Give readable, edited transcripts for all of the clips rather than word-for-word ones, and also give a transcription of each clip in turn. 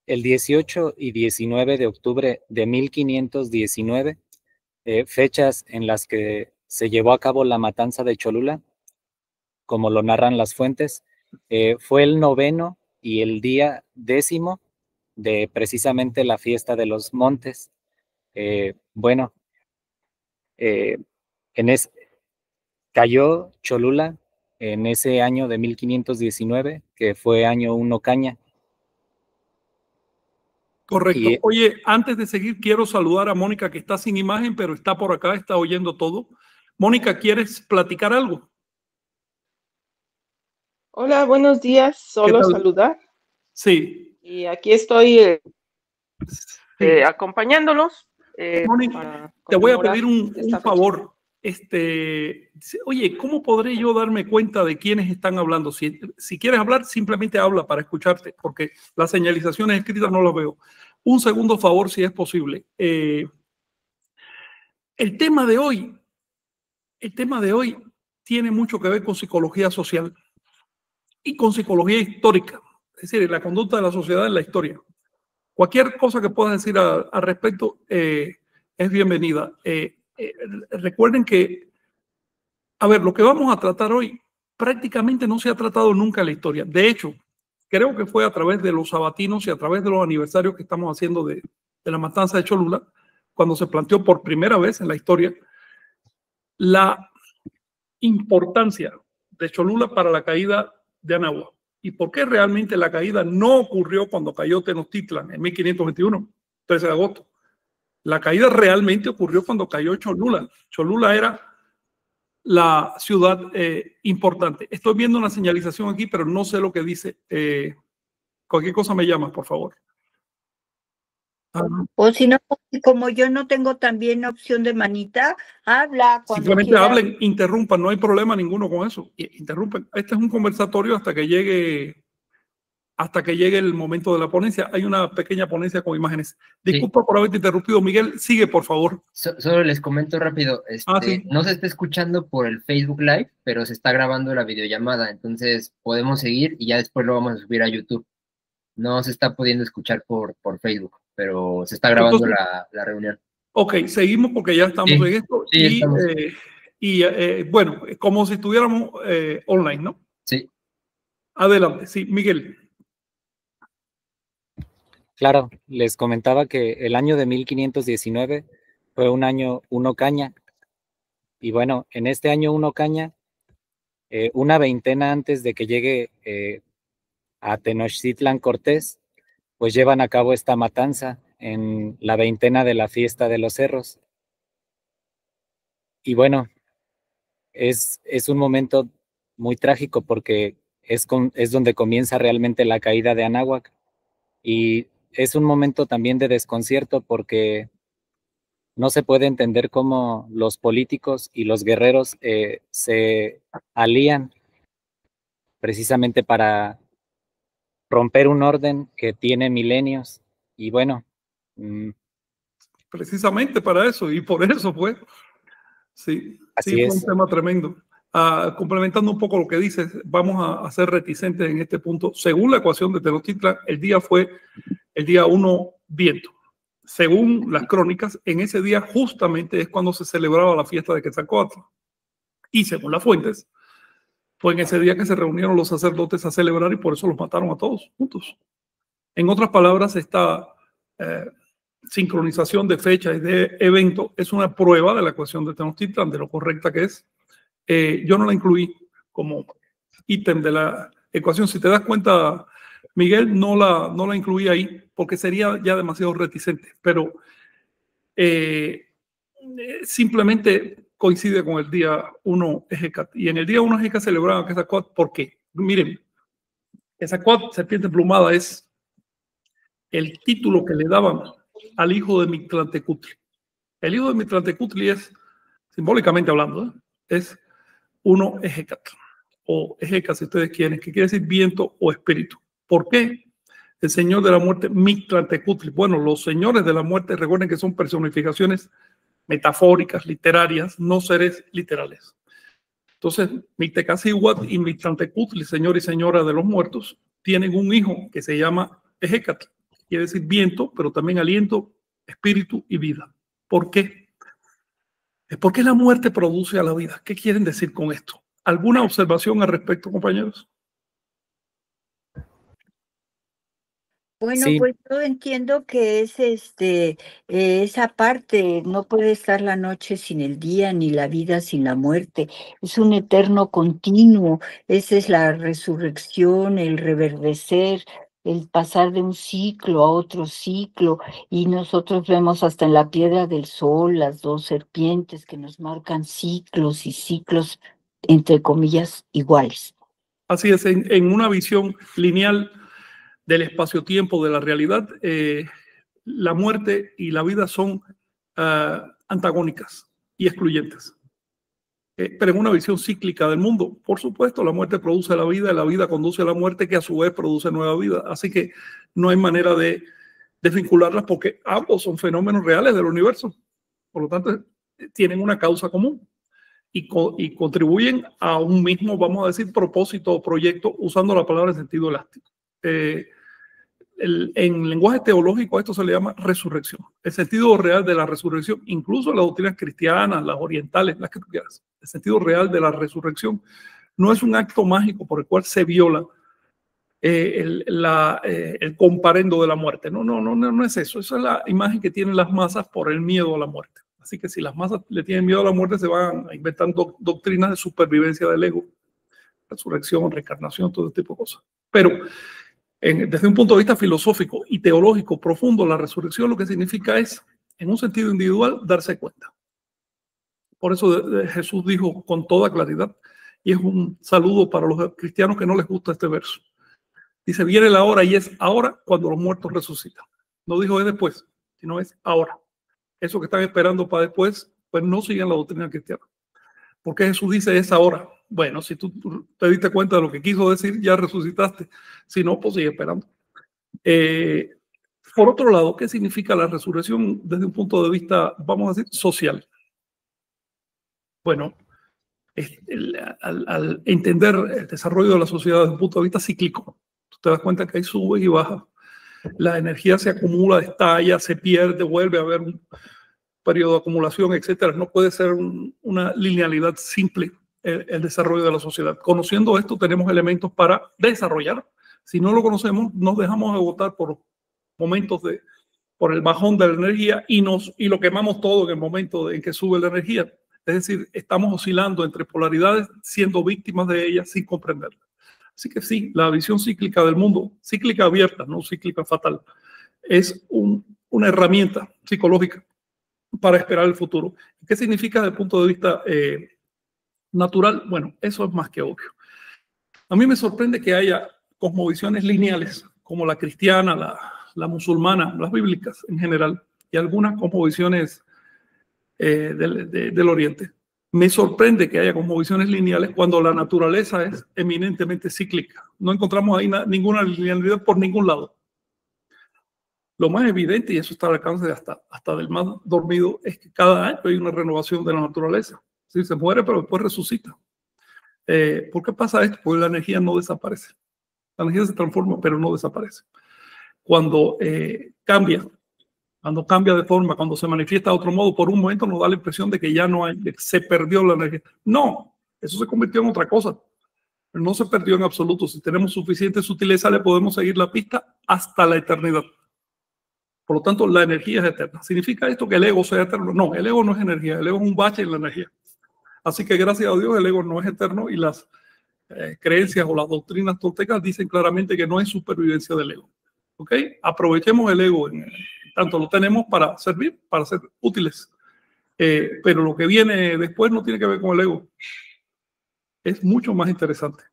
el 18 y 19 de octubre de 1519, fechas en las que se llevó a cabo la matanza de Cholula, como lo narran las fuentes, fue el 9º y el día 10º de precisamente la fiesta de los montes. Bueno, eh, en cayó Cholula en ese año de 1519, que fue año 1 caña. Correcto. Y, oye, antes de seguir, quiero saludar a Mónica, que está sin imagen, pero está por acá, está oyendo todo. Mónica, ¿quieres platicar algo? Hola, buenos días. Solo saludar. Sí. Y aquí estoy sí. Acompañándolos. Mónica, te voy a pedir un favor. Oye, ¿cómo podré yo darme cuenta de quiénes están hablando? Si quieres hablar, simplemente habla para escucharte, porque las señalizaciones escritas no las veo. Un segundo favor, si es posible. El tema de hoy tiene mucho que ver con psicología social y con psicología histórica, es decir, la conducta de la sociedad en la historia. Cualquier cosa que puedas decir al respecto es bienvenida. Recuerden que, a ver, lo que vamos a tratar hoy prácticamente no se ha tratado nunca en la historia. De hecho, creo que fue a través de los sabatinos y a través de los aniversarios que estamos haciendo de la matanza de Cholula, cuando se planteó por primera vez en la historia la importancia de Cholula para la caída de Anáhuac. ¿Y por qué realmente la caída no ocurrió cuando cayó Tenochtitlan en 1521, 13 de agosto? La caída realmente ocurrió cuando cayó Cholula. Cholula era la ciudad importante. Estoy viendo una señalización aquí, pero no sé lo que dice. Cualquier cosa me llamas, por favor. O si no, como yo no tengo también opción de manita, habla cuando simplemente quiera. Hablen, interrumpan, no hay problema ninguno con eso. Interrumpen. Este es un conversatorio hasta que llegue el momento de la ponencia. Hay una pequeña ponencia con imágenes. Disculpa por haberte interrumpido. Miguel, sigue, por favor. Solo les comento rápido. Sí. No se está escuchando por el Facebook Live, pero se está grabando la videollamada. Entonces podemos seguir y ya después lo vamos a subir a YouTube. No se está pudiendo escuchar por Facebook, pero se está grabando la reunión. Ok, seguimos porque ya estamos en esto. Sí, bueno, como si estuviéramos online, ¿no? Sí. Adelante, sí, Miguel. Claro, les comentaba que el año de 1519 fue un año 1 caña. Y bueno, en este año 1 caña, una veintena antes de que llegue a Tenochtitlan Cortés, pues llevan a cabo esta matanza en la veintena de la fiesta de los cerros. Y bueno, es un momento muy trágico porque es donde comienza realmente la caída de Anáhuac. Y es un momento también de desconcierto porque no se puede entender cómo los políticos y los guerreros se alían precisamente para romper un orden que tiene milenios. Y bueno, precisamente para eso, y por eso fue. Sí, fue un tema tremendo. Complementando un poco lo que dices, vamos a ser reticentes en este punto. Según la ecuación de Tenochtitlan, el día fue el día 1 viento. Según las crónicas, en ese día justamente es cuando se celebraba la fiesta de Quetzalcóatl. Y según las fuentes, fue en ese día que se reunieron los sacerdotes a celebrar y por eso los mataron a todos juntos. En otras palabras, esta sincronización de fecha y de evento es una prueba de la ecuación de Tenochtitlan, de lo correcta que es. Yo no la incluí como ítem de la ecuación. Si te das cuenta, Miguel, no la incluí ahí porque sería ya demasiado reticente, pero simplemente coincide con el día 1 Ejecat. Y en el día 1 Ejecat celebraban Quetzalcóatl. ¿Por qué? Miren, Quetzalcóatl, serpiente emplumada, es el título que le daban al hijo de Mictlantecutli. El hijo de Mictlantecutli es, simbólicamente hablando, es 1 Ejecat, o Ejecat si ustedes quieren, que quiere decir viento o espíritu. ¿Por qué? El señor de la muerte, Mictlantecutli. Bueno, los señores de la muerte, recuerden que son personificaciones metafóricas, literarias, no seres literales. Entonces, Mictecacihuatl y Mictlantecutli, señor y señora de los muertos, tienen un hijo que se llama Ejecatl. quiere decir viento, pero también aliento, espíritu y vida. ¿Por qué? ¿Por qué la muerte produce a la vida? ¿Qué quieren decir con esto? ¿Alguna observación al respecto, compañeros? Bueno, Sí, pues yo entiendo que es esa parte, no puede estar la noche sin el día, ni la vida sin la muerte. Es un eterno continuo. Esa es la resurrección, el reverdecer, el pasar de un ciclo a otro ciclo. Y nosotros vemos hasta en la piedra del sol las dos serpientes que nos marcan ciclos y ciclos, entre comillas, iguales. Así es, en una visión lineal del espacio-tiempo, de la realidad, la muerte y la vida son antagónicas y excluyentes. Pero en una visión cíclica del mundo, por supuesto, la muerte produce la vida conduce a la muerte, que a su vez produce nueva vida. Así que no hay manera de desvincularlas porque ambos son fenómenos reales del universo. Por lo tanto, tienen una causa común y contribuyen a un mismo, vamos a decir, propósito o proyecto, usando la palabra en sentido elástico. En lenguaje teológico esto se le llama resurrección. El sentido real de la resurrección, incluso las doctrinas cristianas, las orientales, las que tú quieras, el sentido real de la resurrección no es un acto mágico por el cual se viola el comparendo de la muerte. No es eso. Esa es la imagen que tienen las masas por el miedo a la muerte. Así que si las masas le tienen miedo a la muerte, se van a inventar doctrinas de supervivencia del ego, resurrección, reencarnación, todo este tipo de cosas. Pero desde un punto de vista filosófico y teológico profundo, la resurrección lo que significa es, en un sentido individual, darse cuenta. Por eso Jesús dijo con toda claridad, y es un saludo para los cristianos que no les gusta este verso. Dice, viene la hora y es ahora cuando los muertos resucitan. No dijo es después, sino es ahora. Eso que están esperando para después, pues no siguen la doctrina cristiana. ¿Por qué Jesús dice es ahora? Bueno, si tú te diste cuenta de lo que quiso decir, ya resucitaste. Si no, pues sigue esperando. Por otro lado, ¿qué significa la resurrección desde un punto de vista, vamos a decir, social? Bueno, al entender el desarrollo de la sociedad desde un punto de vista cíclico, tú te das cuenta que hay subes y bajas. La energía se acumula, estalla, se pierde, vuelve a haber un periodo de acumulación, etcétera. No puede ser una linealidad simple el desarrollo de la sociedad. Conociendo esto, tenemos elementos para desarrollar. Si no lo conocemos, nos dejamos agotar por momentos por el bajón de la energía y lo quemamos todo en el momento en que sube la energía. Es decir, estamos oscilando entre polaridades, siendo víctimas de ellas sin comprenderlas. Así que sí, la visión cíclica del mundo, cíclica abierta, no cíclica fatal, es una herramienta psicológica para esperar el futuro. ¿Qué significa desde el punto de vista natural? Bueno, eso es más que obvio. A mí me sorprende que haya cosmovisiones lineales, como la cristiana, la musulmana, las bíblicas en general, y algunas cosmovisiones del Oriente. Me sorprende que haya cosmovisiones lineales cuando la naturaleza es eminentemente cíclica. No encontramos ahí ninguna linealidad por ningún lado. Lo más evidente, y eso está al alcance de hasta del más dormido, es que cada año hay una renovación de la naturaleza. Sí, se muere, pero después resucita. ¿Por qué pasa esto? Porque la energía no desaparece. La energía se transforma, pero no desaparece. Cuando cambia de forma, cuando se manifiesta de otro modo, por un momento nos da la impresión de que ya no hay, de que se perdió la energía. No, eso se convirtió en otra cosa. Pero no se perdió en absoluto. Si tenemos suficiente sutileza, le podemos seguir la pista hasta la eternidad. Por lo tanto, la energía es eterna. ¿Significa esto que el ego sea eterno? No, el ego no es energía, el ego es un bache en la energía. Así que gracias a Dios el ego no es eterno y las creencias o las doctrinas toltecas dicen claramente que no hay supervivencia del ego. ¿Ok? Aprovechemos el ego, tanto lo tenemos para servir, para ser útiles. Pero lo que viene después no tiene que ver con el ego. Es mucho más interesante.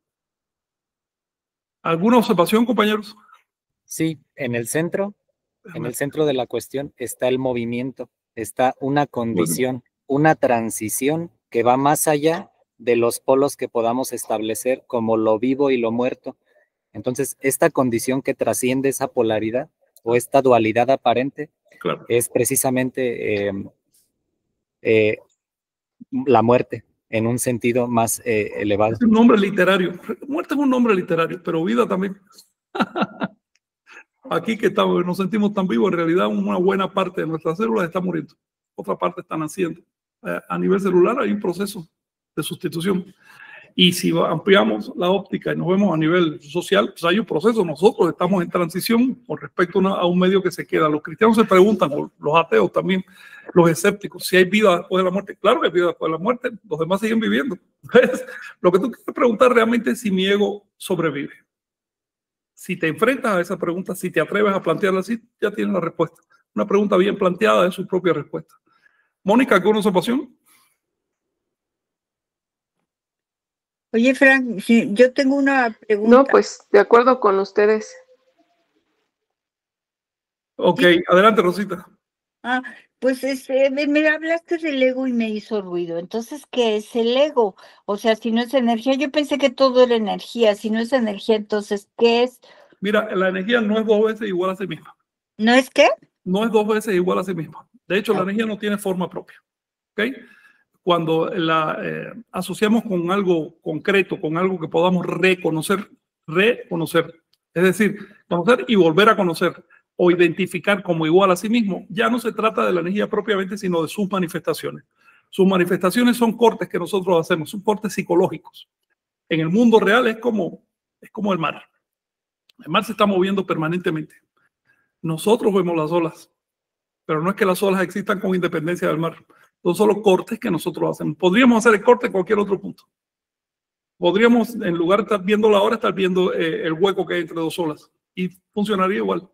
¿Alguna observación, compañeros? sí, en el centro de la cuestión está el movimiento, está una condición, una transición que va más allá de los polos que podamos establecer como lo vivo y lo muerto. Entonces, esta condición que trasciende esa polaridad o esta dualidad aparente, claro, es precisamente la muerte en un sentido más elevado. Es un nombre literario. Muerte es un nombre literario, pero vida también. Aquí que estamos, nos sentimos tan vivos, en realidad una buena parte de nuestras células está muriendo, otra parte está naciendo. A nivel celular hay un proceso de sustitución. Y si ampliamos la óptica y nos vemos a nivel social, pues hay un proceso. Nosotros estamos en transición con respecto a un medio que se queda. Los cristianos se preguntan, o los ateos también, los escépticos, si hay vida después de la muerte. Claro que hay vida después de la muerte, los demás siguen viviendo. Entonces, lo que tú quieres preguntar realmente es si mi ego sobrevive. Si te enfrentas a esa pregunta, si te atreves a plantearla así, ya tienes la respuesta. Una pregunta bien planteada es su propia respuesta. Mónica, ¿alguna observación? Oye, Frank, yo tengo una pregunta. No, pues de acuerdo con ustedes. Ok, Sí. adelante, Rosita. Pues me hablaste del ego y me hizo ruido. Entonces, ¿qué es el ego? O sea, si no es energía, yo pensé que todo era energía. Si no es energía, entonces, ¿qué es? Mira, la energía no es 2 veces igual a sí misma. ¿No es qué? No es 2 veces igual a sí misma. De hecho, la energía no tiene forma propia. ¿Ok? Cuando la asociamos con algo concreto, con algo que podamos reconocer, es decir, conocer y volver a conocer o identificar como igual a sí mismo, ya no se trata de la energía propiamente, sino de sus manifestaciones. Sus manifestaciones son cortes que nosotros hacemos, son cortes psicológicos. En el mundo real es como el mar. El mar se está moviendo permanentemente. Nosotros vemos las olas, pero no es que las olas existan con independencia del mar. Son solo cortes que nosotros hacemos. Podríamos hacer el corte en cualquier otro punto. Podríamos, en lugar de estar viendo la hora, estar viendo el hueco que hay entre dos olas. Y funcionaría igual.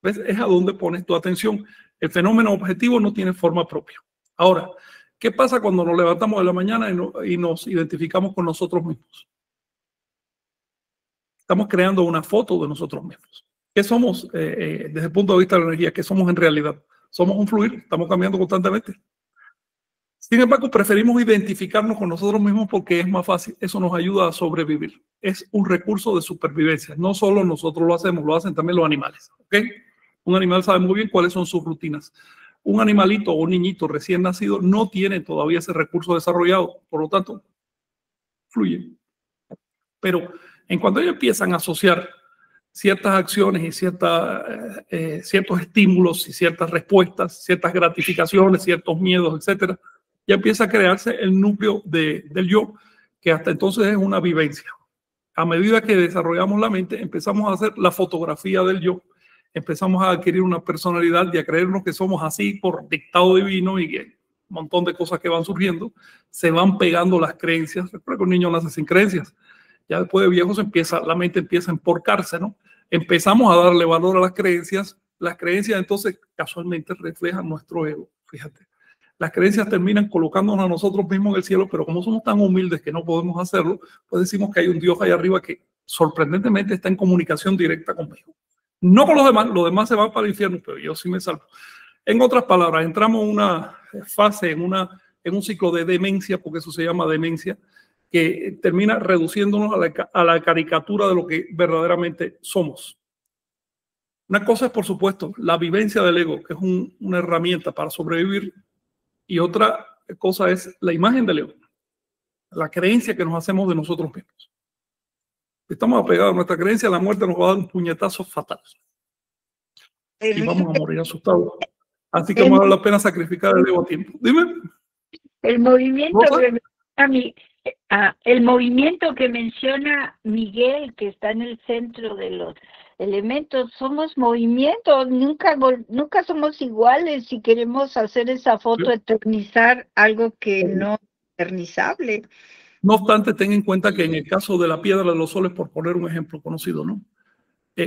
¿Ves? Es a donde pones tu atención. El fenómeno objetivo no tiene forma propia. Ahora, ¿qué pasa cuando nos levantamos de la mañana y nos identificamos con nosotros mismos? Estamos creando una foto de nosotros mismos. ¿Qué somos desde el punto de vista de la energía? ¿Qué somos en realidad? Somos un fluir, estamos cambiando constantemente. Sin embargo, preferimos identificarnos con nosotros mismos porque es más fácil. Eso nos ayuda a sobrevivir. Es un recurso de supervivencia. No solo nosotros lo hacemos, lo hacen también los animales. ¿Okay? Un animal sabe muy bien cuáles son sus rutinas. Un animalito o un niñito recién nacido no tiene todavía ese recurso desarrollado. Por lo tanto, fluye. Pero en cuanto ellos empiezan a asociar ciertas acciones y ciertos estímulos y ciertas respuestas, ciertas gratificaciones, ciertos miedos, etcétera, ya empieza a crearse el núcleo del yo, que hasta entonces es una vivencia. A medida que desarrollamos la mente, empezamos a hacer la fotografía del yo, empezamos a adquirir una personalidad y a creernos que somos así por dictado divino y un montón de cosas que van surgiendo, se van pegando las creencias. Recuerda que un niño nace sin creencias. Ya después de viejos la mente empieza a emporcarse, ¿no? Empezamos a darle valor a las creencias entonces casualmente reflejan nuestro ego, fíjate. Las creencias terminan colocándonos a nosotros mismos en el cielo, pero como somos tan humildes que no podemos hacerlo, pues decimos que hay un Dios allá arriba que sorprendentemente está en comunicación directa conmigo. No con los demás se van para el infierno, pero yo sí me salvo. En otras palabras, entramos en una fase, en un ciclo de demencia, porque eso se llama demencia, que termina reduciéndonos a la caricatura de lo que verdaderamente somos. Una cosa es, por supuesto, la vivencia del ego, que es una herramienta para sobrevivir, y otra cosa es la imagen del ego, la creencia que nos hacemos de nosotros mismos. Estamos apegados a nuestra creencia, la muerte nos va a dar un puñetazo fatal. Y vamos a morir asustados. Así que vale la pena sacrificar el ego a tiempo. Dime. El movimiento que menciona Miguel, que está en el centro de los elementos, somos movimientos, nunca somos iguales si queremos hacer esa foto, eternizar algo que no es eternizable. No obstante, ten en cuenta que en el caso de la piedra de los soles, por poner un ejemplo conocido, ¿no?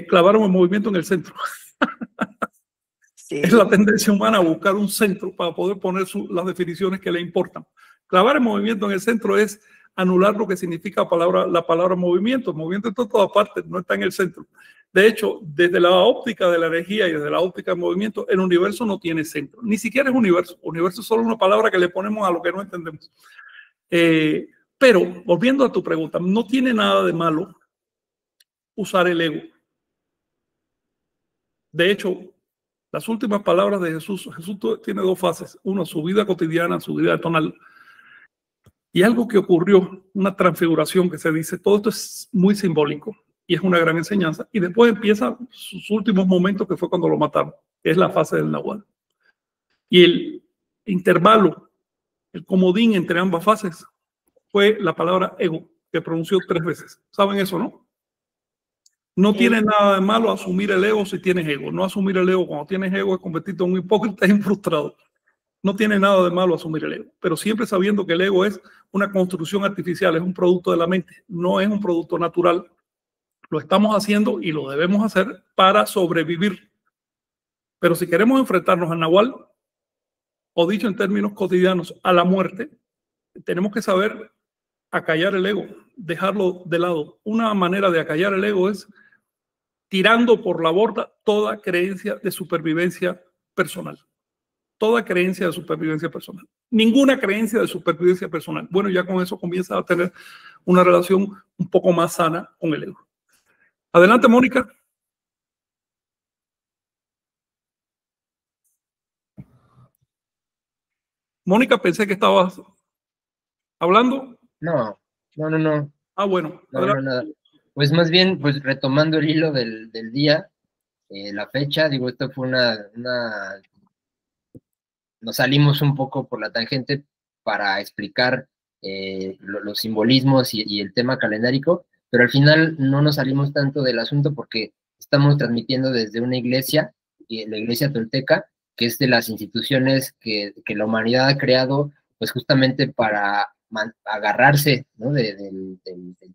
Clavaron el movimiento en el centro. Sí. Es la tendencia humana a buscar un centro para poder poner las definiciones que le importan. Clavar el movimiento en el centro es anular lo que significa la palabra movimiento. El movimiento está en todas partes, no está en el centro. De hecho, desde la óptica de la energía y desde la óptica del movimiento, el universo no tiene centro. Ni siquiera es universo. Universo es solo una palabra que le ponemos a lo que no entendemos. Pero, volviendo a tu pregunta, no tiene nada de malo usar el ego. De hecho, las últimas palabras de Jesús tiene dos fases. Una, su vida cotidiana, su vida tonal. Y algo que ocurrió, una transfiguración que se dice, todo esto es muy simbólico. y es una gran enseñanza. Y después empiezan sus últimos momentos, que fue cuando lo mataron, que es la fase del Nahual. Y el intervalo, el comodín entre ambas fases, fue la palabra ego, que pronunció 3 veces. ¿Saben eso, no? No tiene nada de malo asumir el ego si tienes ego. No asumir el ego cuando tienes ego es convertirte en un hipócrita y un frustrado. No tiene nada de malo asumir el ego, pero siempre sabiendo que el ego es una construcción artificial, es un producto de la mente, no es un producto natural. Lo estamos haciendo y lo debemos hacer para sobrevivir. Pero si queremos enfrentarnos al Nahual, o dicho en términos cotidianos, a la muerte, tenemos que saber acallar el ego, dejarlo de lado. Una manera de acallar el ego es tirando por la borda toda creencia de supervivencia personal. Toda creencia de supervivencia personal. Ninguna creencia de supervivencia personal. Bueno, ya con eso comienza a tener una relación un poco más sana con el ego. Adelante, Mónica. Mónica, pensé que estabas hablando. No. Ah, bueno. No, nada. Pues más bien, pues retomando el hilo del día, la fecha, digo, esto fue nos salimos un poco por la tangente para explicar los simbolismos y el tema calendárico, pero al final no nos salimos tanto del asunto porque estamos transmitiendo desde una iglesia, la iglesia tolteca, que es de las instituciones que la humanidad ha creado, pues justamente para agarrarse, ¿no?, del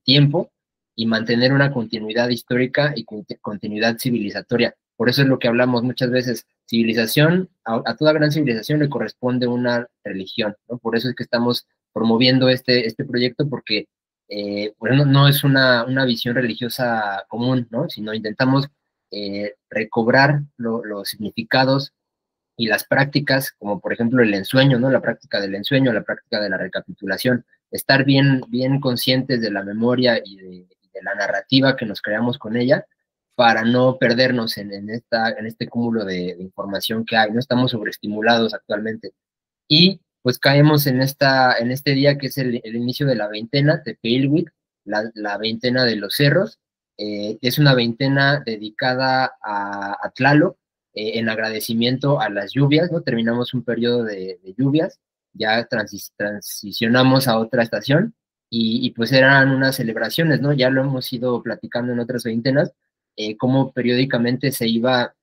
tiempo y mantener una continuidad histórica y continuidad civilizatoria. Por eso es lo que hablamos muchas veces. Civilización, a toda gran civilización le corresponde una religión, ¿no? Por eso es que estamos promoviendo este proyecto, porque bueno, no es una visión religiosa común, ¿no?, sino intentamos recobrar los significados y las prácticas, como por ejemplo el ensueño, ¿no?, la práctica del ensueño, la práctica de la recapitulación, estar bien conscientes de la memoria y de la narrativa que nos creamos con ella, para no perdernos en este cúmulo de información que hay, ¿no? Estamos sobreestimulados actualmente. Y pues caemos en este día que es el inicio de la veintena, Tepeilhuitl, la veintena de los cerros. Es una veintena dedicada a Tlaloc, en agradecimiento a las lluvias, ¿no? Terminamos un periodo de lluvias, ya transicionamos a otra estación, y pues eran unas celebraciones, ¿no? Ya lo hemos ido platicando en otras veintenas, cómo periódicamente se iba,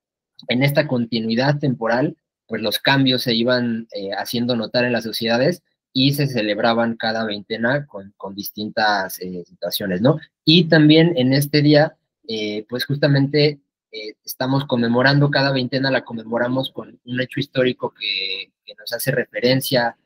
en esta continuidad temporal, pues los cambios se iban haciendo notar en las sociedades y se celebraban cada veintena con distintas situaciones, ¿no? Y también en este día, pues justamente estamos conmemorando, cada veintena la conmemoramos con un hecho histórico que nos hace referencia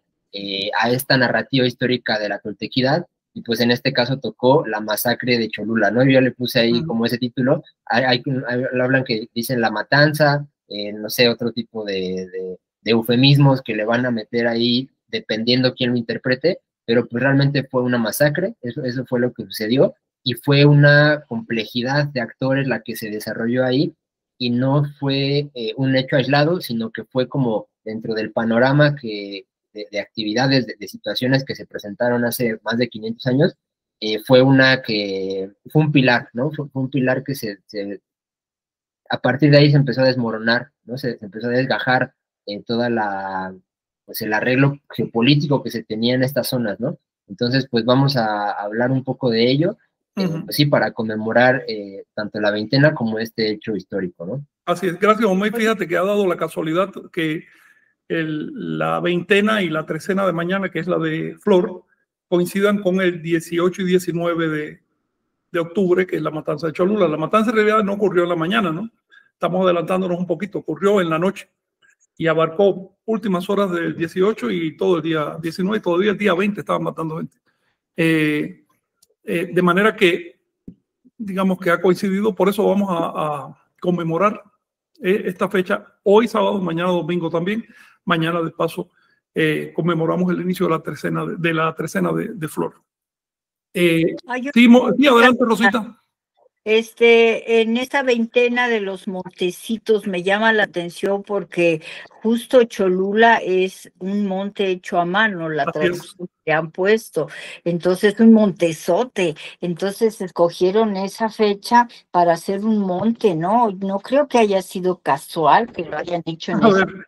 a esta narrativa histórica de la toltequidad, y pues en este caso tocó la masacre de Cholula, ¿no? Yo le puse ahí como ese título, hablan que dicen la matanza, no sé, otro tipo de eufemismos que le van a meter ahí dependiendo quién lo interprete, pero pues realmente fue una masacre, eso fue lo que sucedió, y fue una complejidad de actores la que se desarrolló ahí, y no fue un hecho aislado, sino que fue como dentro del panorama de actividades, de situaciones que se presentaron hace más de 500 años, fue un pilar, ¿no? Fue un pilar que a partir de ahí se empezó a desmoronar, ¿no? Se empezó a desgajar pues el arreglo geopolítico que se tenía en estas zonas, ¿no? Entonces, pues vamos a hablar un poco de ello, pues sí, para conmemorar tanto la veintena como este hecho histórico, ¿no? Así es, gracias, Omey. Fíjate que ha dado la casualidad que la veintena y la trecena de mañana, que es la de Flor, coincidan con el 18 y 19 de octubre, que es la matanza de Cholula. La matanza en realidad no ocurrió en la mañana, ¿no? Estamos adelantándonos un poquito, ocurrió en la noche y abarcó últimas horas del 18 y todo el día 19 y todavía el día 20 estaban matando gente. De manera que, digamos que ha coincidido, por eso vamos a conmemorar esta fecha hoy sábado, mañana domingo también. Mañana, de paso, conmemoramos el inicio de la trecena de Flor. Sí, adelante, Rosita. En esta veintena de los montecitos me llama la atención porque justo Cholula es un monte hecho a mano, la Así es. traducción que han puesto. Entonces, un montezote. Entonces, escogieron esa fecha para hacer un monte, ¿no? No creo que haya sido casual que lo hayan hecho en A esa. ver,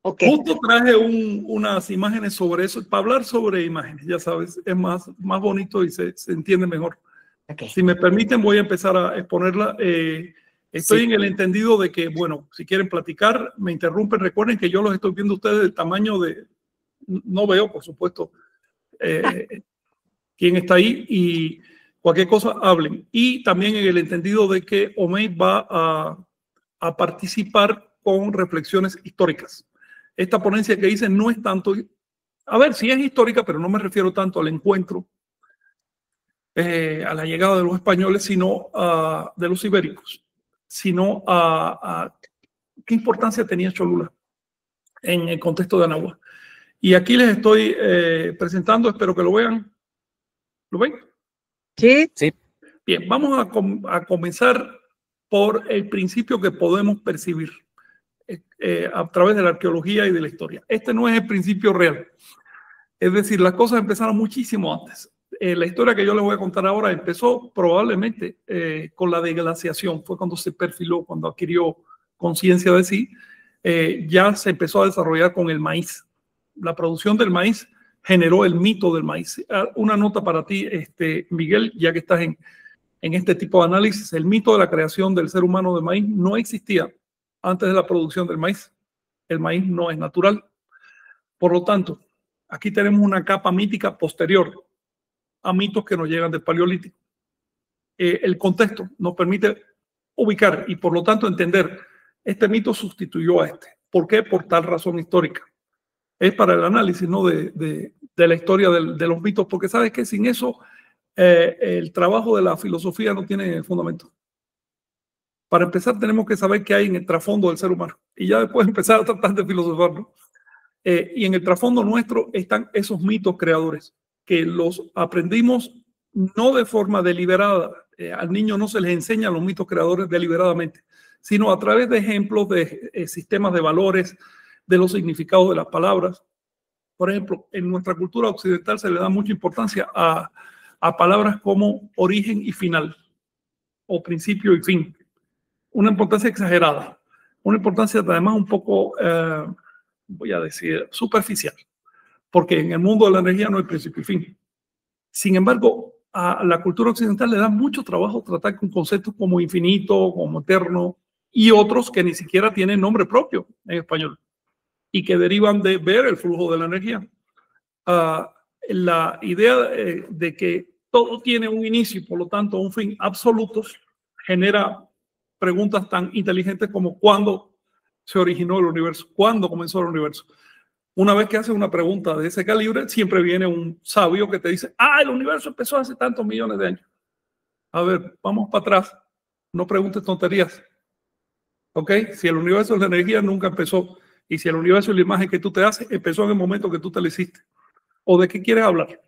Ok, justo traje unas imágenes sobre eso, para hablar sobre imágenes, ya sabes, es más bonito y se entiende mejor. ok. Si me permiten, voy a empezar a exponerla. Estoy Sí. en el entendido de que, bueno, si quieren platicar, me interrumpen. Recuerden que yo los estoy viendo ustedes del tamaño de... No veo, por supuesto, quién está ahí y cualquier cosa hablen. Y también en el entendido de que Omey va a participar con reflexiones históricas. Esta ponencia que hice no es tanto... A ver, sí es histórica, pero no me refiero tanto al encuentro, a la llegada de los españoles, sino de los ibéricos, sino a qué importancia tenía Cholula en el contexto de Anáhuac. Y aquí les estoy presentando, espero que lo vean. ¿Lo ven? Sí. Sí. Bien, vamos a comenzar por el principio que podemos percibir a través de la arqueología y de la historia. Este no es el principio real. Es decir, las cosas empezaron muchísimo antes. La historia que yo les voy a contar ahora empezó probablemente con la deglaciación. Fue cuando se perfiló, cuando adquirió conciencia de sí. Ya se empezó a desarrollar con el maíz. La producción del maíz generó el mito del maíz. Una nota para ti, Miguel, ya que estás en este tipo de análisis. El mito de la creación del ser humano de maíz no existía antes de la producción del maíz. El maíz no es natural. Por lo tanto, aquí tenemos una capa mítica posterior a mitos que nos llegan del Paleolítico. El contexto nos permite ubicar y por lo tanto entender este mito sustituyó a este. ¿Por qué? Por tal razón histórica. Es para el análisis, ¿no? de la historia de los mitos, porque sabes que sin eso el trabajo de la filosofía no tiene fundamento. Para empezar tenemos que saber qué hay en el trasfondo del ser humano y ya después empezar a tratar de filosofar, ¿no? Y en el trasfondo nuestro están esos mitos creadores que los aprendimos no de forma deliberada. Al niño no se les enseña los mitos creadores deliberadamente, sino a través de ejemplos de sistemas de valores, de los significados de las palabras. Por ejemplo, en nuestra cultura occidental se le da mucha importancia a palabras como origen y final, o principio y fin. Una importancia exagerada, una importancia además un poco... voy a decir, superficial, porque en el mundo de la energía no hay principio y fin. Sin embargo, a la cultura occidental le da mucho trabajo tratar con conceptos como infinito, como eterno, y otros que ni siquiera tienen nombre propio en español, y que derivan de ver el flujo de la energía. La idea de que todo tiene un inicio y por lo tanto un fin absolutos genera preguntas tan inteligentes como ¿cuándo se originó el universo? ¿Cuándo comenzó el universo? Una vez que haces una pregunta de ese calibre, siempre viene un sabio que te dice, el universo empezó hace tantos millones de años. A ver, vamos para atrás. No preguntes tonterías. ¿Ok? Si el universo es la energía, nunca empezó. Y si el universo es la imagen que tú te haces, empezó en el momento que tú te la hiciste. ¿O de qué quieres hablar?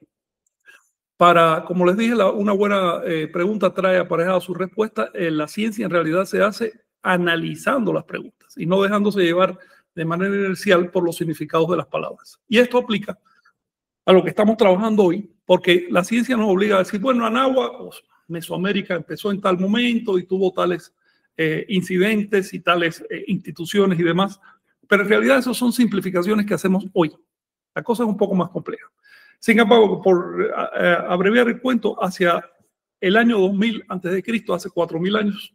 Como les dije, una buena pregunta trae aparejada su respuesta. La ciencia en realidad se hace analizando las preguntas y no dejándose llevar de manera inercial por los significados de las palabras. Y esto aplica a lo que estamos trabajando hoy, porque la ciencia nos obliga a decir, bueno, Anáhuac, Mesoamérica empezó en tal momento y tuvo tales incidentes y tales instituciones y demás, pero en realidad eso son simplificaciones que hacemos hoy. La cosa es un poco más compleja. Sin embargo, por abreviar el cuento, hacia el año 2000 a.C., hace 4.000 años,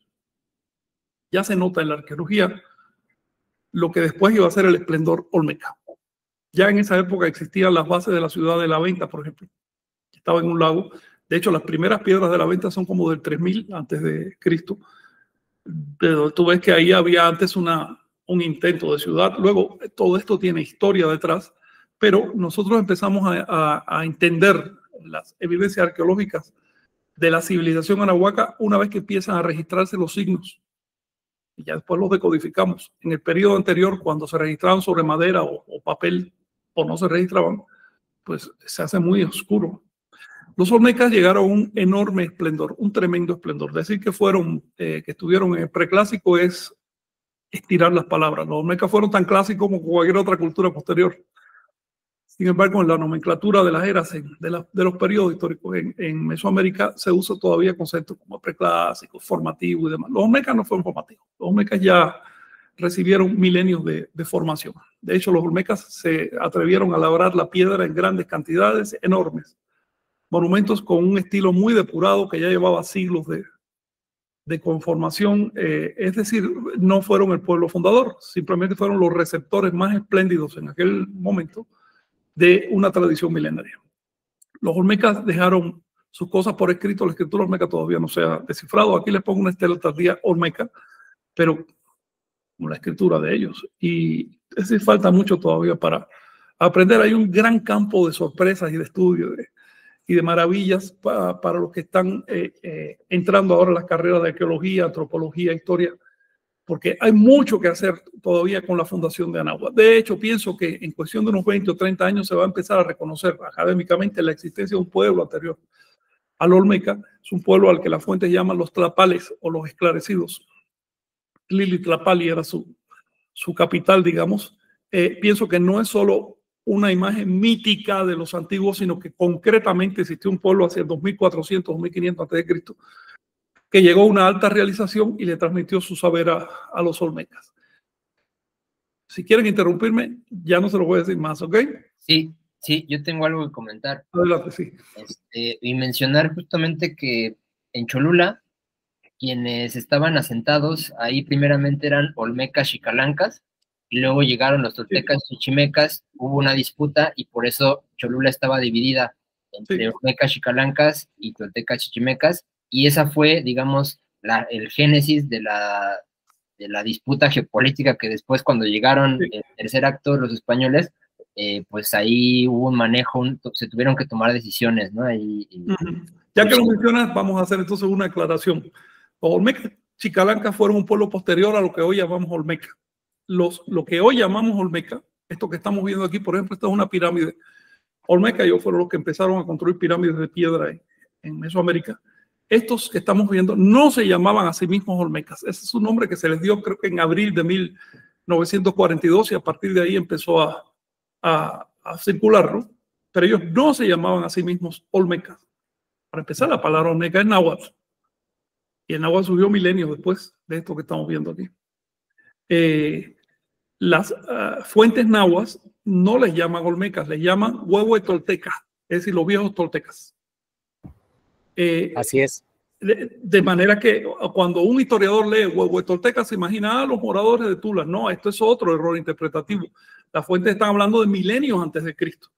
ya se nota en la arqueología lo que después iba a ser el esplendor olmeca. Ya en esa época existían las bases de la ciudad de La Venta, por ejemplo. Estaba en un lago. De hecho, las primeras piedras de La Venta son como del 3000 a.C. Pero tú ves que ahí había antes un intento de ciudad. Luego, todo esto tiene historia detrás, pero nosotros empezamos a entender las evidencias arqueológicas de la civilización anahuaca una vez que empiezan a registrarse los signos. Y ya después los decodificamos. En el periodo anterior, cuando se registraban sobre madera o papel, o no se registraban, pues se hace muy oscuro. Los olmecas llegaron a un enorme esplendor, un tremendo esplendor. Decir que fueron, que estuvieron en el preclásico es estirar las palabras. Los olmecas fueron tan clásicos como cualquier otra cultura posterior. Sin embargo, en la nomenclatura de las eras, de los periodos históricos en Mesoamérica, se usa todavía conceptos como preclásicos, formativos y demás. Los olmecas no fueron formativos. Los olmecas ya recibieron milenios de formación. De hecho, los olmecas se atrevieron a labrar la piedra en grandes cantidades, enormes. Monumentos con un estilo muy depurado que ya llevaba siglos de conformación. Es decir, no fueron el pueblo fundador, simplemente fueron los receptores más espléndidos en aquel momento de una tradición milenaria. Los olmecas dejaron sus cosas por escrito. La escritura olmeca todavía no se ha descifrado. Aquí les pongo una estela tardía olmeca, pero la escritura de ellos. Y es decir, falta mucho todavía para aprender. Hay un gran campo de sorpresas y de estudio y de maravillas para los que están entrando ahora en las carreras de arqueología, antropología, historia, porque hay mucho que hacer todavía con la fundación de Anáhuac. De hecho, pienso que en cuestión de unos 20 o 30 años se va a empezar a reconocer académicamente la existencia de un pueblo anterior al olmeca. Es un pueblo al que las fuentes llaman los tlapales o los esclarecidos. Tlili Tlapali era su capital, digamos. Pienso que no es solo una imagen mítica de los antiguos, sino que concretamente existió un pueblo hacia el 2400, 2500 a.C., que llegó a una alta realización y le transmitió su saber a los olmecas. Si quieren interrumpirme, ya no se lo voy a decir más, ¿ok? Sí, sí, yo tengo algo que comentar. Adelante, sí. Y mencionar justamente que en Cholula, quienes estaban asentados ahí primeramente eran olmecas xicalancas, y luego llegaron los toltecas chichimecas, hubo una disputa y por eso Cholula estaba dividida entre olmecas xicalancas y toltecas chichimecas, y esa fue, digamos, el génesis de la disputa geopolítica que después, cuando llegaron el tercer acto los españoles, pues ahí hubo un manejo, se tuvieron que tomar decisiones, ¿no? Ya que lo mencionas, vamos a hacer entonces una aclaración. Los olmecas xicalancas fueron un pueblo posterior a lo que hoy llamamos olmeca. Lo que hoy llamamos olmeca, esto que estamos viendo aquí, por ejemplo, esta es una pirámide olmeca. Ellos fueron los que empezaron a construir pirámides de piedra en Mesoamérica. Estos que estamos viendo no se llamaban a sí mismos olmecas. Ese es un nombre que se les dio, creo que en abril de 1942, y a partir de ahí empezó a circular, ¿no? Pero ellos no se llamaban a sí mismos olmecas. Para empezar, la palabra olmeca es náhuatl. Y el náhuatl surgió milenios después de esto que estamos viendo aquí. Las fuentes nahuas no les llaman olmecas, les llaman huehuetoltecas, es decir, los viejos toltecas. Así es. De manera que cuando un historiador lee huehuetoltecas se imagina los moradores de Tula. No, esto es otro error interpretativo. Las fuentes están hablando de milenios antes de Cristo.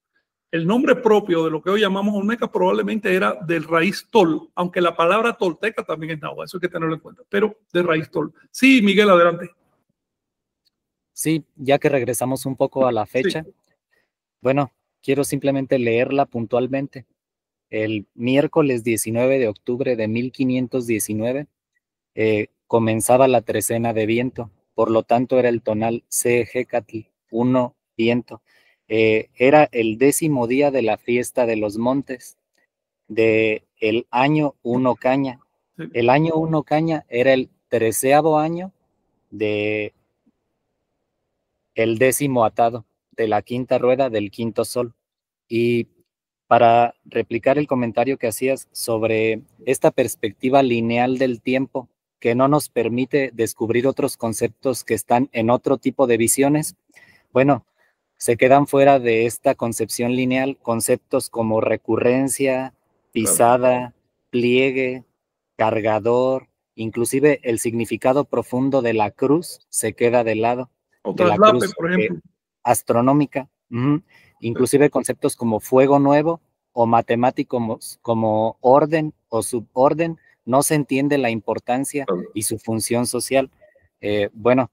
El nombre propio de lo que hoy llamamos olmeca probablemente era del raíz tol, aunque la palabra tolteca también es náhuatl, eso hay que tenerlo en cuenta, pero de raíz tol. Sí, Miguel, adelante. Sí, ya que regresamos un poco a la fecha, bueno, quiero simplemente leerla puntualmente. El miércoles 19 de octubre de 1519 comenzaba la trecena de viento, por lo tanto era el tonal CG-catl, 1 viento. Era el 10º día de la fiesta de los montes, del año 1 caña. El año 1 caña era el 13º año de el 10º atado, de la 5ª rueda del 5º sol. Y para replicar el comentario que hacías sobre esta perspectiva lineal del tiempo que no nos permite descubrir otros conceptos que están en otro tipo de visiones, bueno, se quedan fuera de esta concepción lineal conceptos como recurrencia, pisada, pliegue, cargador, inclusive el significado profundo de la cruz se queda de lado. O de la cruz, por ejemplo. Astronómica. Inclusive conceptos como fuego nuevo o matemáticos como orden o suborden, no se entiende la importancia y su función social. Bueno,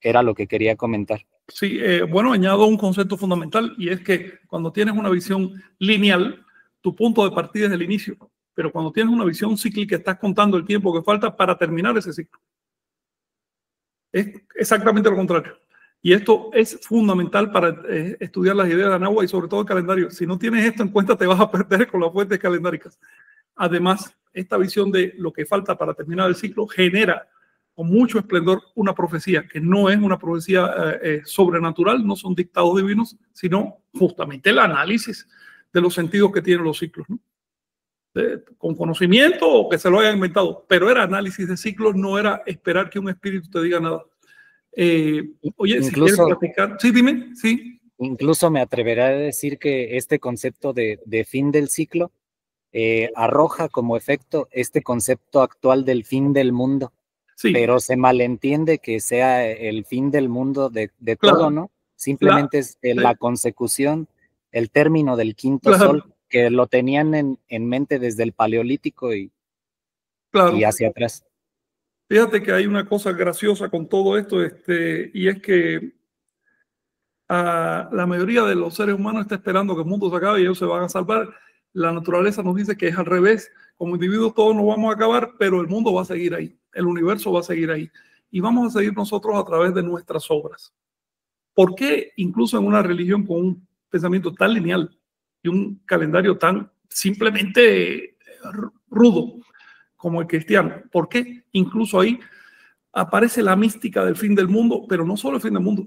era lo que quería comentar. Sí, bueno, añado un concepto fundamental, y es que cuando tienes una visión lineal, tu punto de partida es el inicio, pero cuando tienes una visión cíclica, estás contando el tiempo que falta para terminar ese ciclo. Es exactamente lo contrario. Y esto es fundamental para estudiar las ideas de Anáhuac y sobre todo el calendario. Si no tienes esto en cuenta, te vas a perder con las fuentes calendáricas. Además, esta visión de lo que falta para terminar el ciclo genera con mucho esplendor una profecía que no es una profecía sobrenatural, no son dictados divinos, sino justamente el análisis de los sentidos que tienen los ciclos, ¿no? Con conocimiento o que se lo hayan inventado, pero era análisis de ciclos, no era esperar que un espíritu te diga nada. Oye, incluso, si quieres platicar, sí, dime, sí. Incluso me atreveré a decir que este concepto de fin del ciclo arroja como efecto este concepto actual del fin del mundo, sí. Pero se malentiende que sea el fin del mundo de claro. Todo, ¿no? Simplemente es la consecución, el término del quinto claro. Sol, que lo tenían en mente desde el Paleolítico y hacia atrás. Fíjate que hay una cosa graciosa con todo esto, y es que la mayoría de los seres humanos está esperando que el mundo se acabe y ellos se van a salvar. La naturaleza nos dice que es al revés. Como individuos todos nos vamos a acabar, pero el mundo va a seguir ahí, el universo va a seguir ahí. Y vamos a seguir nosotros a través de nuestras obras. ¿Por qué incluso en una religión con un pensamiento tan lineal y un calendario tan simplemente rudo como el cristiano? ¿Por qué incluso ahí aparece la mística del fin del mundo, pero no solo el fin del mundo,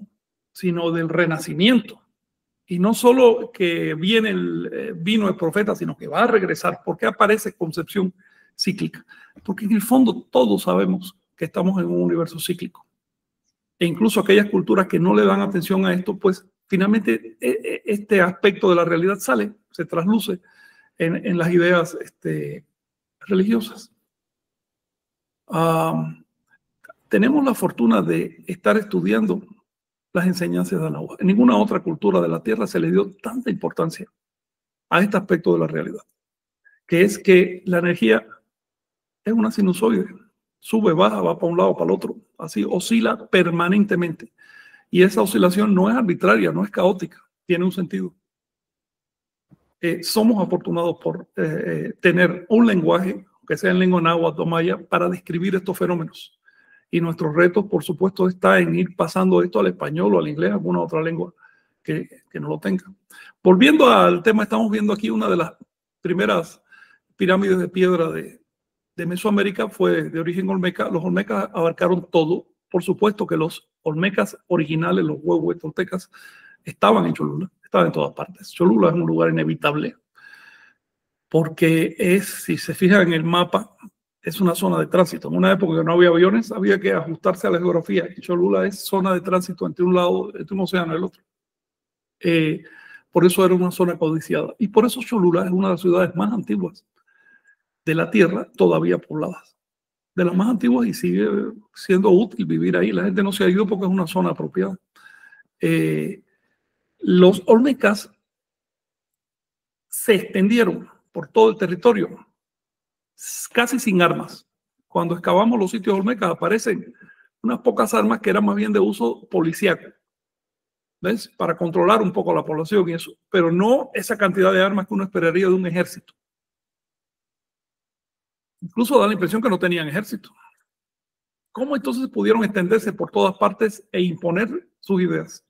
sino del renacimiento? Y no solo que vino el profeta, sino que va a regresar. ¿Por qué aparece concepción cíclica? Porque en el fondo todos sabemos que estamos en un universo cíclico. E incluso aquellas culturas que no le dan atención a esto, pues finalmente este aspecto de la realidad se trasluce en las ideas religiosas. Tenemos la fortuna de estar estudiando las enseñanzas de Anáhuac. En ninguna otra cultura de la Tierra se le dio tanta importancia a este aspecto de la realidad, que es que la energía es una sinusoide, sube, baja, va para un lado, para el otro, así oscila permanentemente. Y esa oscilación no es arbitraria, no es caótica, tiene un sentido. Somos afortunados por tener un lenguaje, que sea en lengua náhuatl o maya, para describir estos fenómenos. Y nuestros retos, por supuesto, está en ir pasando esto al español o al inglés, alguna otra lengua que no lo tenga. Volviendo al tema, estamos viendo aquí una de las primeras pirámides de piedra de Mesoamérica, fue de origen olmeca. Los olmecas abarcaron todo. Por supuesto que los olmecas originales, los huehues toltecas, estaban en Cholula, estaban en todas partes. Cholula es un lugar inevitable porque si se fijan en el mapa, es una zona de tránsito. En una época que no había aviones, había que ajustarse a la geografía. Y Cholula es zona de tránsito entre un lado, entre un océano y el otro. Por eso era una zona codiciada. Y por eso Cholula es una de las ciudades más antiguas de la Tierra, todavía pobladas. De las más antiguas, y sigue siendo útil vivir ahí. La gente no se ha ido porque es una zona apropiada. Los olmecas se extendieron por todo el territorio, casi sin armas. Cuando excavamos los sitios olmecas aparecen unas pocas armas que eran más bien de uso policíaco, ¿ves? Para controlar un poco la población y eso, pero no esa cantidad de armas que uno esperaría de un ejército. Incluso da la impresión que no tenían ejército. ¿Cómo entonces pudieron extenderse por todas partes e imponer sus ideas?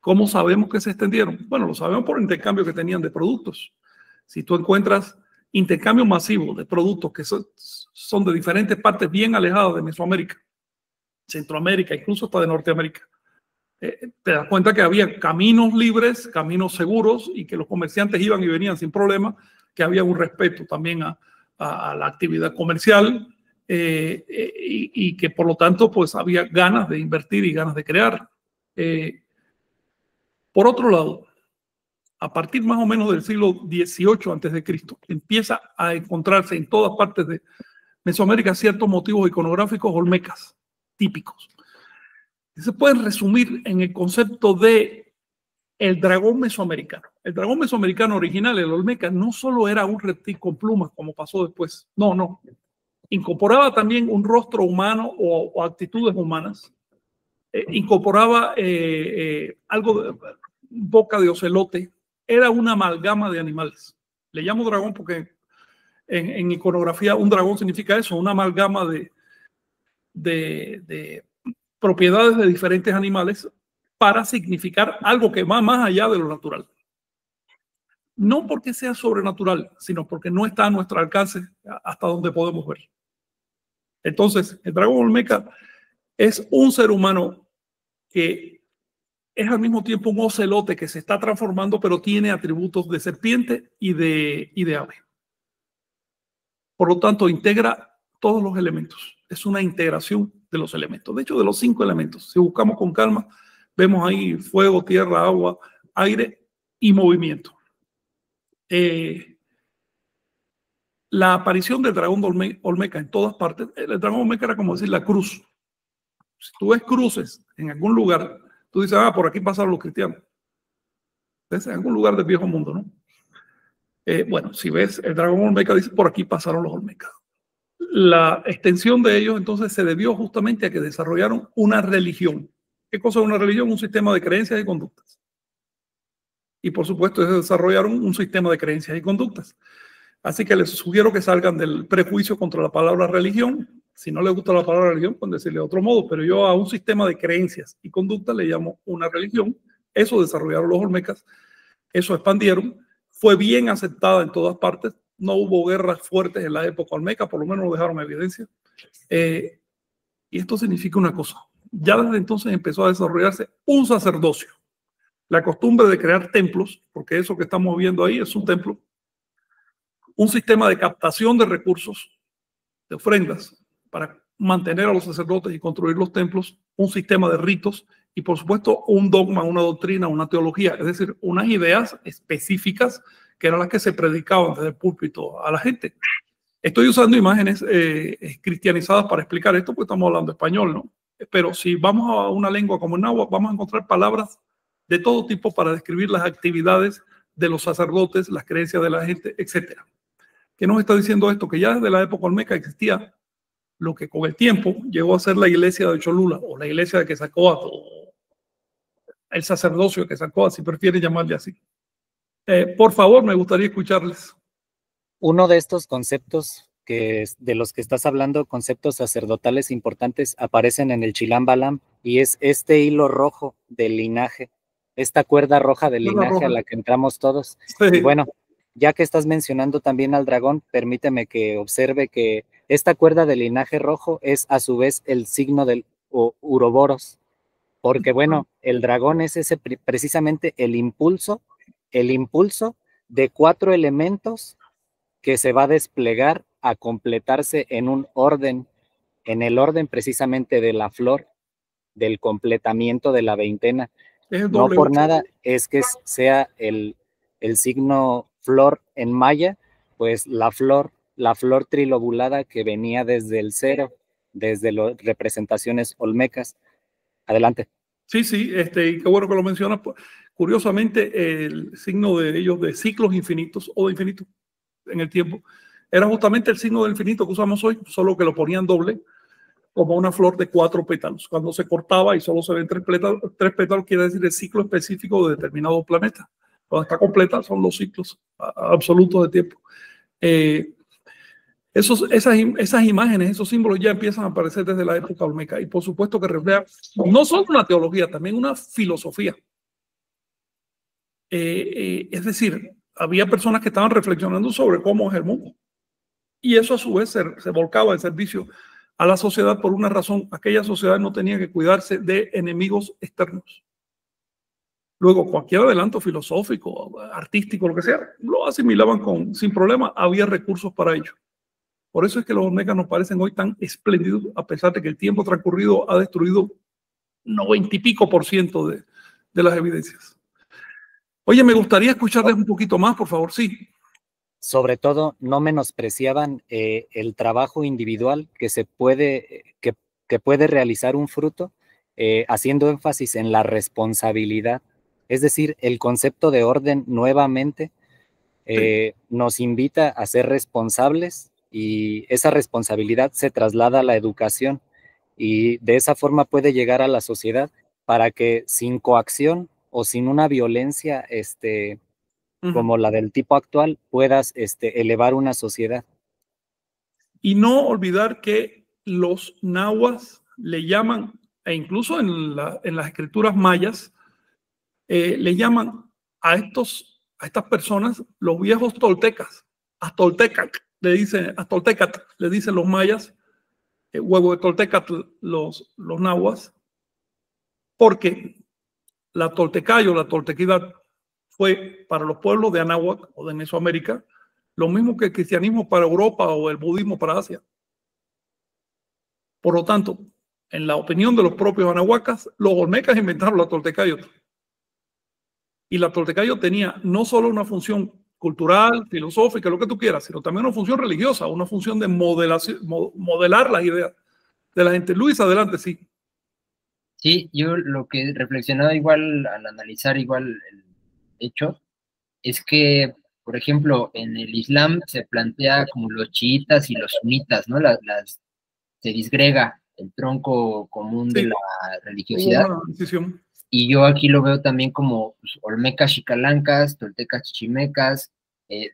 ¿Cómo sabemos que se extendieron? Bueno, lo sabemos por el intercambio que tenían de productos. Si tú encuentras intercambio masivo de productos que son de diferentes partes bien alejadas de Mesoamérica, Centroamérica, incluso hasta de Norteamérica, te das cuenta que había caminos libres, caminos seguros, y que los comerciantes iban y venían sin problema, que había un respeto también a la actividad comercial, y que por lo tanto pues había ganas de invertir y ganas de crear. Por otro lado, a partir más o menos del siglo XVIII a.C., empieza a encontrarse en todas partes de Mesoamérica ciertos motivos iconográficos olmecas típicos. Se pueden resumir en el concepto de el dragón mesoamericano. El dragón mesoamericano original, el olmeca, no solo era un reptil con plumas como pasó después, no. Incorporaba también un rostro humano o actitudes humanas. Incorporaba algo de boca de ocelote. Era una amalgama de animales. Le llamo dragón porque en iconografía un dragón significa eso, una amalgama de propiedades de diferentes animales para significar algo que va más allá de lo natural. No porque sea sobrenatural, sino porque no está a nuestro alcance hasta donde podemos ver. Entonces, el dragón olmeca es un ser humano que es al mismo tiempo un ocelote que se está transformando, pero tiene atributos de serpiente y de ave. Por lo tanto, integra todos los elementos. Es una integración de los elementos. De hecho, de los 5 elementos. Si buscamos con calma, vemos ahí fuego, tierra, agua, aire y movimiento. La aparición del dragón olmeca en todas partes. El dragón olmeca era como decir la cruz. Si tú ves cruces en algún lugar, tú dices, por aquí pasaron los cristianos. ¿Ves? En algún lugar del viejo mundo, ¿no? Bueno, si ves el dragón olmeca, dice, por aquí pasaron los olmecas. La extensión de ellos entonces se debió justamente a que desarrollaron una religión. ¿Qué cosa es una religión? Un sistema de creencias y conductas. Y por supuesto, desarrollaron un sistema de creencias y conductas. Así que les sugiero que salgan del prejuicio contra la palabra religión. Si no les gusta la palabra religión, pueden decirle de otro modo, pero yo a un sistema de creencias y conductas le llamo una religión. Eso desarrollaron los olmecas, eso expandieron, fue bien aceptada en todas partes, no hubo guerras fuertes en la época olmeca, por lo menos no dejaron evidencia. Y esto significa una cosa, ya desde entonces empezó a desarrollarse un sacerdocio. La costumbre de crear templos, porque eso que estamos viendo ahí es un templo, un sistema de captación de recursos, de ofrendas, para mantener a los sacerdotes y construir los templos, un sistema de ritos y, por supuesto, un dogma, una doctrina, una teología, es decir, unas ideas específicas que eran las que se predicaban desde el púlpito a la gente. Estoy usando imágenes cristianizadas para explicar esto, porque estamos hablando español, ¿no? Pero si vamos a una lengua como el náhuatl, vamos a encontrar palabras de todo tipo para describir las actividades de los sacerdotes, las creencias de la gente, etc. ¿Qué nos está diciendo esto? Que ya desde la época olmeca existía lo que con el tiempo llegó a ser la iglesia de Cholula, o la iglesia de Quetzalcóatl, o el sacerdocio de Quetzalcóatl, si prefieren llamarle así. Por favor, me gustaría escucharles. Uno de estos conceptos de los que estás hablando, conceptos sacerdotales importantes, aparecen en el Chilam Balam, y es este hilo rojo del linaje, esta cuerda roja del linaje a la que entramos todos. Sí. Y bueno, ya que estás mencionando también al dragón, permíteme que observe que esta cuerda del linaje rojo es a su vez el signo del Uroboros, porque bueno, el dragón es ese precisamente el impulso de 4 elementos que se va a desplegar a completarse en un orden, en el orden precisamente de la flor, del completamiento de la veintena. No por nada es que sea el signo flor en maya, pues la flor trilobulada que venía desde el 0, desde las representaciones olmecas. Adelante. Sí, y qué bueno que lo mencionas. Curiosamente, el signo de ellos de ciclos infinitos o de infinito en el tiempo era justamente el signo del infinito que usamos hoy, solo que lo ponían doble, como una flor de 4 pétalos. Cuando se cortaba y solo se ven 3 pétalos, quiere decir el ciclo específico de determinado planeta. Cuando está completa son los ciclos absolutos de tiempo. Esas imágenes, esos símbolos ya empiezan a aparecer desde la época olmeca, y por supuesto que reflejan no solo una teología, también una filosofía. Es decir, había personas que estaban reflexionando sobre cómo es el mundo, y eso a su vez se volcaba en servicio a la sociedad por una razón. Aquella sociedad no tenía que cuidarse de enemigos externos. Luego, cualquier adelanto filosófico, artístico, lo que sea, lo asimilaban sin problema. Había recursos para ello. Por eso es que los olmecas nos parecen hoy tan espléndidos, a pesar de que el tiempo transcurrido ha destruido 90 y pico % de las evidencias. Oye, me gustaría escucharles un poquito más, por favor. Sí. Sobre todo, no menospreciaban el trabajo individual que puede realizar un fruto, haciendo énfasis en la responsabilidad. Es decir, el concepto de orden nuevamente nos invita a ser responsables, y esa responsabilidad se traslada a la educación, y de esa forma puede llegar a la sociedad para que sin coacción o sin una violencia como la del tipo actual puedas elevar una sociedad. Y no olvidar que los nahuas le llaman e incluso en las escrituras mayas, le llaman a estas personas los viejos toltecas. Astoltecac, le dicen los mayas, huevo de Toltecatl los nahuas, porque la toltecayo, la toltequidad, fue para los pueblos de Anáhuac o de Mesoamérica lo mismo que el cristianismo para Europa o el budismo para Asia. Por lo tanto, en la opinión de los propios anahuacas, los olmecas inventaron la toltecayo. Y la toltecayo tenía no solo una función cultural, filosófica, lo que tú quieras, sino también una función religiosa, una función de modelar las ideas de la gente. Luis, adelante, sí. Sí, yo lo que reflexionaba igual al analizar igual el hecho es que, por ejemplo, en el Islam se plantea como los chiitas y los sunitas, ¿no? Se disgrega el tronco común de la religiosidad. Y yo aquí lo veo también como pues, olmecas xicalancas, toltecas chichimecas,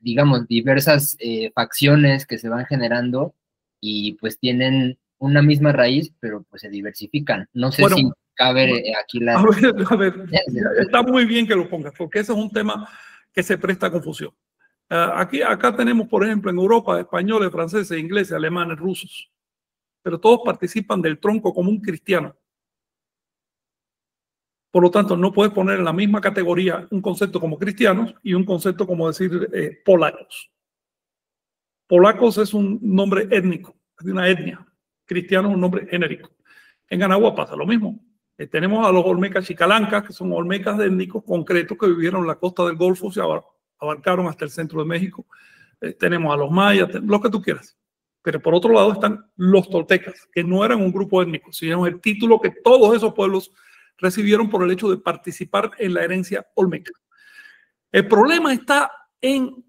digamos, diversas facciones que se van generando y pues tienen una misma raíz, pero pues se diversifican. No sé si cabe aquí la... A ver, está muy bien que lo pongas, porque ese es un tema que se presta a confusión. Acá tenemos, por ejemplo, en Europa, españoles, franceses, ingleses, alemanes, rusos, pero todos participan del tronco común cristiano. Por lo tanto, no puedes poner en la misma categoría un concepto como cristianos y un concepto como decir polacos. Polacos es un nombre étnico, es de una etnia. Cristiano es un nombre genérico. En Anáhuac pasa lo mismo. Tenemos a los olmecas xicalancas, que son olmecas étnicos concretos que vivieron en la costa del Golfo, se abarcaron hasta el centro de México. Tenemos a los mayas, lo que tú quieras. Pero por otro lado están los toltecas, que no eran un grupo étnico, sino el título que todos esos pueblos recibieron por el hecho de participar en la herencia olmeca. El problema está en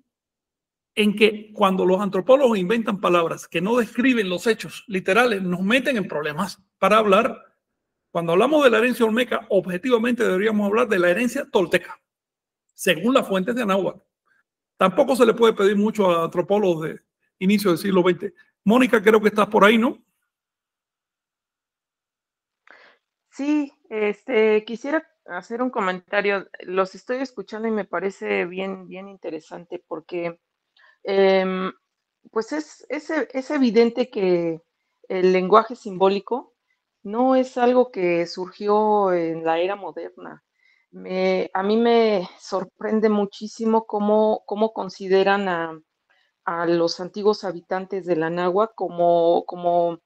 que cuando los antropólogos inventan palabras que no describen los hechos literales, nos meten en problemas para hablar. Cuando hablamos de la herencia olmeca, objetivamente deberíamos hablar de la herencia tolteca, según las fuentes de Anáhuac. Tampoco se le puede pedir mucho a antropólogos de inicio del siglo XX. Mónica, creo que estás por ahí, ¿no? Sí, quisiera hacer un comentario. Los estoy escuchando y me parece bien interesante porque pues es evidente que el lenguaje simbólico no es algo que surgió en la era moderna. A mí me sorprende muchísimo cómo consideran a los antiguos habitantes de la Anáhuac como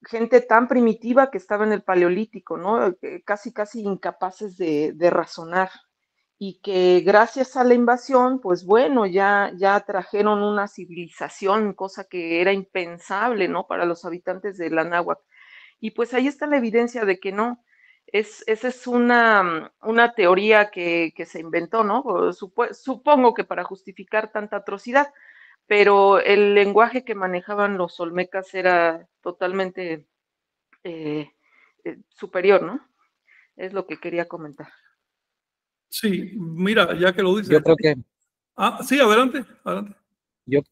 gente tan primitiva que estaba en el Paleolítico, ¿no? Casi incapaces de razonar. Y que gracias a la invasión, pues bueno, ya trajeron una civilización, cosa que era impensable, ¿no? Para los habitantes de la Anáhuac. Y pues ahí está la evidencia de que no. Esa es una teoría que se inventó, ¿no? Supongo que para justificar tanta atrocidad, pero el lenguaje que manejaban los olmecas era totalmente superior, ¿no? Es lo que quería comentar. Sí, mira, ya que lo dices. Yo creo que... sí, adelante.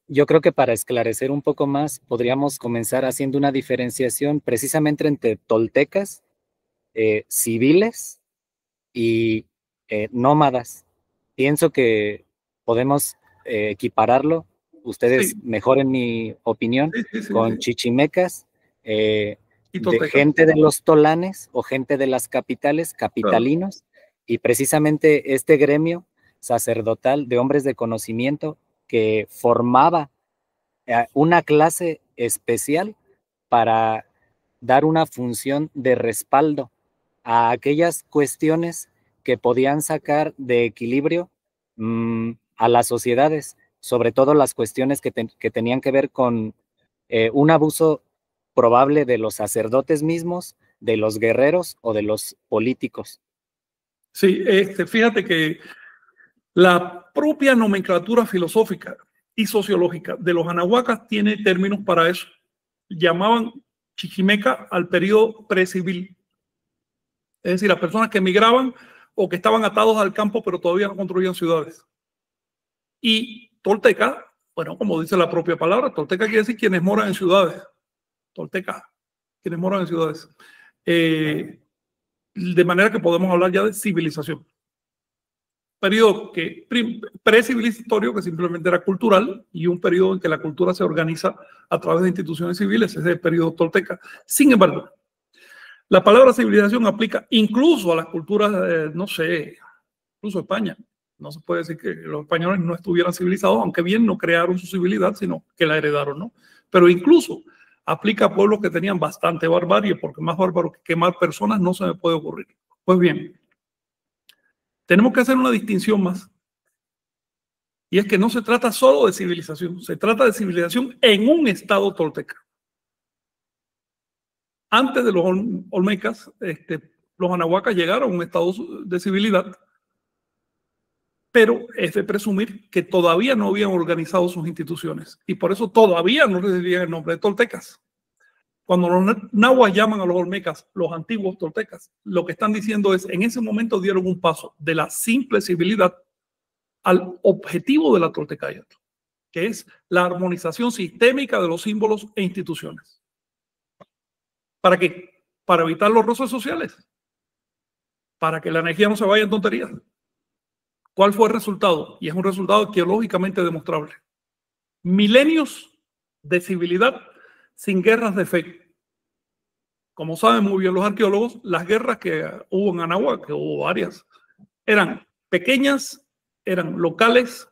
Yo creo que para esclarecer un poco más, podríamos comenzar haciendo una diferenciación precisamente entre toltecas, civiles y nómadas. Pienso que podemos equipararlo, ustedes mejor en mi opinión, con chichimecas, de gente de los tolanes o gente de las capitales, capitalinos, y precisamente este gremio sacerdotal de hombres de conocimiento que formaba una clase especial para dar una función de respaldo a aquellas cuestiones que podían sacar de equilibrio a las sociedades, sobre todo las cuestiones que tenían que ver con un abuso probable de los sacerdotes mismos, de los guerreros o de los políticos. Sí, fíjate que la propia nomenclatura filosófica y sociológica de los anahuacas tiene términos para eso. Llamaban chichimeca al periodo precivil. Es decir, las personas que emigraban o que estaban atados al campo pero todavía no construían ciudades. Y tolteca, bueno, como dice la propia palabra, tolteca quiere decir quienes moran en ciudades. Tolteca, quienes moran en ciudades. de manera que podemos hablar ya de civilización. Periodo que precivilizatorio, que simplemente era cultural, y un periodo en que la cultura se organiza a través de instituciones civiles, ese es el periodo tolteca. Sin embargo, la palabra civilización aplica incluso a las culturas, no sé, incluso España. No se puede decir que los españoles no estuvieran civilizados, aunque bien no crearon su civilidad, sino que la heredaron, ¿no? Pero incluso aplica a pueblos que tenían bastante barbarie, porque más bárbaro que quemar personas no se me puede ocurrir. Pues bien, tenemos que hacer una distinción más. Y es que no se trata solo de civilización, se trata de civilización en un estado tolteca. Antes de los olmecas, los anahuacas llegaron a un estado de civilidad, pero es de presumir que todavía no habían organizado sus instituciones y por eso todavía no recibían el nombre de toltecas. Cuando los nahuas llaman a los olmecas los antiguos toltecas, lo que están diciendo es, en ese momento dieron un paso de la simple civilidad al objetivo de la Toltecayotl, que es la armonización sistémica de los símbolos e instituciones. ¿Para qué? Para evitar los roces sociales, para que la energía no se vaya en tonterías. ¿Cuál fue el resultado? Y es un resultado arqueológicamente demostrable. Milenios de civilidad sin guerras de fe. Como saben muy bien los arqueólogos, las guerras que hubo en Anáhuac, que hubo varias, eran pequeñas, eran locales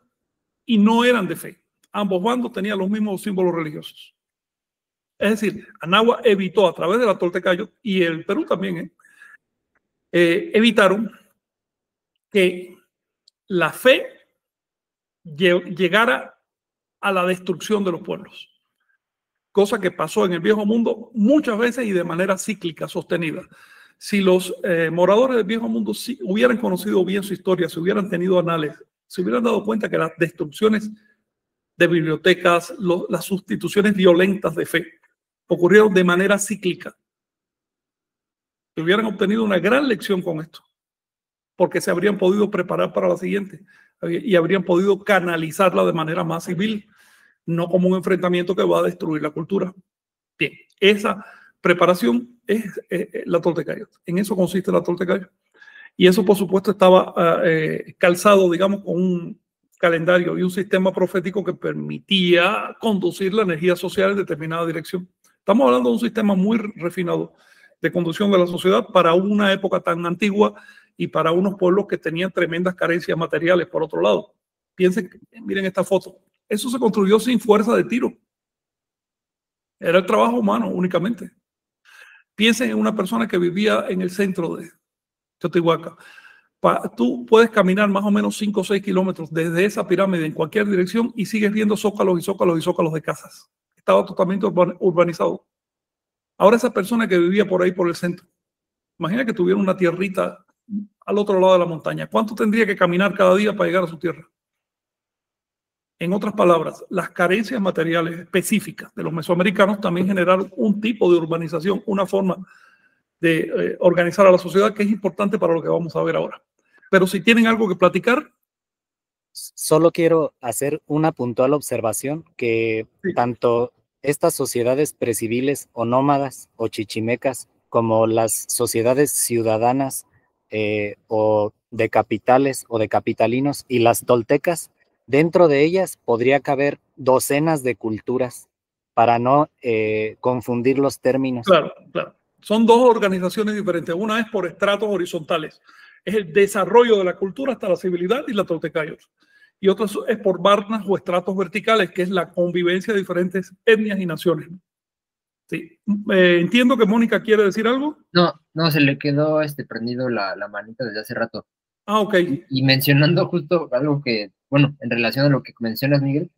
y no eran de fe. Ambos bandos tenían los mismos símbolos religiosos. Es decir, Anáhuac evitó a través de la Toltecayotl y el Perú también, evitaron que la fe llegara a la destrucción de los pueblos. Cosa que pasó en el Viejo Mundo muchas veces y de manera cíclica, sostenida. Si los moradores del Viejo Mundo hubieran conocido bien su historia, si hubieran tenido anales, se hubieran dado cuenta que las destrucciones de bibliotecas, las sustituciones violentas de fe, ocurrieron de manera cíclica. Hubieran obtenido una gran lección con esto, porque se habrían podido preparar para la siguiente y habrían podido canalizarla de manera más civil, no como un enfrentamiento que va a destruir la cultura. Bien, esa preparación es la Toltecayotl. En eso consiste la Toltecayotl. Y eso, por supuesto, estaba calzado, digamos, con un calendario y un sistema profético que permitía conducir la energía social en determinada dirección. Estamos hablando de un sistema muy refinado de conducción de la sociedad para una época tan antigua y para unos pueblos que tenían tremendas carencias materiales, por otro lado. Piensen, miren esta foto. Eso se construyó sin fuerza de tiro. Era el trabajo humano únicamente. Piensen en una persona que vivía en el centro de Teotihuacán. Tú puedes caminar más o menos 5 o 6 kilómetros desde esa pirámide en cualquier dirección y sigues viendo zócalos y zócalos y zócalos de casas. Estaba totalmente urbanizado. Ahora esa persona que vivía por ahí, por el centro, imagina que tuviera una tierrita al otro lado de la montaña. ¿Cuánto tendría que caminar cada día para llegar a su tierra? En otras palabras, las carencias materiales específicas de los mesoamericanos también generaron un tipo de urbanización, una forma de organizar a la sociedad que es importante para lo que vamos a ver ahora. Pero si tienen algo que platicar. Solo quiero hacer una puntual observación que sí, tanto estas sociedades preciviles o nómadas o chichimecas como las sociedades ciudadanas o de capitales o de capitalinos y las toltecas, dentro de ellas podría caber docenas de culturas para no confundir los términos. Claro, claro. Son dos organizaciones diferentes. Una es por estratos horizontales. Es el desarrollo de la cultura hasta la civilidad y la Toltecayotl. Y otra es por barnas o estratos verticales, que es la convivencia de diferentes etnias y naciones. Sí. Entiendo que Mónica quiere decir algo. No, se le quedó prendido la manita desde hace rato. Ah, ok. Y mencionando justo algo que, bueno, en relación a lo que mencionas, Miguel,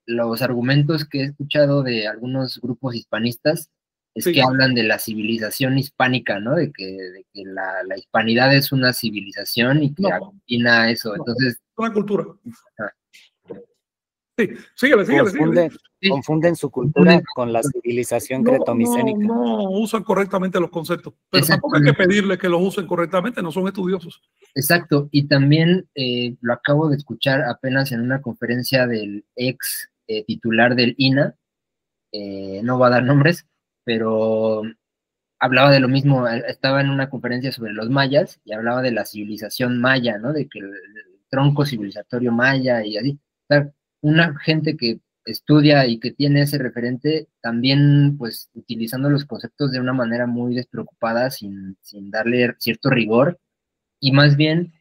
los argumentos que he escuchado de algunos grupos hispanistas es que hablan de la civilización hispánica, ¿no? De que la hispanidad es una civilización y que aglutina eso. Entonces, una cultura. Sí, síguele. Confunden su cultura con la civilización cretomicénica. No usan correctamente los conceptos, pero tampoco hay que pedirles que los usen correctamente, no son estudiosos. Exacto, y también lo acabo de escuchar apenas en una conferencia del ex titular del INAH, no va a dar nombres, pero hablaba de lo mismo, estaba en una conferencia sobre los mayas y hablaba de la civilización maya, ¿no? De que el tronco civilizatorio maya y así. O sea, una gente que estudia y que tiene ese referente, también pues utilizando los conceptos de una manera muy despreocupada, sin darle cierto rigor, y más bien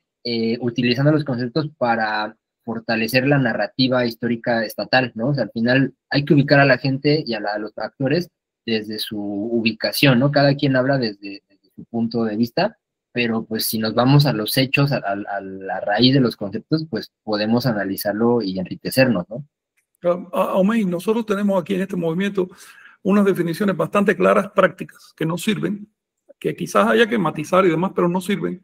utilizando los conceptos para fortalecer la narrativa histórica estatal, ¿no? O sea, al final hay que ubicar a la gente y a los actores desde su ubicación, ¿no? Cada quien habla desde su punto de vista, pero pues si nos vamos a los hechos, a la raíz de los conceptos, pues podemos analizarlo y enriquecernos, ¿no? Omey, nosotros tenemos aquí en este movimiento unas definiciones bastante claras, prácticas, que nos sirven, que quizás haya que matizar y demás, pero no sirven,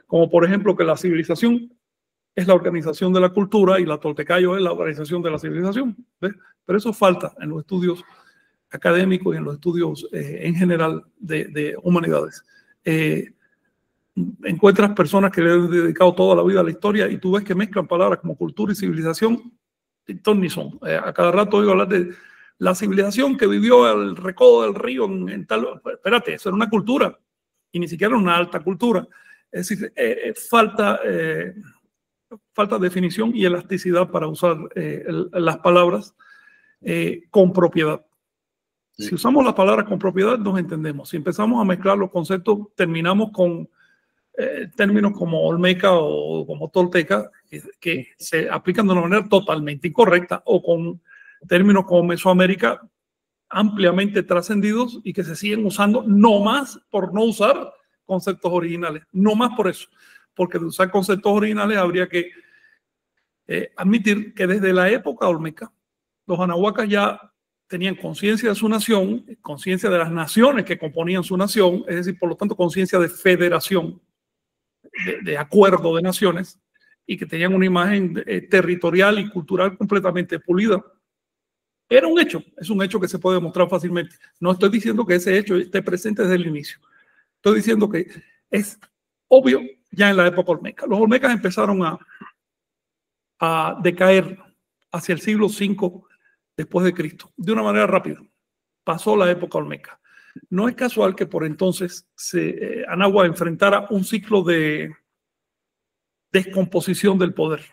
como por ejemplo que la civilización es la organización de la cultura y la Toltecayo es la organización de la civilización, ¿ves? Pero eso falta en los estudios académicos y en los estudios en general de humanidades. Encuentras personas que le han dedicado toda la vida a la historia y tú ves que mezclan palabras como cultura y civilización, ni son. A cada rato oigo hablar de la civilización que vivió el recodo del río en tal... Espérate, eso era una cultura y ni siquiera una alta cultura. Es decir, falta definición y elasticidad para usar las palabras con propiedad. Sí. Si usamos las palabras con propiedad, nos entendemos. Si empezamos a mezclar los conceptos, terminamos con términos como olmeca o como tolteca, que se aplican de una manera totalmente incorrecta, o con términos como Mesoamérica ampliamente trascendidos y que se siguen usando no más por no usar conceptos originales, no más por eso, porque de usar conceptos originales habría que admitir que desde la época olmeca los anahuacas ya tenían conciencia de su nación, conciencia de las naciones que componían su nación, es decir, por lo tanto, conciencia de federación, de acuerdo de naciones, y que tenían una imagen territorial y cultural completamente pulida. Era un hecho, es un hecho que se puede demostrar fácilmente. No estoy diciendo que ese hecho esté presente desde el inicio. Estoy diciendo que es obvio ya en la época olmeca. Los olmecas empezaron a decaer hacia el siglo V después de Cristo, de una manera rápida. Pasó la época olmeca. No es casual que por entonces Anáhuac enfrentara un ciclo de descomposición del poder.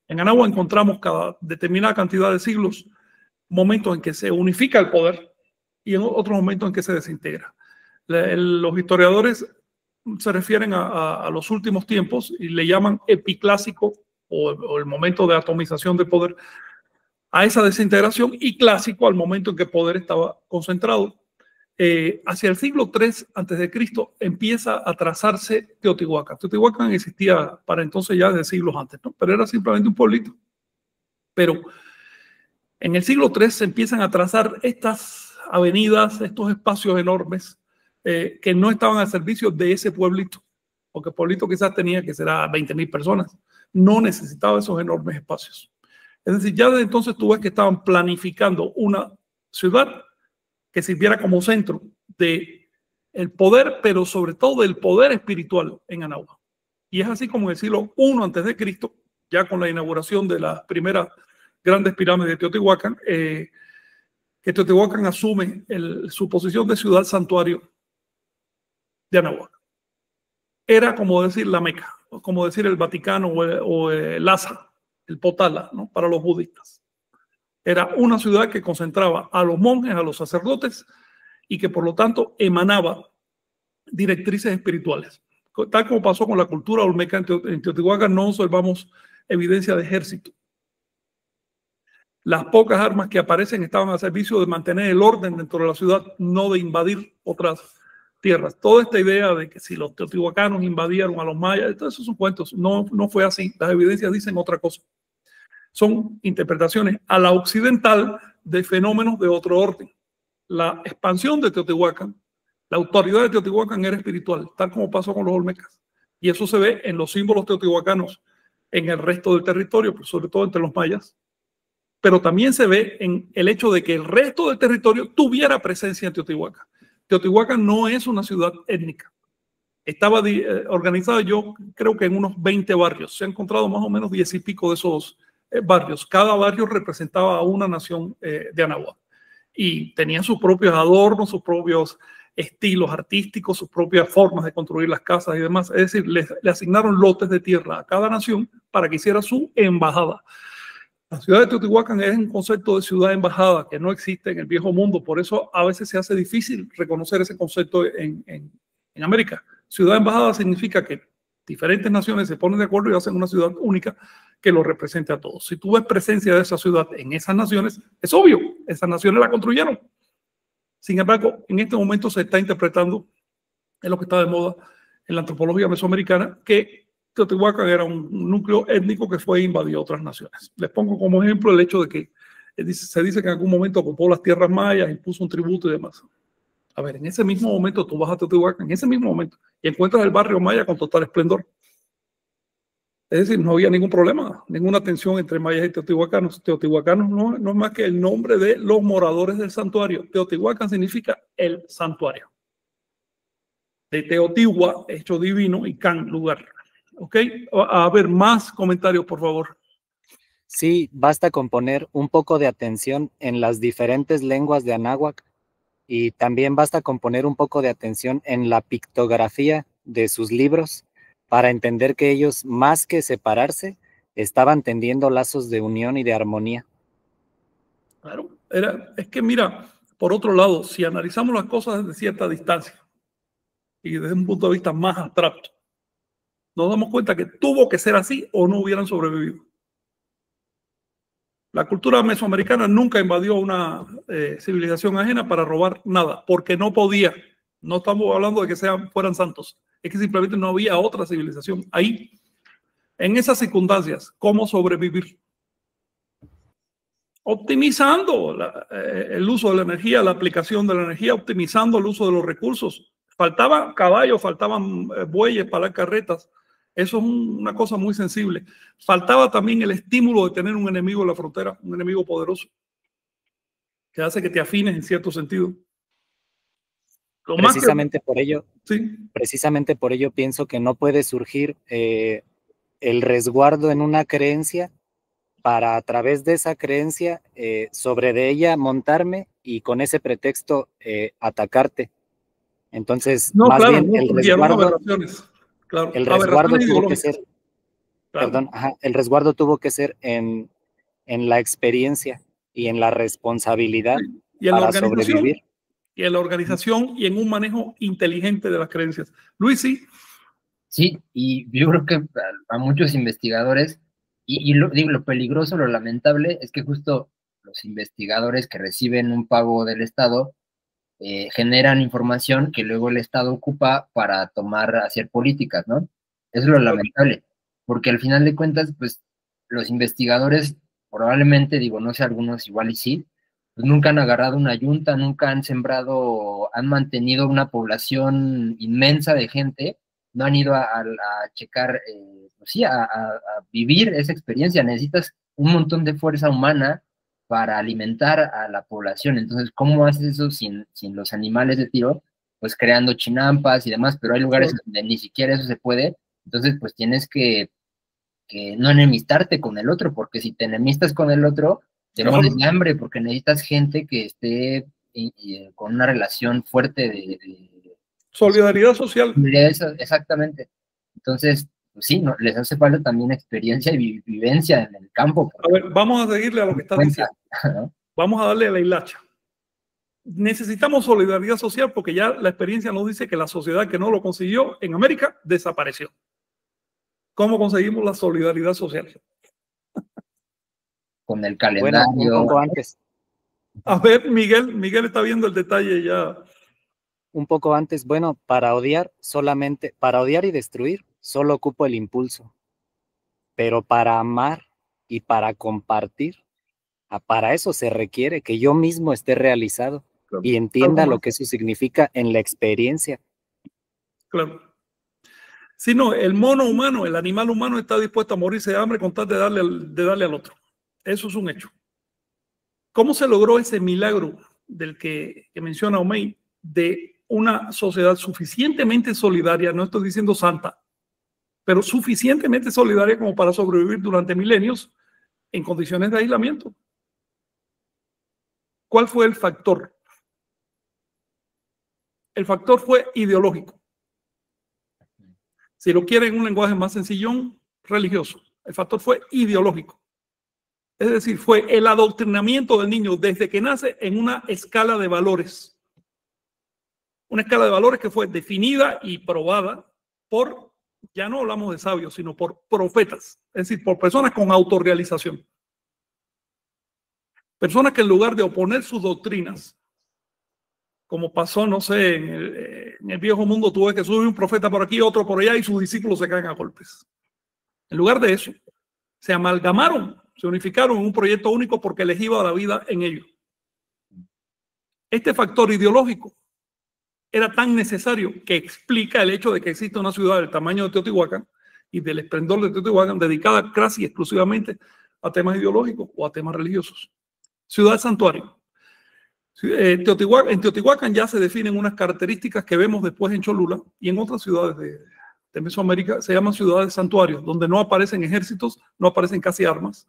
En Anáhuac encontramos cada determinada cantidad de siglos momentos en que se unifica el poder y en otros momentos en que se desintegra. Los historiadores se refieren a los últimos tiempos y le llaman epiclásico o el momento de atomización de poder a esa desintegración, y clásico al momento en que el poder estaba concentrado. Hacia el siglo III a.C. empieza a trazarse Teotihuacán. Teotihuacán existía para entonces ya desde siglos antes, ¿no? Pero era simplemente un pueblito. Pero en el siglo III se empiezan a trazar estas avenidas, estos espacios enormes que no estaban al servicio de ese pueblito, porque el pueblito quizás tenía que ser a 20.000 personas, no necesitaba esos enormes espacios. Es decir, ya desde entonces tú ves que estaban planificando una ciudad que sirviera como centro del poder, pero sobre todo del poder espiritual en Anáhuac. Y es así como en el siglo I a.C., ya con la inauguración de las primeras grandes pirámides de Teotihuacán, que Teotihuacán asume su posición de ciudad santuario de Anáhuac. Era como decir la Meca, como decir el Vaticano o el Lhasa, el Potala, ¿no? Para los budistas. Era una ciudad que concentraba a los monjes, a los sacerdotes, y que por lo tanto emanaba directrices espirituales. Tal como pasó con la cultura olmeca en Teotihuacán, no observamos evidencia de ejército. Las pocas armas que aparecen estaban al servicio de mantener el orden dentro de la ciudad, no de invadir otras tierras. Toda esta idea de que si los teotihuacanos invadieron a los mayas, todos esos son cuentos. No fue así. Las evidencias dicen otra cosa. Son interpretaciones a la occidental de fenómenos de otro orden. La expansión de Teotihuacán, la autoridad de Teotihuacán era espiritual, tal como pasó con los olmecas. Y eso se ve en los símbolos teotihuacanos en el resto del territorio, pero sobre todo entre los mayas. Pero también se ve en el hecho de que el resto del territorio tuviera presencia en Teotihuacán. Teotihuacán no es una ciudad étnica. Estaba organizada, yo creo que en unos 20 barrios. Se han encontrado más o menos 10 y pico de esos barrios. Cada barrio representaba a una nación de Anáhuac. y tenían sus propios adornos, sus propios estilos artísticos, sus propias formas de construir las casas y demás. Es decir, le asignaron lotes de tierra a cada nación para que hiciera su embajada. La ciudad de Teotihuacán es un concepto de ciudad embajada que no existe en el viejo mundo, por eso a veces se hace difícil reconocer ese concepto en América. Ciudad embajada significa que diferentes naciones se ponen de acuerdo y hacen una ciudad única que lo represente a todos. Si tú ves presencia de esa ciudad en esas naciones, es obvio, esas naciones la construyeron. Sin embargo, en este momento se está interpretando, es lo que está de moda en la antropología mesoamericana, que Teotihuacán era un núcleo étnico que fue invadido a otras naciones. Les pongo como ejemplo el hecho de que se dice que en algún momento ocupó las tierras mayas, impuso un tributo y demás. A ver, en ese mismo momento tú vas a Teotihuacán, en ese mismo momento, y encuentras el barrio maya con total esplendor. Es decir, no había ningún problema, ninguna tensión entre mayas y teotihuacanos. Teotihuacanos no es más que el nombre de los moradores del santuario. Teotihuacán significa el santuario. De Teotihua, hecho divino, y Can, lugar. ¿Ok? A ver, más comentarios, por favor. Sí, basta con poner un poco de atención en las diferentes lenguas de Anáhuac y también basta con poner un poco de atención en la pictografía de sus libros para entender que ellos, más que separarse, estaban tendiendo lazos de unión y de armonía. Claro, es que mira, por otro lado, si analizamos las cosas desde cierta distancia y desde un punto de vista más abstracto, nos damos cuenta que tuvo que ser así o no hubieran sobrevivido. La cultura mesoamericana nunca invadió una civilización ajena para robar nada, porque no podía. No estamos hablando de que fueran santos, es que simplemente no había otra civilización ahí. En esas circunstancias, ¿cómo sobrevivir? Optimizando el uso de la energía, la aplicación de la energía, optimizando el uso de los recursos. Faltaban caballos, faltaban bueyes para las carretas. Eso es una cosa muy sensible. Faltaba también el estímulo de tener un enemigo en la frontera, un enemigo poderoso, que hace que te afines en cierto sentido. Precisamente por ello pienso que no puede surgir el resguardo en una creencia para a través de esa creencia sobre de ella montarme y con ese pretexto atacarte. Entonces, no, más claro, bien el resguardo, claro, el resguardo tuvo que ser, claro. Perdón, el resguardo tuvo que ser en la experiencia y en la responsabilidad y en para la sobrevivir. Y en la organización y en un manejo inteligente de las creencias. Luis, sí. Sí, y yo creo que a muchos investigadores, digo, lo peligroso, lo lamentable, es que justo los investigadores que reciben un pago del Estado generan información que luego el Estado ocupa para hacer políticas, ¿no? Eso es lo lamentable, porque al final de cuentas, pues, los investigadores probablemente, digo, no sé, algunos igual y sí, pues nunca han agarrado una yunta, nunca han sembrado, han mantenido una población inmensa de gente, no han ido a checar, pues sí, a vivir esa experiencia. Necesitas un montón de fuerza humana para alimentar a la población. Entonces, ¿cómo haces eso sin los animales de tiro? Pues creando chinampas y demás, pero hay lugares donde ni siquiera eso se puede. Entonces, pues tienes que no enemistarte con el otro, porque si te enemistas con el otro, te mueres de hambre, porque necesitas gente que esté con una relación fuerte de solidaridad social. Exactamente. Entonces, pues sí, les hace falta también experiencia y vivencia en el campo. A ver, vamos a seguirle a lo que estás diciendo. ¿No? Vamos a darle a la hilacha. Necesitamos solidaridad social porque ya la experiencia nos dice que la sociedad que no lo consiguió en América desapareció. ¿Cómo conseguimos la solidaridad social? Con el calendario. Bueno, un poco antes. A ver, Miguel está viendo el detalle ya. Un poco antes, bueno, para odiar y destruir, solo ocupo el impulso. Pero para amar y para compartir, para eso se requiere que yo mismo esté realizado y entienda lo que eso significa en la experiencia. Claro. Si no, el mono humano, el animal humano está dispuesto a morirse de hambre con tal de darle al otro. Eso es un hecho. ¿Cómo se logró ese milagro del que menciona Omey, de una sociedad suficientemente solidaria, no estoy diciendo santa, pero suficientemente solidaria como para sobrevivir durante milenios en condiciones de aislamiento? ¿Cuál fue el factor? El factor fue ideológico. Si lo quieren en un lenguaje más sencillón, religioso. El factor fue ideológico. Es decir, fue el adoctrinamiento del niño desde que nace en una escala de valores. Una escala de valores que fue definida y probada por, ya no hablamos de sabios, sino por profetas. Es decir, por personas con autorrealización. Personas que en lugar de oponer sus doctrinas, como pasó, no sé, en el viejo mundo, tuve que subir un profeta por aquí, otro por allá, y sus discípulos se caen a golpes. En lugar de eso, se amalgamaron, se unificaron en un proyecto único porque les iba la vida en ellos. Este factor ideológico era tan necesario que explica el hecho de que existe una ciudad del tamaño de Teotihuacán y del esplendor de Teotihuacán dedicada casi exclusivamente a temas ideológicos o a temas religiosos. Ciudad santuario. En Teotihuacán ya se definen unas características que vemos después en Cholula y en otras ciudades de Mesoamérica, se llaman ciudades santuarios, donde no aparecen ejércitos, no aparecen casi armas,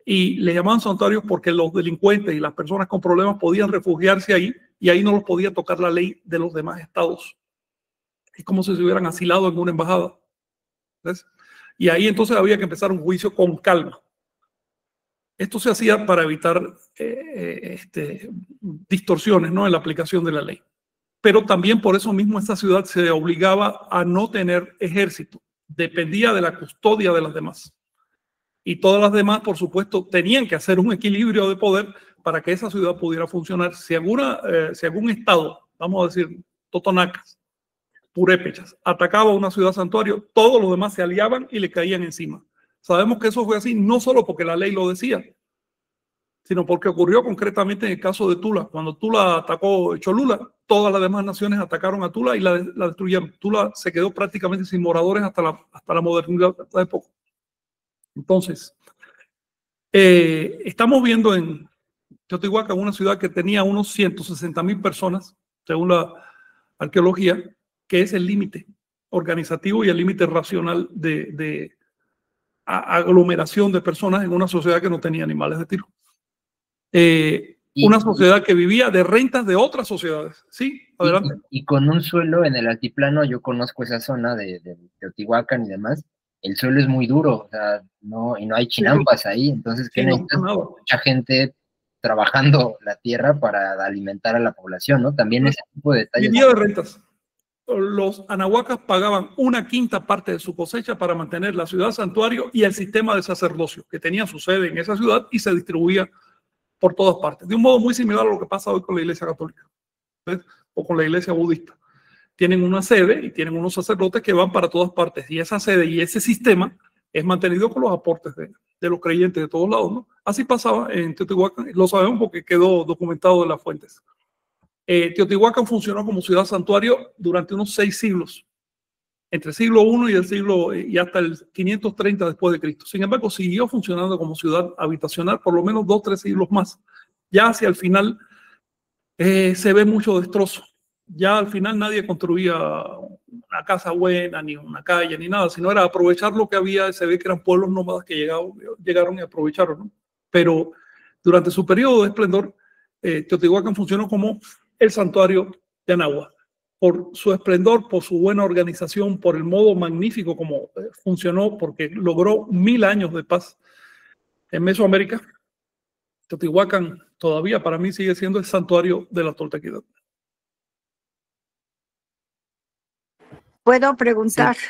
y le llamaban santuarios porque los delincuentes y las personas con problemas podían refugiarse ahí, y ahí no los podía tocar la ley de los demás estados. Es como si se hubieran asilado en una embajada. ¿Ves? Y ahí entonces había que empezar un juicio con calma. Esto se hacía para evitar distorsiones, ¿no?, en la aplicación de la ley. Pero también por eso mismo esta ciudad se obligaba a no tener ejército. Dependía de la custodia de las demás. Y todas las demás, por supuesto, tenían que hacer un equilibrio de poder para que esa ciudad pudiera funcionar. Si algún estado, vamos a decir, totonacas, purépechas, atacaba una ciudad santuario, todos los demás se aliaban y le caían encima. Sabemos que eso fue así no solo porque la ley lo decía, sino porque ocurrió concretamente en el caso de Tula. Cuando Tula atacó Cholula, todas las demás naciones atacaron a Tula y la destruyeron. Tula se quedó prácticamente sin moradores hasta la modernidad de la época. Entonces, estamos viendo en Teotihuacán una ciudad que tenía unos 160,000 personas, según la arqueología, que es el límite organizativo y el límite racional de aglomeración de personas en una sociedad que no tenía animales de tiro. Una sociedad que vivía de rentas de otras sociedades. Sí, adelante. Y con un suelo en el altiplano, yo conozco esa zona de Teotihuacán y demás, el suelo es muy duro, o sea, no hay chinampas ahí, entonces ¿qué necesitas? Mucha gente trabajando la tierra para alimentar a la población, ¿no? También ese tipo de detalles. Vivía de rentas. Los anahuacas pagaban 1/5 parte de su cosecha para mantener la ciudad santuario y el sistema de sacerdocio, que tenía su sede en esa ciudad y se distribuía por todas partes, de un modo muy similar a lo que pasa hoy con la Iglesia Católica, ¿ves?, o con la Iglesia Budista. Tienen una sede y tienen unos sacerdotes que van para todas partes, y esa sede y ese sistema es mantenido con los aportes de los creyentes de todos lados, ¿no? Así pasaba en Teotihuacán, lo sabemos porque quedó documentado en las fuentes. Teotihuacán funcionó como ciudad santuario durante unos 6 siglos, entre el siglo I y hasta el 530 después de Cristo. Sin embargo, siguió funcionando como ciudad habitacional por lo menos 2 o 3 siglos más. Ya hacia el final se ve mucho destrozo. Ya al final nadie construía una casa buena, ni una calle, ni nada, sino era aprovechar lo que había. Se ve que eran pueblos nómadas que llegaron y aprovecharon, ¿no? Pero durante su periodo de esplendor, Teotihuacán funcionó como el santuario de Anáhuac, por su esplendor, por su buena organización, por el modo magnífico como funcionó, porque logró 1000 años de paz en Mesoamérica. Teotihuacán todavía para mí sigue siendo el santuario de la toltequidad. ¿Puedo preguntar? Sí.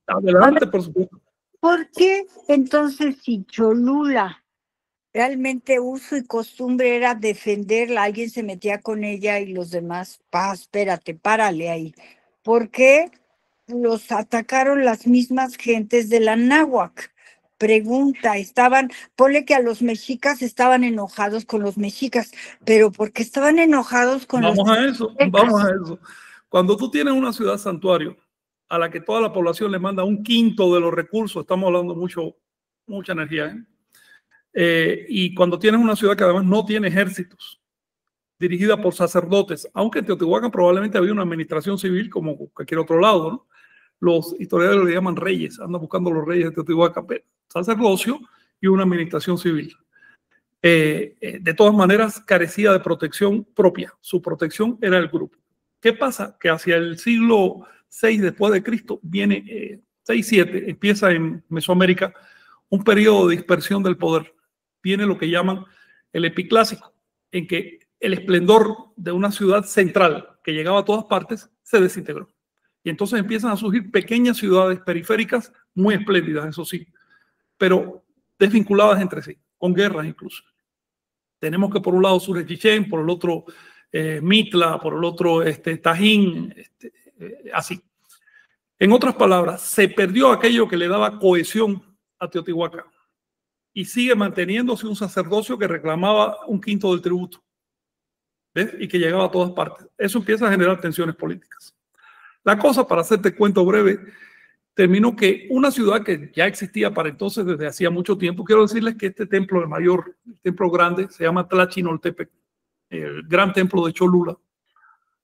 Adelante, por supuesto. ¿Por qué entonces si Cholula realmente uso y costumbre era defenderla, alguien se metía con ella y los demás, espérate, párale ahí? ¿Por qué los atacaron las mismas gentes de la Náhuac? Pregunta, ponle que a los mexicas estaban enojados con los mexicas, pero ¿por qué estaban enojados con los mexicas? Vamos a eso. Cuando tú tienes una ciudad santuario a la que toda la población le manda 1/5 de los recursos, estamos hablando mucha energía, y cuando tienes una ciudad que además no tiene ejércitos, dirigida por sacerdotes, aunque en Teotihuacán probablemente había una administración civil como cualquier otro lado, ¿no? Los historiadores le llaman reyes, andan buscando los reyes de Teotihuacán, sacerdocio y una administración civil. De todas maneras, carecía de protección propia. Su protección era el grupo. ¿Qué pasa? Que hacia el siglo VI después de Cristo viene 6-7, empieza en Mesoamérica un periodo de dispersión del poder. Viene lo que llaman el epiclásico, en que el esplendor de una ciudad central que llegaba a todas partes se desintegró. Y entonces empiezan a surgir pequeñas ciudades periféricas muy espléndidas, eso sí, pero desvinculadas entre sí, con guerras incluso. Tenemos que por un lado surge Chichén, por el otro Mitla, por el otro Tajín, así. En otras palabras, se perdió aquello que le daba cohesión a Teotihuacán y sigue manteniéndose un sacerdocio que reclamaba 1/5 del tributo, ¿ves? Y que llegaba a todas partes. Eso empieza a generar tensiones políticas. La cosa, para hacerte cuento breve, terminó que una ciudad que ya existía para entonces desde hacía mucho tiempo, quiero decirles que este templo, el templo grande, se llama Tlachinoltepec, el gran templo de Cholula,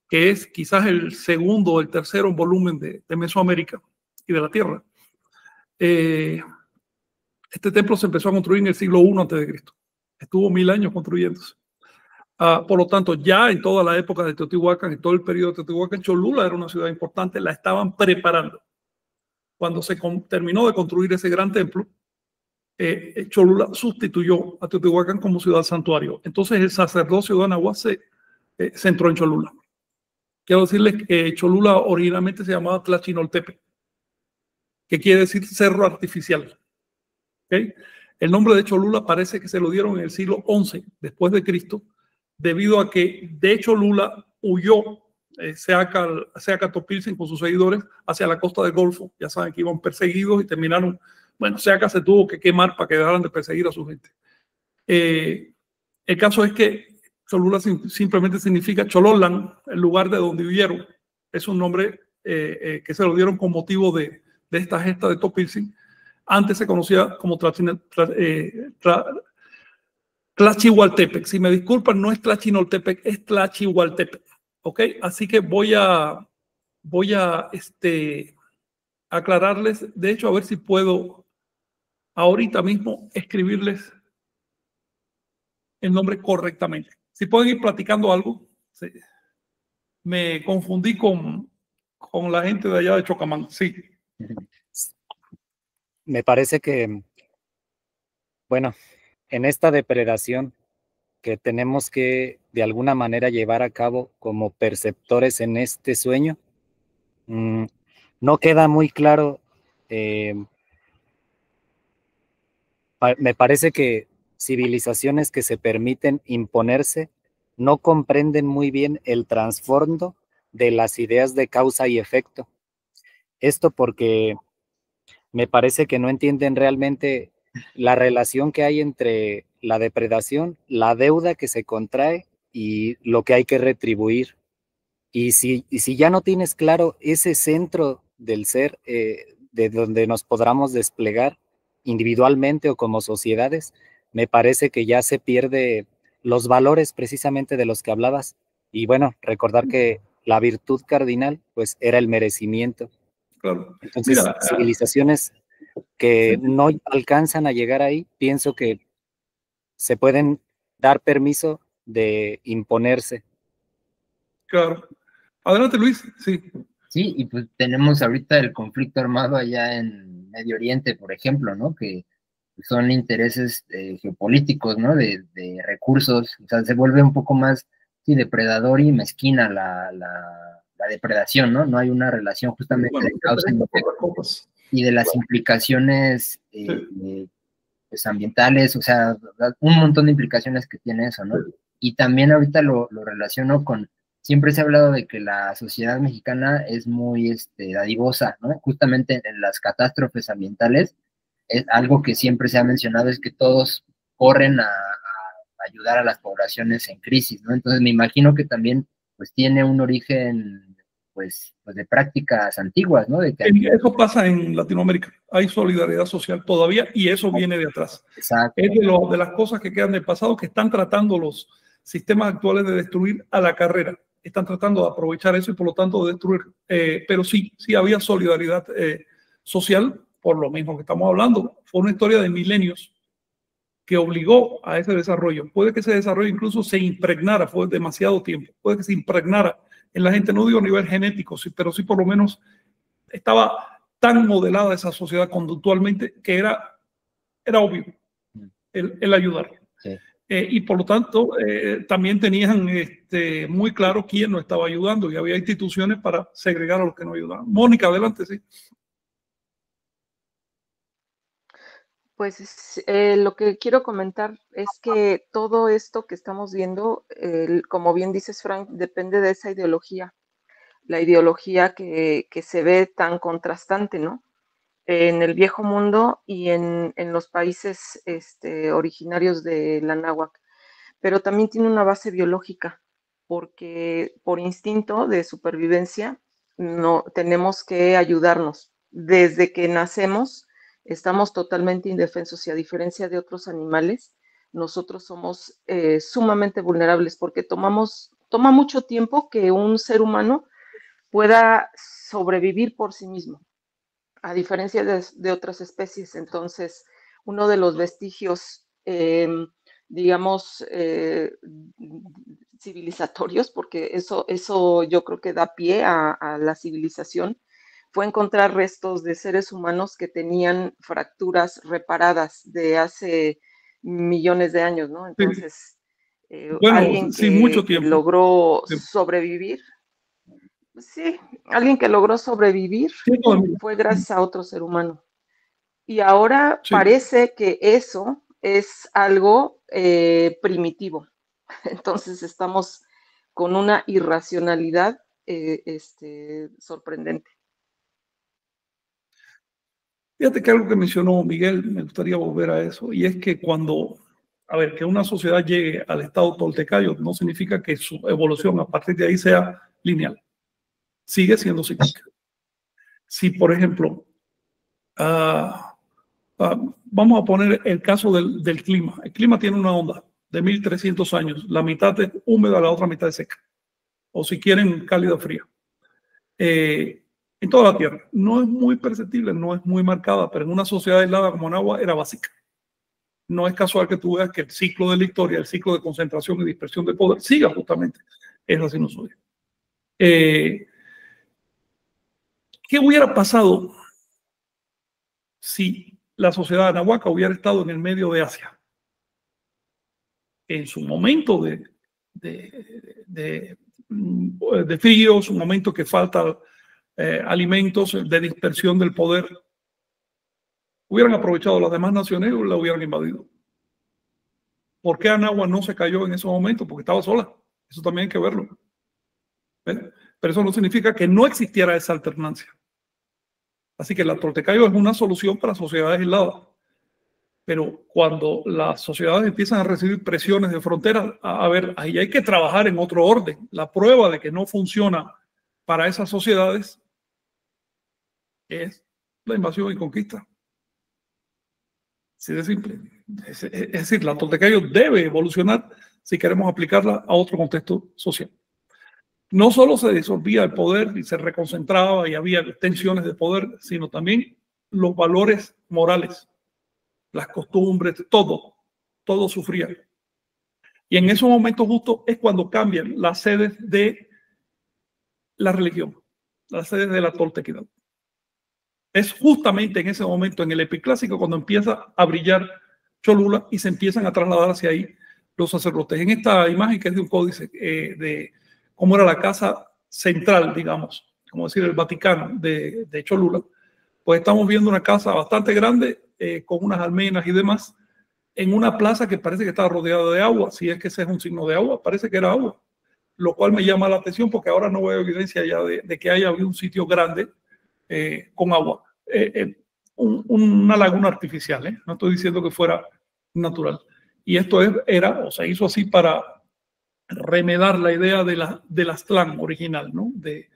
que es quizás el segundo o el tercero en volumen de Mesoamérica y de la Tierra. Este templo se empezó a construir en el siglo I a.C. Estuvo 1000 años construyéndose. Por lo tanto, ya en toda la época de Teotihuacán, en todo el periodo de Teotihuacán, Cholula era una ciudad importante, la estaban preparando. Cuando se terminó de construir ese gran templo, Cholula sustituyó a Teotihuacán como ciudad santuario. Entonces el sacerdocio de Anahuac se centró en Cholula. Quiero decirles que Cholula originalmente se llamaba Tlachinoltepec, que quiere decir cerro artificial. ¿Okay? El nombre de Cholula parece que se lo dieron en el siglo XI después de Cristo, debido a que de Cholula huyó Seaca Topilzin con sus seguidores hacia la costa del Golfo. Ya saben que iban perseguidos y terminaron. Bueno, Seaca se tuvo que quemar para que dejaran de perseguir a su gente. El caso es que Cholula simplemente significa Chololán, el lugar de donde huyeron. Es un nombre que se lo dieron con motivo de esta gesta de Topilzin. Antes se conocía como Tlachihualtepec. Si me disculpan, no es Tlachinoltepec, es Tlachihualtepec. ¿Ok? Así que voy a aclararles, de hecho, a ver si puedo ahorita mismo escribirles el nombre correctamente. Si pueden ir platicando algo. Sí. Me confundí con la gente de allá de Chocamán. Sí. Me parece que, bueno, en esta depredación que tenemos que de alguna manera llevar a cabo como perceptores en este sueño, no queda muy claro. Me parece que civilizaciones que se permiten imponerse no comprenden muy bien el trasfondo de las ideas de causa y efecto. Esto porque me parece que no entienden realmente la relación que hay entre la depredación, la deuda que se contrae y lo que hay que retribuir. Y si ya no tienes claro ese centro del ser de donde nos podamos desplegar individualmente o como sociedades, me parece que ya se pierde los valores precisamente de los que hablabas. Y bueno, recordar que la virtud cardinal pues era el merecimiento. Claro. Entonces, mira, civilizaciones que no alcanzan a llegar ahí, pienso que se pueden dar permiso de imponerse. Claro. Adelante, Luis. Sí. Sí, y pues tenemos ahorita el conflicto armado allá en Medio Oriente, por ejemplo, ¿no? Que son intereses geopolíticos, ¿no? De recursos, o sea, se vuelve un poco más depredador y mezquina la depredación, ¿no? No hay una relación justamente de causa y efecto y de las implicaciones pues ambientales, o sea, un montón de implicaciones que tiene eso, ¿no? Y también ahorita lo relaciono con, siempre se ha hablado de que la sociedad mexicana es muy dadivosa, ¿no? Justamente en las catástrofes ambientales, es algo que siempre se ha mencionado, es que todos corren a ayudar a las poblaciones en crisis, ¿no? Entonces me imagino que también pues tiene un origen pues de prácticas antiguas, ¿no? Eso pasa en Latinoamérica, hay solidaridad social todavía y eso viene de atrás. Exacto. Es de las cosas que quedan del pasado que están tratando los sistemas actuales de destruir a la carrera. Están tratando de aprovechar eso y por lo tanto de destruir. Pero sí había solidaridad social, por lo mismo que estamos hablando. Fue una historia de milenios que obligó a ese desarrollo. Puede que ese desarrollo incluso se impregnara, fue demasiado tiempo, puede que se impregnara en la gente, no digo a nivel genético, sí, pero sí por lo menos estaba tan modelada esa sociedad conductualmente que era obvio el ayudar. Sí. Y por lo tanto, también tenían muy claro quién no estaba ayudando y había instituciones para segregar a los que no ayudaban. Mónica, adelante, sí. Pues lo que quiero comentar es que todo esto que estamos viendo, como bien dices, Frank, depende de esa ideología, la ideología que se ve tan contrastante, ¿no? En el viejo mundo y en los países originarios de la náhuatl, pero también tiene una base biológica, porque por instinto de supervivencia no tenemos que ayudarnos. Desde que nacemos estamos totalmente indefensos y a diferencia de otros animales, nosotros somos sumamente vulnerables porque toma mucho tiempo que un ser humano pueda sobrevivir por sí mismo, a diferencia de otras especies. Entonces, uno de los vestigios, digamos, civilizatorios, porque eso yo creo que da pie a la civilización, fue encontrar restos de seres humanos que tenían fracturas reparadas de hace millones de años, ¿no? Entonces, bueno, alguien sí, mucho que tiempo. logró sobrevivir, sí, alguien que logró sobrevivir fue gracias a otro ser humano. Y ahora parece que eso es algo primitivo. Entonces estamos con una irracionalidad sorprendente. Fíjate que algo que mencionó Miguel, me gustaría volver a eso, y es que que una sociedad llegue al estado toltecayo no significa que su evolución a partir de ahí sea lineal. Sigue siendo cíclica. Si, por ejemplo, vamos a poner el caso del clima. El clima tiene una onda de 1300 años. La mitad es húmeda, la otra mitad es seca. O si quieren, cálida o fría. En toda la Tierra. No es muy perceptible, no es muy marcada, pero en una sociedad aislada como Nahua era básica. No es casual que tú veas que el ciclo de la historia, el ciclo de concentración y dispersión de poder, siga justamente esa sinusoide. ¿Qué hubiera pasado si la sociedad anahuaca hubiera estado en el medio de Asia? En su momento de frío, su momento que falta alimentos, de dispersión del poder, hubieran aprovechado las demás naciones o la hubieran invadido. ¿Por qué Anahua no se cayó en ese momento? Porque estaba sola. Eso también hay que verlo. ¿Ven? Pero eso no significa que no existiera esa alternancia. Así que la Toltecayo es una solución para sociedades aisladas. Pero cuando las sociedades empiezan a recibir presiones de fronteras, ahí hay que trabajar en otro orden. La prueba de que no funciona para esas sociedades es la invasión y conquista. Así de simple. Es decir, la Toltecayo debe evolucionar si queremos aplicarla a otro contexto social. No solo se disolvía el poder y se reconcentraba y había tensiones de poder, sino también los valores morales, las costumbres, todo sufría. Y en esos momentos justo es cuando cambian las sedes de la religión, las sedes de la toltequidad. Es justamente en ese momento, en el epiclásico, cuando empieza a brillar Cholula y se empiezan a trasladar hacia ahí los sacerdotes. En esta imagen que es de un códice de cómo era la casa central, digamos, como decir el Vaticano de Cholula, pues estamos viendo una casa bastante grande con unas almenas y demás, en una plaza que parece que está rodeada de agua. Si es que ese es un signo de agua, parece que era agua, lo cual me llama la atención porque ahora no veo evidencia ya de que haya habido un sitio grande con agua. Una laguna artificial, no estoy diciendo que fuera natural. Y esto se hizo así para remedar la idea del Aztlán original, ¿no? De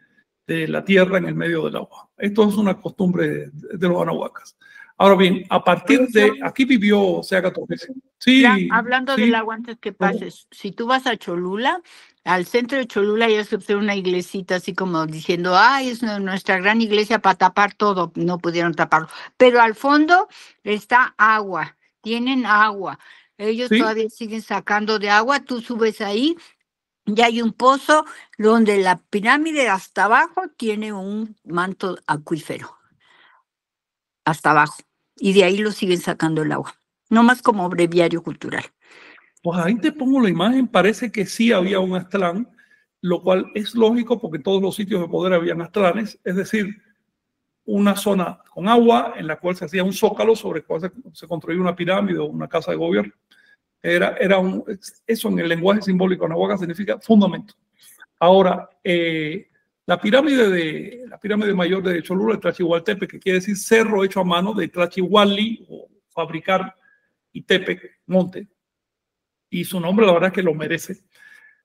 la tierra en el medio del agua. Esto es una costumbre de los anahuacas. Ahora bien, a partir de aquí vivió Seaga Torres. Sí, hablando del agua, antes que pases, si tú vas a Cholula, al centro de Cholula ya se observa una iglesita así como diciendo, ay, es nuestra gran iglesia para tapar todo, no pudieron taparlo. Pero al fondo está agua, tienen agua. Ellos Sí. todavía siguen sacando de agua, tú subes ahí, ya hay un pozo donde la pirámide hasta abajo tiene un manto acuífero, hasta abajo, y de ahí lo siguen sacando el agua, no más como breviario cultural. Pues ahí te pongo la imagen, parece que sí había un Aztlán, lo cual es lógico porque en todos los sitios de poder habían Aztlanes, es decir, una zona con agua en la cual se hacía un zócalo sobre el cual se construía una pirámide o una casa de gobierno. Eso en el lenguaje simbólico nahuatl significa fundamento. Ahora, la pirámide mayor de Cholula, el Tlachihualtepec, que quiere decir cerro hecho a mano, de Tlachihuali, o fabricar, y Tepec, monte, y su nombre la verdad es que lo merece.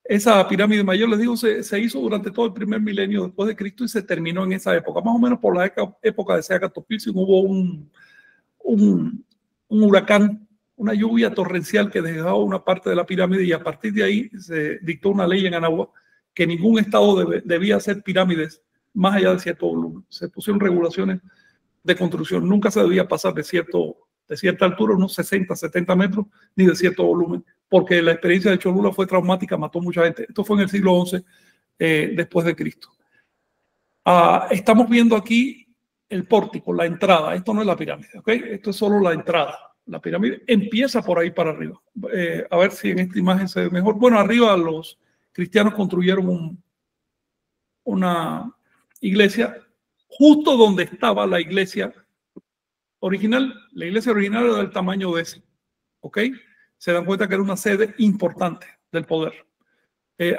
Esa pirámide mayor, les digo, se hizo durante todo el primer milenio después de Cristo y se terminó en esa época. Más o menos por la época de Seacatopilzin hubo un huracán, una lluvia torrencial que dejaba una parte de la pirámide, y a partir de ahí se dictó una ley en Anáhuac que ningún estado debía hacer pirámides más allá de cierto volumen. Se pusieron regulaciones de construcción. Nunca se debía pasar de cierta altura, unos 60, 70 metros, ni de cierto volumen, porque la experiencia de Cholula fue traumática, mató mucha gente. Esto fue en el siglo XI después de Cristo. Estamos viendo aquí el pórtico, la entrada. Esto no es la pirámide, ¿ok? Esto es solo la entrada. La pirámide empieza por ahí para arriba. A ver si en esta imagen se ve mejor. Bueno, arriba los cristianos construyeron una iglesia justo donde estaba la iglesia original. La iglesia original era del tamaño de ese, ¿ok? Se dan cuenta que era una sede importante del poder.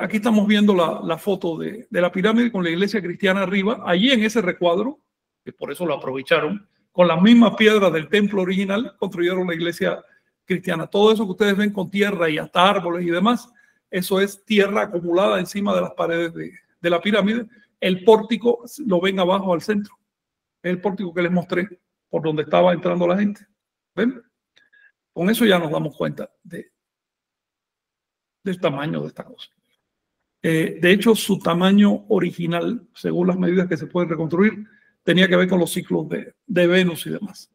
Aquí estamos viendo la foto de la pirámide con la iglesia cristiana arriba. Allí en ese recuadro, que por eso lo aprovecharon, con las mismas piedras del templo original, construyeron la iglesia cristiana. Todo eso que ustedes ven con tierra y hasta árboles y demás, eso es tierra acumulada encima de las paredes de la pirámide. El pórtico lo ven abajo al centro. Es el pórtico que les mostré, por donde estaba entrando la gente. ¿Ven? Con eso ya nos damos cuenta del tamaño de esta cosa. De hecho, su tamaño original, según las medidas que se pueden reconstruir, tenía que ver con los ciclos de Venus y demás.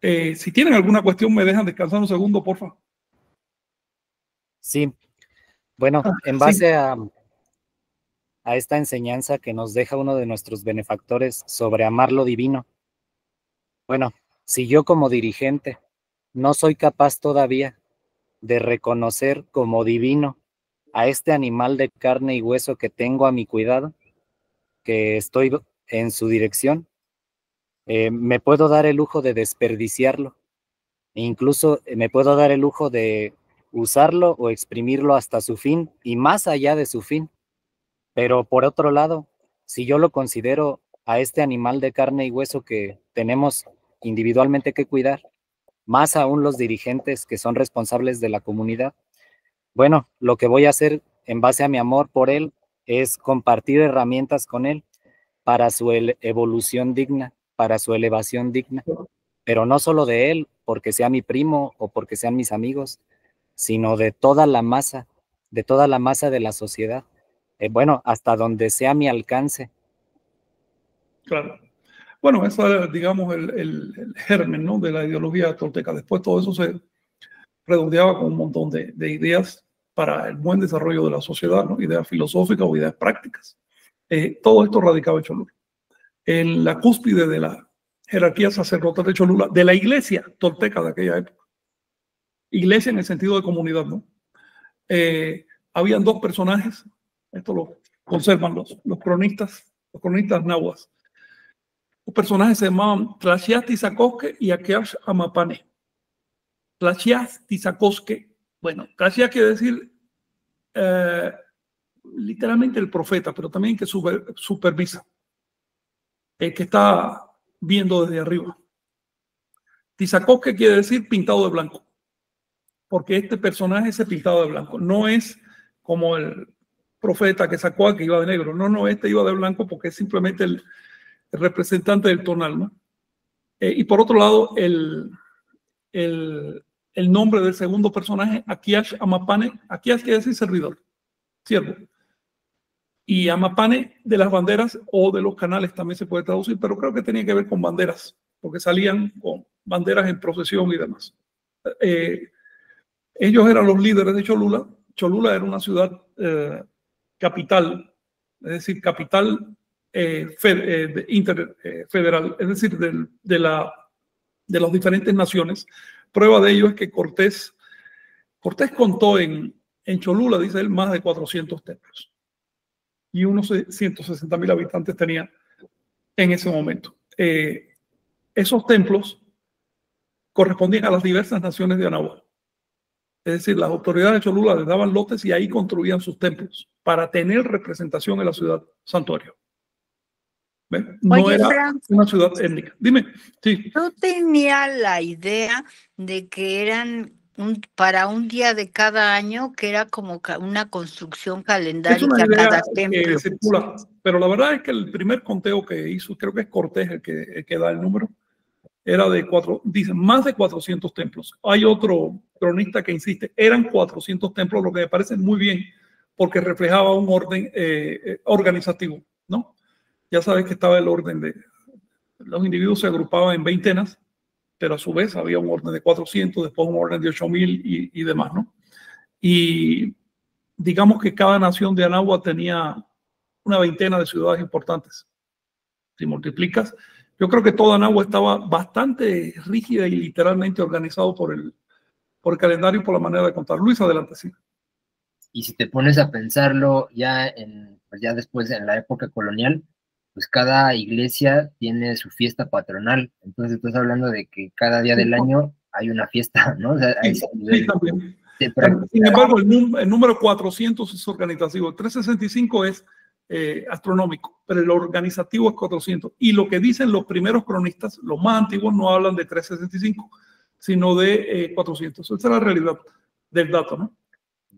Si tienen alguna cuestión, me dejan descansar un segundo, por favor. Sí. Bueno, en base a esta enseñanza que nos deja uno de nuestros benefactores sobre amar lo divino. Bueno, si yo como dirigente no soy capaz todavía de reconocer como divino a este animal de carne y hueso que tengo a mi cuidado, que estoy en su dirección, me puedo dar el lujo de desperdiciarlo. E incluso me puedo dar el lujo de usarlo o exprimirlo hasta su fin y más allá de su fin. Pero por otro lado, si yo lo considero a este animal de carne y hueso que tenemos individualmente que cuidar, más aún los dirigentes que son responsables de la comunidad, bueno, lo que voy a hacer en base a mi amor por él es compartir herramientas con él para su evolución digna, para su elevación digna, pero no solo de él, porque sea mi primo o porque sean mis amigos, sino de toda la masa de la sociedad. Bueno, hasta donde sea mi alcance. Claro. Bueno, eso es, digamos, el germen, ¿no?, de la ideología tolteca. Después todo eso se redondeaba con un montón de ideas para el buen desarrollo de la sociedad, ¿no?, ideas filosóficas o ideas prácticas. Todo esto radicaba en Cholula. En la cúspide de la jerarquía sacerdotal de Cholula, de la iglesia tolteca de aquella época. Iglesia en el sentido de comunidad, ¿no? Habían dos personajes, esto lo conservan los cronistas náhuatl. Los personajes se llamaban Tlaxias Tizacosque y Akeash Amapane. Tlaxias Tizacosque, bueno, Tlaxias quiere decir literalmente el profeta, pero también que supervisa, el que está viendo desde arriba. Tizacosque quiere decir pintado de blanco, porque este personaje se pintado de blanco. No es como el profeta que sacó que iba de negro. No, este iba de blanco porque es simplemente el representante del tonal, ¿no? Y por otro lado, el nombre del segundo personaje, Akeash Amapane. Akeash quiere decir servidor, siervo. Y Amapane, de las banderas o de los canales también se puede traducir, pero creo que tenía que ver con banderas, porque salían con banderas en procesión y demás. Ellos eran los líderes de Cholula. Cholula era una ciudad capital, es decir, capital interfederal, es decir, de las diferentes naciones. Prueba de ello es que Cortés contó en Cholula, dice él, más de 400 templos. Y unos 160,000 habitantes tenía en ese momento. Esos templos correspondían a las diversas naciones de Anáhuac. Es decir, las autoridades de Cholula les daban lotes y ahí construían sus templos para tener representación en la ciudad santuario. ¿Ven? No Oye, era Frank, una ciudad étnica. Dime, sí. yo tenía la idea de que eran para un día de cada año, que era como una construcción Es una calendárica idea cada que templo. circula, pero la verdad es que el primer conteo que hizo, creo que es Cortés el que da el número, era de dicen más de 400 templos. Hay otro cronista que insiste, eran 400 templos, lo que me parece muy bien, porque reflejaba un orden organizativo, ¿no? Ya sabes que estaba el orden de los individuos se agrupaban en veintenas, pero a su vez había un orden de 400, después un orden de 8,000 y demás, ¿no? Y digamos que cada nación de Anáhuac tenía una veintena de ciudades importantes. Si multiplicas, yo creo que toda Anáhuac estaba bastante rígida y literalmente organizado por el calendario y por la manera de contar. Luis, adelante, sí. Y si te pones a pensarlo pues ya después en la época colonial, pues cada iglesia tiene su fiesta patronal. Entonces estás hablando de que cada día del año hay una fiesta, ¿no? O sea, a ese nivel Sí, también. de Sin embargo, el número 400 es organizativo. El 365 es astronómico, pero el organizativo es 400. Y lo que dicen los primeros cronistas, los más antiguos, no hablan de 365, sino de 400. Esa es la realidad del dato, ¿no?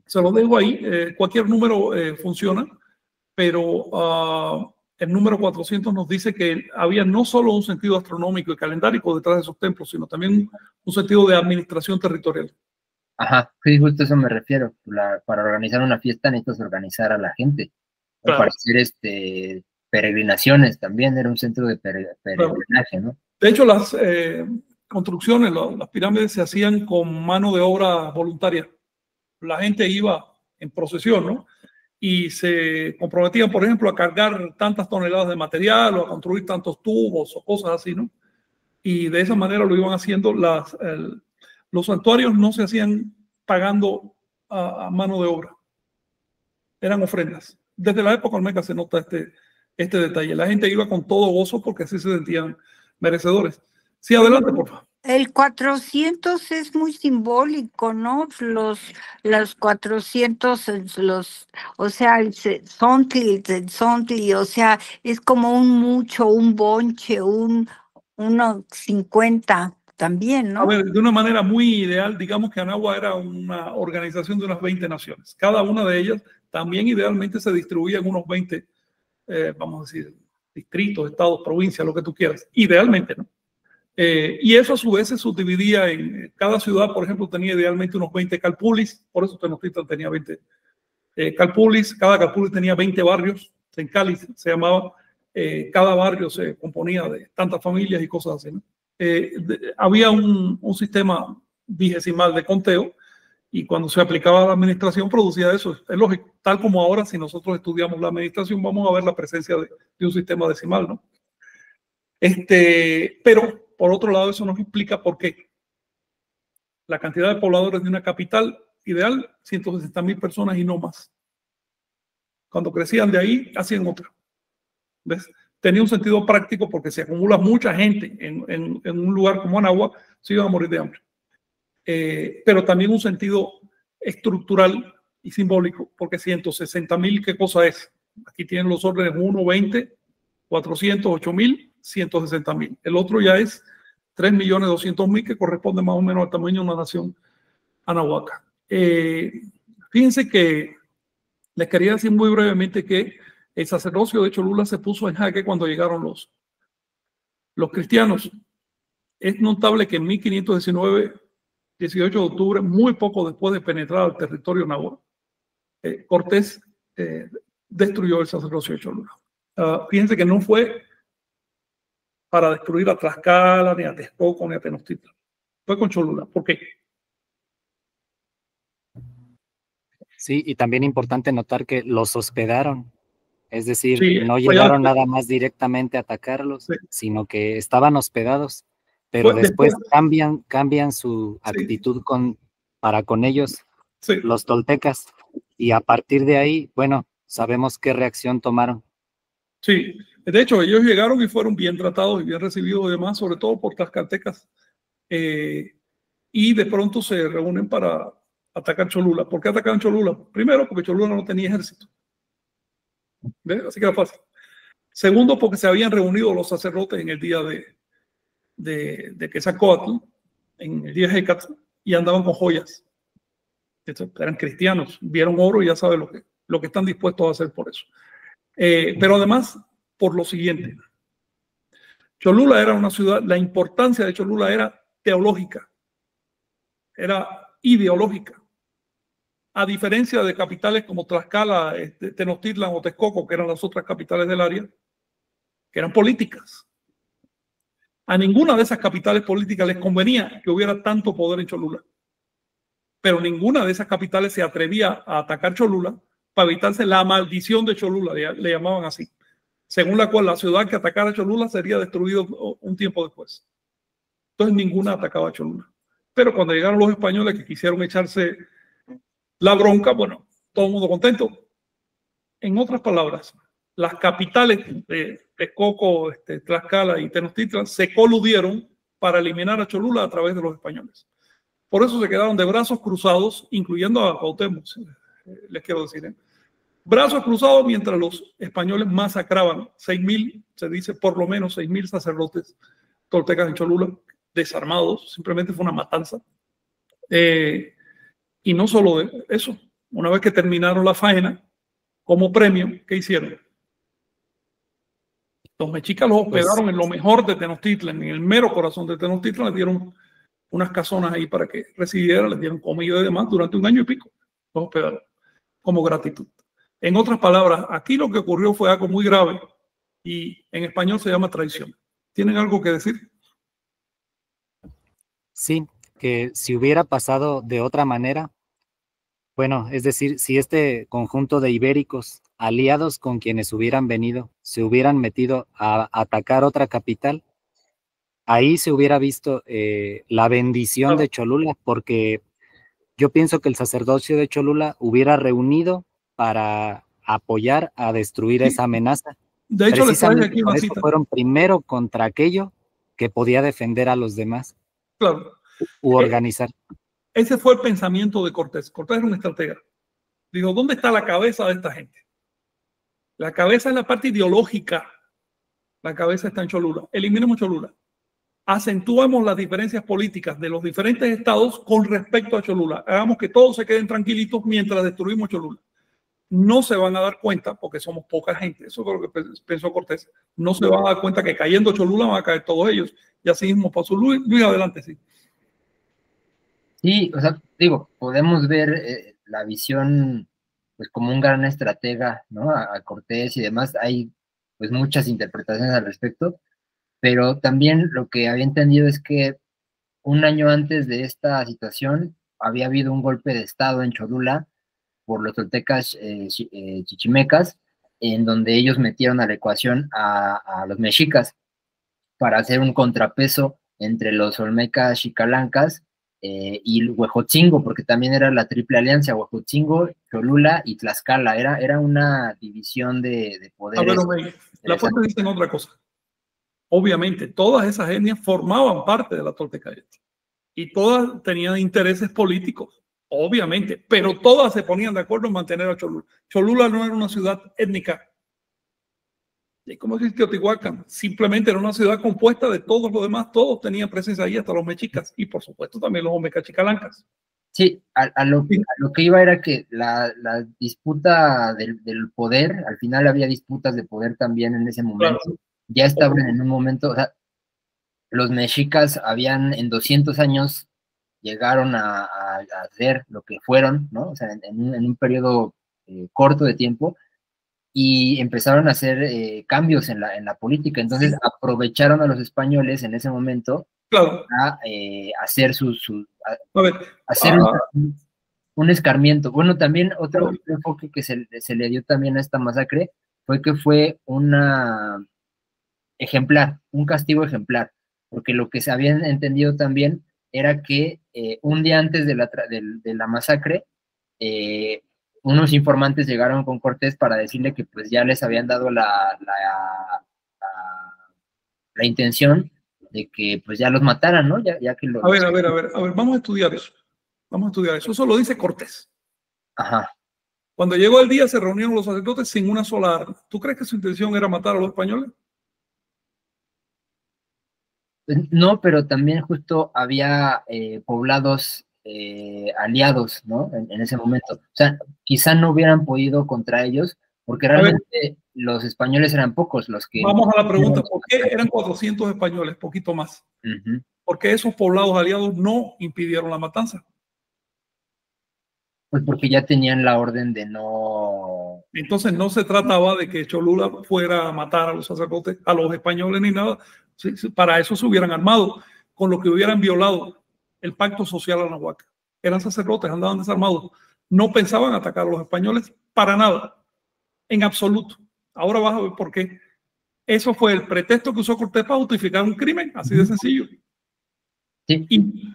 Se lo dejo ahí. Cualquier número funciona, pero el número 400 nos dice que había no solo un sentido astronómico y calendárico detrás de esos templos, sino también un sentido de administración territorial. Ajá, sí, justo a eso me refiero. Para organizar una fiesta necesitas organizar a la gente. Claro. Para hacer peregrinaciones también, era un centro de peregrinaje, ¿no? De hecho, las construcciones, las pirámides se hacían con mano de obra voluntaria. La gente iba en procesión, ¿no? Y se comprometían, por ejemplo, a cargar tantas toneladas de material o a construir tantos tubos o cosas así, ¿no? Y de esa manera lo iban haciendo. Los santuarios no se hacían pagando a mano de obra. Eran ofrendas. Desde la época olmeca se nota este detalle. La gente iba con todo gozo porque así se sentían merecedores. Sí, adelante, por favor. El 400 es muy simbólico, ¿no? Los 400, o sea, el Zontli, o sea, es como un mucho, un bonche, unos 50 también, ¿no? A ver, de una manera muy ideal, digamos que Anáhuac era una organización de unas 20 naciones. Cada una de ellas también idealmente se distribuía en unos 20, vamos a decir, distritos, estados, provincias, lo que tú quieras. Idealmente, ¿no? Y eso a su vez se subdividía en cada ciudad, por ejemplo, tenía idealmente unos 20 calpulis, por eso Tenochtitlan tenía 20 calpulis, cada calpulis tenía 20 barrios, en Cali se llamaba, cada barrio se componía de tantas familias y cosas así, ¿no? Había un sistema vigesimal de conteo y cuando se aplicaba la administración producía eso, es lógico, tal como ahora si nosotros estudiamos la administración vamos a ver la presencia de un sistema decimal, ¿no? Pero por otro lado, eso nos explica por qué la cantidad de pobladores de una capital ideal, 160,000 personas y no más. Cuando crecían de ahí, hacían otra. ¿Ves? Tenía un sentido práctico porque si acumula mucha gente en un lugar como Anáhuac, se iban a morir de hambre. Pero también un sentido estructural y simbólico, porque 160,000, ¿qué cosa es? Aquí tienen los órdenes 1, 20, 400, 8,000, 160,000. El otro ya es 3,200,000, que corresponde más o menos al tamaño de una nación anahuaca. Fíjense que les quería decir muy brevemente que el sacerdocio de Cholula se puso en jaque cuando llegaron los cristianos. Es notable que en 1519, 18 de octubre, muy poco después de penetrar al territorio náhuatl, Cortés destruyó el sacerdocio de Cholula. Fíjense que no fue para destruir a Tlaxcala, ni a Texcoco, ni a Tenochtitlan. Fue con Cholula. ¿Por qué? Sí, y también importante notar que los hospedaron, es decir, Sí, no fue llegaron antes, nada más directamente a atacarlos, sí, sino que estaban hospedados, pero después, después cambian su sí, actitud para con ellos, sí, los toltecas, y a partir de ahí, bueno, sabemos qué reacción tomaron. sí. De hecho, ellos llegaron y fueron bien tratados y bien recibidos y demás, sobre todo por tlaxcaltecas. Y de pronto se reúnen para atacar Cholula. ¿Por qué atacaron Cholula? Primero, porque Cholula no tenía ejército. ¿Ves? Así que era fácil. Segundo, porque se habían reunido los sacerdotes en el día de Quetzalcóatl, en el día de Hécatl, y andaban con joyas. Eran cristianos, vieron oro y ya saben lo que están dispuestos a hacer por eso. Pero además, por lo siguiente, Cholula era una ciudad, la importancia de Cholula era teológica, era ideológica. A diferencia de capitales como Tlaxcala, Tenochtitlan o Texcoco, que eran las otras capitales del área, que eran políticas. A ninguna de esas capitales políticas les convenía que hubiera tanto poder en Cholula. Pero ninguna de esas capitales se atrevía a atacar Cholula para evitarse la maldición de Cholula, le llamaban así, según la cual la ciudad que atacara Cholula sería destruida un tiempo después. Entonces ninguna atacaba a Cholula. Pero cuando llegaron los españoles que quisieron echarse la bronca, bueno, todo el mundo contento. En otras palabras, las capitales de Texcoco, Tlaxcala y Tenochtitlan se coludieron para eliminar a Cholula a través de los españoles. Por eso se quedaron de brazos cruzados, incluyendo a Cuauhtémoc, les quiero decir. Brazos cruzados mientras los españoles masacraban 6.000, se dice por lo menos 6.000 sacerdotes toltecas en Cholula, desarmados, simplemente fue una matanza. Y no solo de eso, una vez que terminaron la faena, como premio, ¿qué hicieron? Los mexicas los hospedaron en lo mejor de Tenochtitlan, en el mero corazón de Tenochtitlan, les dieron unas casonas ahí para que residieran, les dieron comida y demás durante 1 año y pico, los hospedaron como gratitud. En otras palabras, aquí lo que ocurrió fue algo muy grave y en español se llama traición. ¿Tienen algo que decir? Sí, que si hubiera pasado de otra manera, bueno, es decir, si este conjunto de ibéricos, aliados con quienes hubieran venido, se hubieran metido a atacar otra capital, ahí se hubiera visto la bendición de Cholula, porque yo pienso que el sacerdocio de Cholula hubiera reunido para apoyar a destruir esa amenaza. De hecho, les traje Precisamente aquí por una eso cita. fueron primero contra aquello que podía defender a los demás. Claro. U organizar. Ese fue el pensamiento de Cortés. Cortés era un estratega. Dijo, ¿dónde está la cabeza de esta gente? La cabeza es la parte ideológica. La cabeza está en Cholula. Eliminemos Cholula. Acentuemos las diferencias políticas de los diferentes estados con respecto a Cholula. Hagamos que todos se queden tranquilitos mientras destruimos Cholula. No se van a dar cuenta, porque somos poca gente, eso es lo que pensó Cortés, no se van a dar cuenta que cayendo Cholula van a caer todos ellos. Y así mismo pasó. Luis, adelante, sí. Sí, o sea, digo, podemos ver la visión pues como un gran estratega, ¿no? A Cortés y demás, hay pues muchas interpretaciones al respecto, pero también lo que había entendido es que 1 año antes de esta situación había habido un golpe de estado en Cholula por los toltecas chichimecas, en donde ellos metieron a la ecuación a los mexicas para hacer un contrapeso entre los olmecas xicalancas y Huejotzingo, porque también era la triple alianza, Huejotzingo, Cholula y Tlaxcala, era una división de poderes. A ver, la fuente dicen otra cosa. Obviamente, todas esas etnias formaban parte de la Toltecaeta y todas tenían intereses políticos, obviamente, pero todas se ponían de acuerdo en mantener a Cholula. Cholula no era una ciudad étnica. Y como dice Teotihuacán, simplemente era una ciudad compuesta de todos los demás, todos tenían presencia ahí, hasta los mexicas y por supuesto también los olmecas chicalancas. Sí, a lo que iba era que la disputa del poder, al final había disputas de poder también en ese momento. Claro. Ya estaban en un momento, o sea, los mexicas habían en 200 años llegaron a hacer lo que fueron, ¿no? O sea, en un periodo corto de tiempo, y empezaron a hacer cambios en la política. Entonces sí, aprovecharon a los españoles en ese momento, claro, a hacer un escarmiento. Bueno, también otro enfoque que se le dio también a esta masacre fue que fue una ejemplar, un castigo ejemplar, porque lo que se habían entendido también era que un día antes de la masacre, unos informantes llegaron con Cortés para decirle que pues ya les habían dado la intención de que pues ya los mataran, ¿no? Ya que A ver, vamos a estudiar eso. Vamos a estudiar eso. Eso lo dice Cortés. Ajá. Cuando llegó el día se reunieron los sacerdotes sin una sola arma. ¿Tú crees que su intención era matar a los españoles? No, pero también justo había poblados aliados, ¿no? En ese momento. O sea, quizá no hubieran podido contra ellos, porque realmente los españoles eran pocos los que... Vamos a la pregunta, ¿por qué eran 400 españoles, poquito más? Porque esos poblados aliados no impidieron la matanza. Pues porque ya tenían la orden de no... Entonces no se trataba de que Cholula fuera a matar a los sacerdotes, a los españoles ni nada. Para eso se hubieran armado, con lo que hubieran violado el pacto social anahuaca. Eran sacerdotes, andaban desarmados. No pensaban atacar a los españoles para nada, en absoluto. Ahora vas a ver por qué. Eso fue el pretexto que usó Cortés para justificar un crimen, así de sencillo. Sí. Y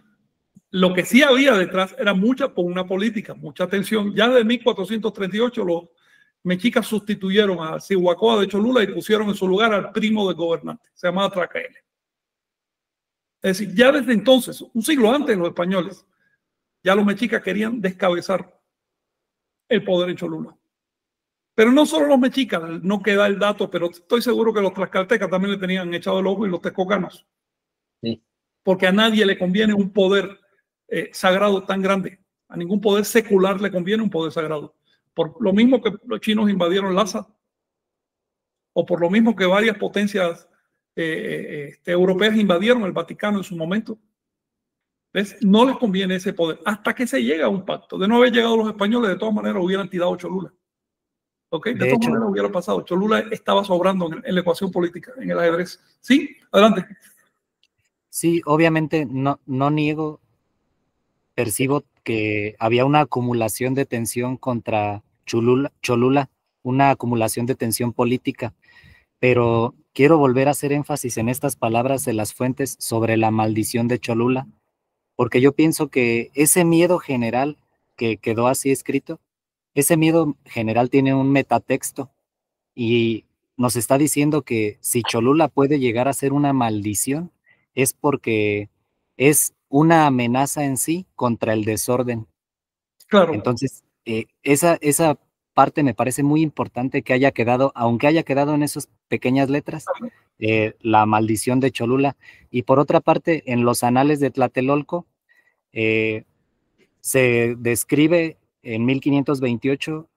lo que sí había detrás era mucha pugna política, mucha tensión. Ya desde 1438 los mexicas sustituyeron a Cihuacóa de Cholula y pusieron en su lugar al primo del gobernante, se llamaba Tlacaele. Es decir, ya desde entonces, un siglo antes de los españoles, ya los mexicas querían descabezar el poder en Cholula. Pero no solo los mexicas, no queda el dato, pero estoy seguro que los tlaxcaltecas también le tenían echado el ojo y los texcocanos. Sí. Porque a nadie le conviene un poder sagrado tan grande. A ningún poder secular le conviene un poder sagrado. Por lo mismo que los chinos invadieron Lhasa, o por lo mismo que varias potencias europeas invadieron el Vaticano en su momento. ¿Ves? No les conviene ese poder hasta que se llega a un pacto. De no haber llegado los españoles, de todas maneras hubieran tirado Cholula. ¿Okay? De todas maneras hubiera pasado. Cholula estaba sobrando en la ecuación política, en el ajedrez. Sí, adelante. Sí, obviamente no niego, percibo que había una acumulación de tensión contra Cholula, una acumulación de tensión política, pero quiero volver a hacer énfasis en estas palabras de las fuentes sobre la maldición de Cholula, porque yo pienso que ese miedo general que quedó así escrito, ese miedo general tiene un metatexto y nos está diciendo que si Cholula puede llegar a ser una maldición, es porque es una amenaza en sí contra el desorden. Claro. Entonces, esa parte me parece muy importante que haya quedado, aunque haya quedado en esas pequeñas letras, la maldición de Cholula. Y por otra parte, en los anales de Tlatelolco, se describe en 1528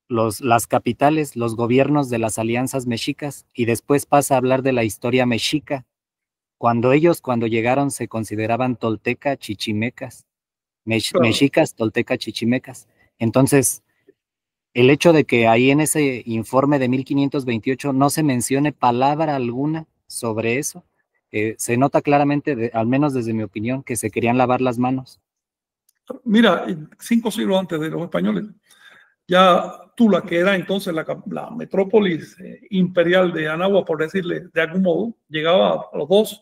las capitales, los gobiernos de las alianzas mexicas, y después pasa a hablar de la historia mexica. Cuando llegaron se consideraban tolteca chichimecas, mexicas, tolteca chichimecas. Entonces, el hecho de que ahí en ese informe de 1528 no se mencione palabra alguna sobre eso, se nota claramente, al menos desde mi opinión, que se querían lavar las manos. Mira, 5 siglos antes de los españoles, ya Tula, que era entonces la metrópolis imperial de Anáhuac, por decirle de algún modo, llegaba a los 2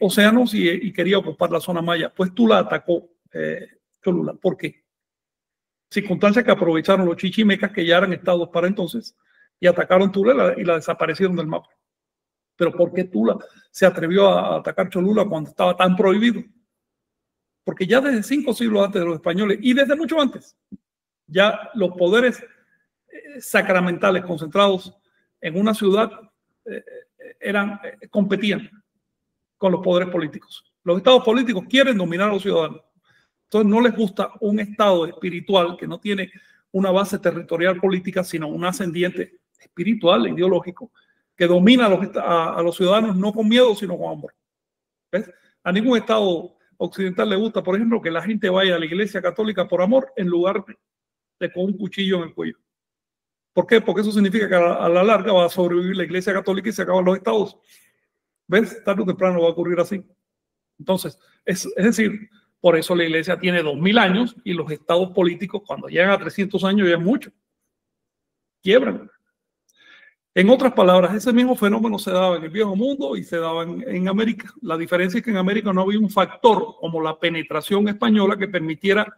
océanos y quería ocupar la zona maya. Pues Tula atacó Cholula. ¿Por qué? Circunstancias que aprovecharon los chichimecas, que ya eran estados para entonces, y atacaron Tula y la desaparecieron del mapa. Pero ¿por qué Tula se atrevió a atacar Cholula cuando estaba tan prohibido? Porque ya desde 5 siglos antes de los españoles y desde mucho antes, ya los poderes sacramentales concentrados en una ciudad competían con los poderes políticos. Los estados políticos quieren dominar a los ciudadanos. Entonces no les gusta un estado espiritual que no tiene una base territorial política, sino un ascendiente espiritual e ideológico que domina a los ciudadanos no con miedo, sino con amor. ¿Ves? A ningún estado occidental le gusta, por ejemplo, que la gente vaya a la iglesia católica por amor en lugar de con un cuchillo en el cuello. ¿Por qué? Porque eso significa que a la larga va a sobrevivir la iglesia católica y se acaban los estados. ¿Ves? Tarde o temprano va a ocurrir así. Entonces, es decir, Por eso la iglesia tiene 2000 años y los estados políticos cuando llegan a 300 años ya es mucho. Quiebran. En otras palabras, ese mismo fenómeno se daba en el Viejo Mundo y se daba en América. La diferencia es que en América no había un factor como la penetración española que permitiera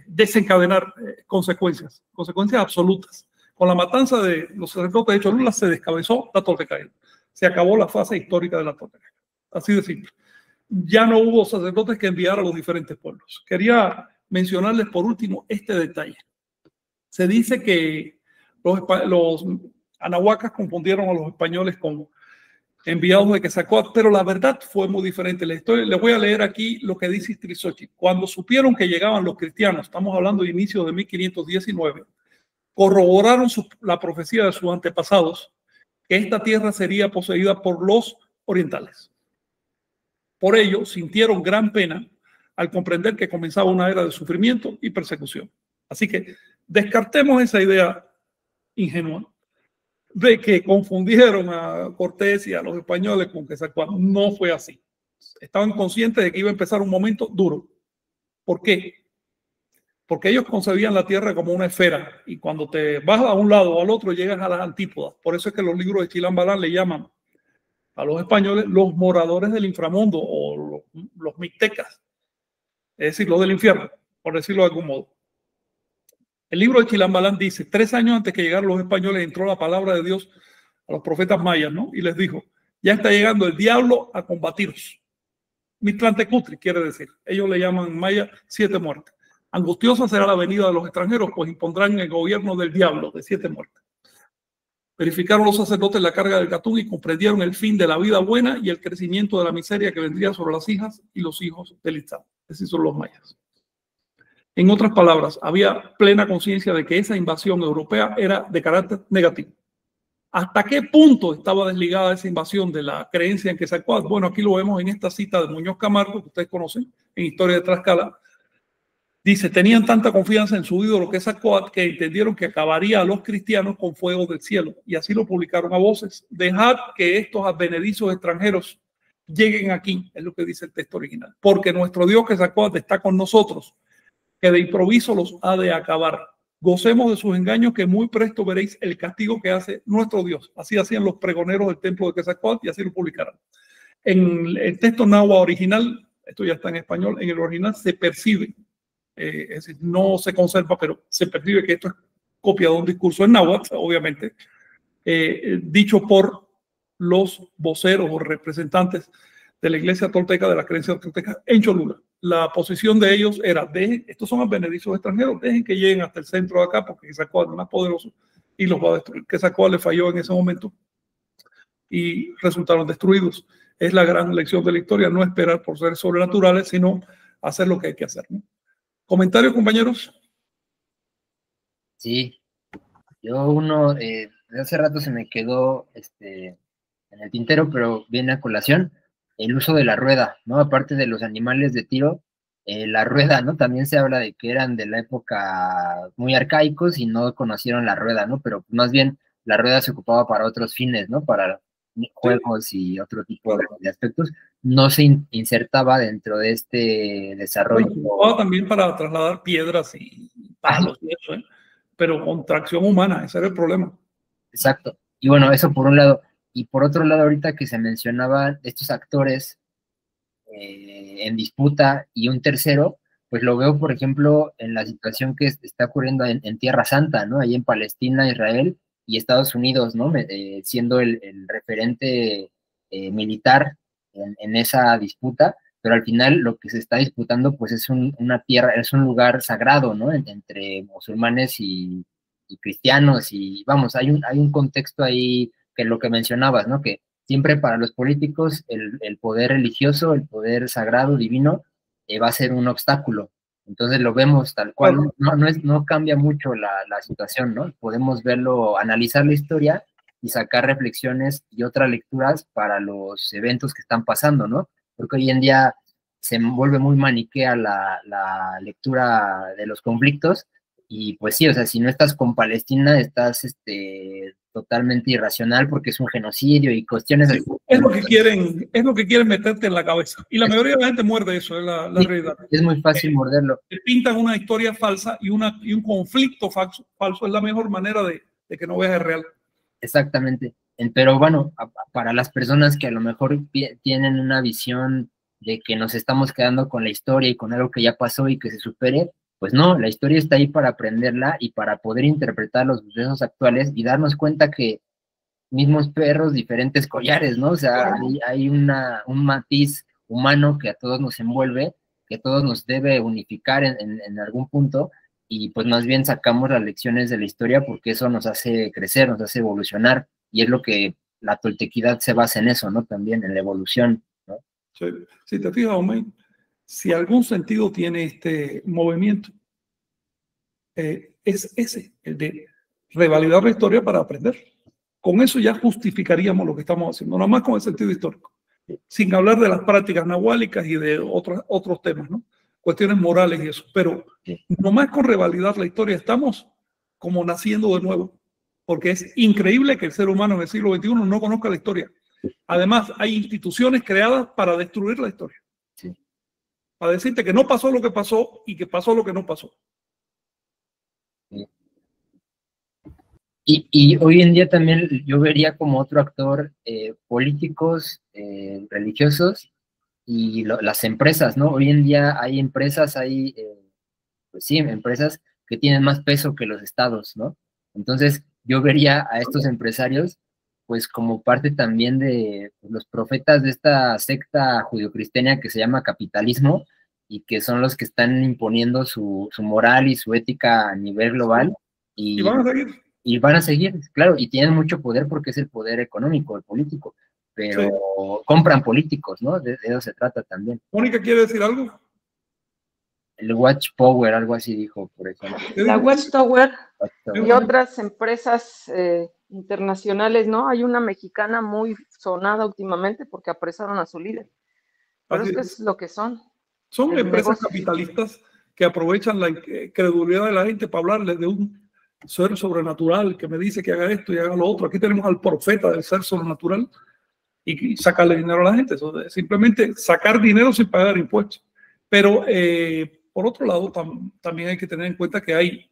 desencadenar consecuencias absolutas. Con la matanza de los sacerdotes de Cholula se descabezó la Toltecaida. Se acabó la fase histórica de la Toltecaida. Así de simple. Ya no hubo sacerdotes que enviar a los diferentes pueblos. Quería mencionarles por último este detalle. Se dice que los anahuacas confundieron a los españoles con enviados de Quetzalcóatl, pero la verdad fue muy diferente. La historia, les voy a leer aquí lo que dice Istrizóchitl. Cuando supieron que llegaban los cristianos, estamos hablando de inicio de 1519, corroboraron la profecía de sus antepasados, que esta tierra sería poseída por los orientales. Por ello, sintieron gran pena al comprender que comenzaba una era de sufrimiento y persecución. Así que descartemos esa idea ingenua de que confundieron a Cortés y a los españoles con Quetzalcóatl. No fue así. Estaban conscientes de que iba a empezar un momento duro. ¿Por qué? Porque ellos concebían la tierra como una esfera y cuando te vas a un lado o al otro llegas a las antípodas. Por eso es que los libros de Chilam Balam le llaman a los españoles los moradores del inframundo o los mixtecas, es decir, los del infierno, por decirlo de algún modo. El libro de Chilam Balam dice, 3 años antes que llegaran los españoles entró la palabra de Dios a los profetas mayas, ¿no? Y les dijo, ya está llegando el diablo a combatiros. Mitlantecutli quiere decir, ellos le llaman maya 7 muertes. Angustiosa será la venida de los extranjeros, pues impondrán el gobierno del diablo de 7 muertes. Verificaron los sacerdotes la carga del catún y comprendieron el fin de la vida buena y el crecimiento de la miseria que vendría sobre las hijas y los hijos del Istán. Es decir, son los mayas. En otras palabras, había plena conciencia de que esa invasión europea era de carácter negativo. ¿Hasta qué punto estaba desligada esa invasión de la creencia en Quetzalcóatl? Bueno, aquí lo vemos en esta cita de Muñoz Camargo, que ustedes conocen, en Historia de Tlaxcala. Dice, tenían tanta confianza en su ídolo Quetzalcóatl que entendieron que acabaría a los cristianos con fuego del cielo. Y así lo publicaron a voces. Dejad que estos advenedizos extranjeros lleguen aquí, es lo que dice el texto original. Porque nuestro Dios Quetzalcóatl está con nosotros, que de improviso los ha de acabar. Gocemos de sus engaños, que muy presto veréis el castigo que hace nuestro Dios. Así hacían los pregoneros del templo de Quetzalcóatl y así lo publicaron. En el texto náhuatl original, esto ya está en español, en el original se percibe, es decir, no se conserva, pero se percibe que esto es copia de un discurso en náhuatl, obviamente, dicho por los voceros o representantes de la iglesia tolteca, de la creencia tolteca en Cholula. La posición de ellos era, estos son advenedizos extranjeros, dejen que lleguen hasta el centro de acá porque Quetzalcóatl es más poderoso y los va a destruir. Quetzalcóatl le falló en ese momento y resultaron destruidos. Es la gran lección de la historia, no esperar por seres sobrenaturales, sino hacer lo que hay que hacer, ¿no? ¿Comentarios, compañeros? Sí, yo uno, de hace rato se me quedó en el tintero, pero viene a colación, el uso de la rueda, ¿no? Aparte de los animales de tiro, la rueda, ¿no? También se habla de que eran de la época muy arcaicos y no conocieron la rueda, ¿no? Pero más bien la rueda se ocupaba para otros fines, ¿no? Para juegos y otro tipo de aspectos. No se insertaba dentro de este desarrollo. Bueno, se ocupaba también para trasladar piedras y palos y eso, ¿eh? Pero con tracción humana, ese era el problema. Exacto. Y bueno, eso por un lado. Y por otro lado, ahorita que se mencionaban estos actores en disputa y un tercero, pues lo veo, por ejemplo, en la situación que está ocurriendo en Tierra Santa, ¿no? Ahí en Palestina, Israel y Estados Unidos, ¿no? Siendo el referente militar en esa disputa, pero al final lo que se está disputando, pues es una tierra, es un lugar sagrado, ¿no? Entre musulmanes y cristianos y vamos, hay un contexto ahí que lo que mencionabas, ¿no? Que siempre para los políticos el poder religioso, el poder sagrado, divino, va a ser un obstáculo. Entonces lo vemos tal cual, no cambia mucho la situación, ¿no? Podemos verlo, analizar la historia y sacar reflexiones y otras lecturas para los eventos que están pasando, ¿no? Porque hoy en día se vuelve muy maniquea la lectura de los conflictos, Y pues sí, o sea, si no estás con Palestina, estás totalmente irracional porque es un genocidio y cuestiones Sí, así. es lo que quieren meterte en la cabeza. Y la mayoría de la gente muerde eso, es la Sí, realidad. es muy fácil morderlo. Te pintan una historia falsa y un conflicto falso es la mejor manera de que no veas el real. Exactamente. Pero bueno, para las personas que a lo mejor tienen una visión de que nos estamos quedando con la historia y con algo que ya pasó y que se supere, pues no, la historia está ahí para aprenderla y para poder interpretar los sucesos actuales y darnos cuenta que mismos perros, diferentes collares, ¿no? O sea, hay un matiz humano que a todos nos envuelve, que a todos nos debe unificar en algún punto, y pues más bien sacamos las lecciones de la historia porque eso nos hace crecer, nos hace evolucionar, y es lo que la toltequidad se basa en eso, ¿no? También en la evolución, ¿no? Sí. Si te fijas, Omey, si algún sentido tiene este movimiento, es ese, el de revalidar la historia para aprender. Con eso ya justificaríamos lo que estamos haciendo, nada más con el sentido histórico, sin hablar de las prácticas nahuálicas y de otros temas, ¿no? Cuestiones morales y eso. Pero nomás con revalidar la historia estamos como naciendo de nuevo, porque es increíble que el ser humano en el siglo XXI no conozca la historia. Además, hay instituciones creadas para destruir la historia. Sí. Para decirte que no pasó lo que pasó y que pasó lo que no pasó. Sí. Y hoy en día también yo vería como otro actor políticos, religiosos y las empresas, ¿no? Hoy en día hay empresas, pues sí, empresas que tienen más peso que los estados, ¿no? Entonces yo vería a estos empresarios pues como parte también de los profetas de esta secta judio-cristiana que se llama capitalismo y que son los que están imponiendo su moral y su ética a nivel global. Y van a seguir. Y van a seguir, claro, y tienen mucho poder porque es el poder económico, el político, pero sí, compran políticos, ¿no? De eso se trata también. ¿Mónica quiere decir algo? El Watchtower, algo así dijo, por ejemplo. La Watchtower y otras empresas internacionales, ¿no? Hay una mexicana muy sonada últimamente porque apresaron a su líder. Pero es que es lo que son. Son empresas capitalistas que aprovechan la credulidad de la gente para hablarles de un ser sobrenatural que me dice que haga esto y haga lo otro. Aquí tenemos al profeta del ser sobrenatural y sacarle dinero a la gente. Eso es simplemente sacar dinero sin pagar impuestos. Pero por otro lado, también hay que tener en cuenta que hay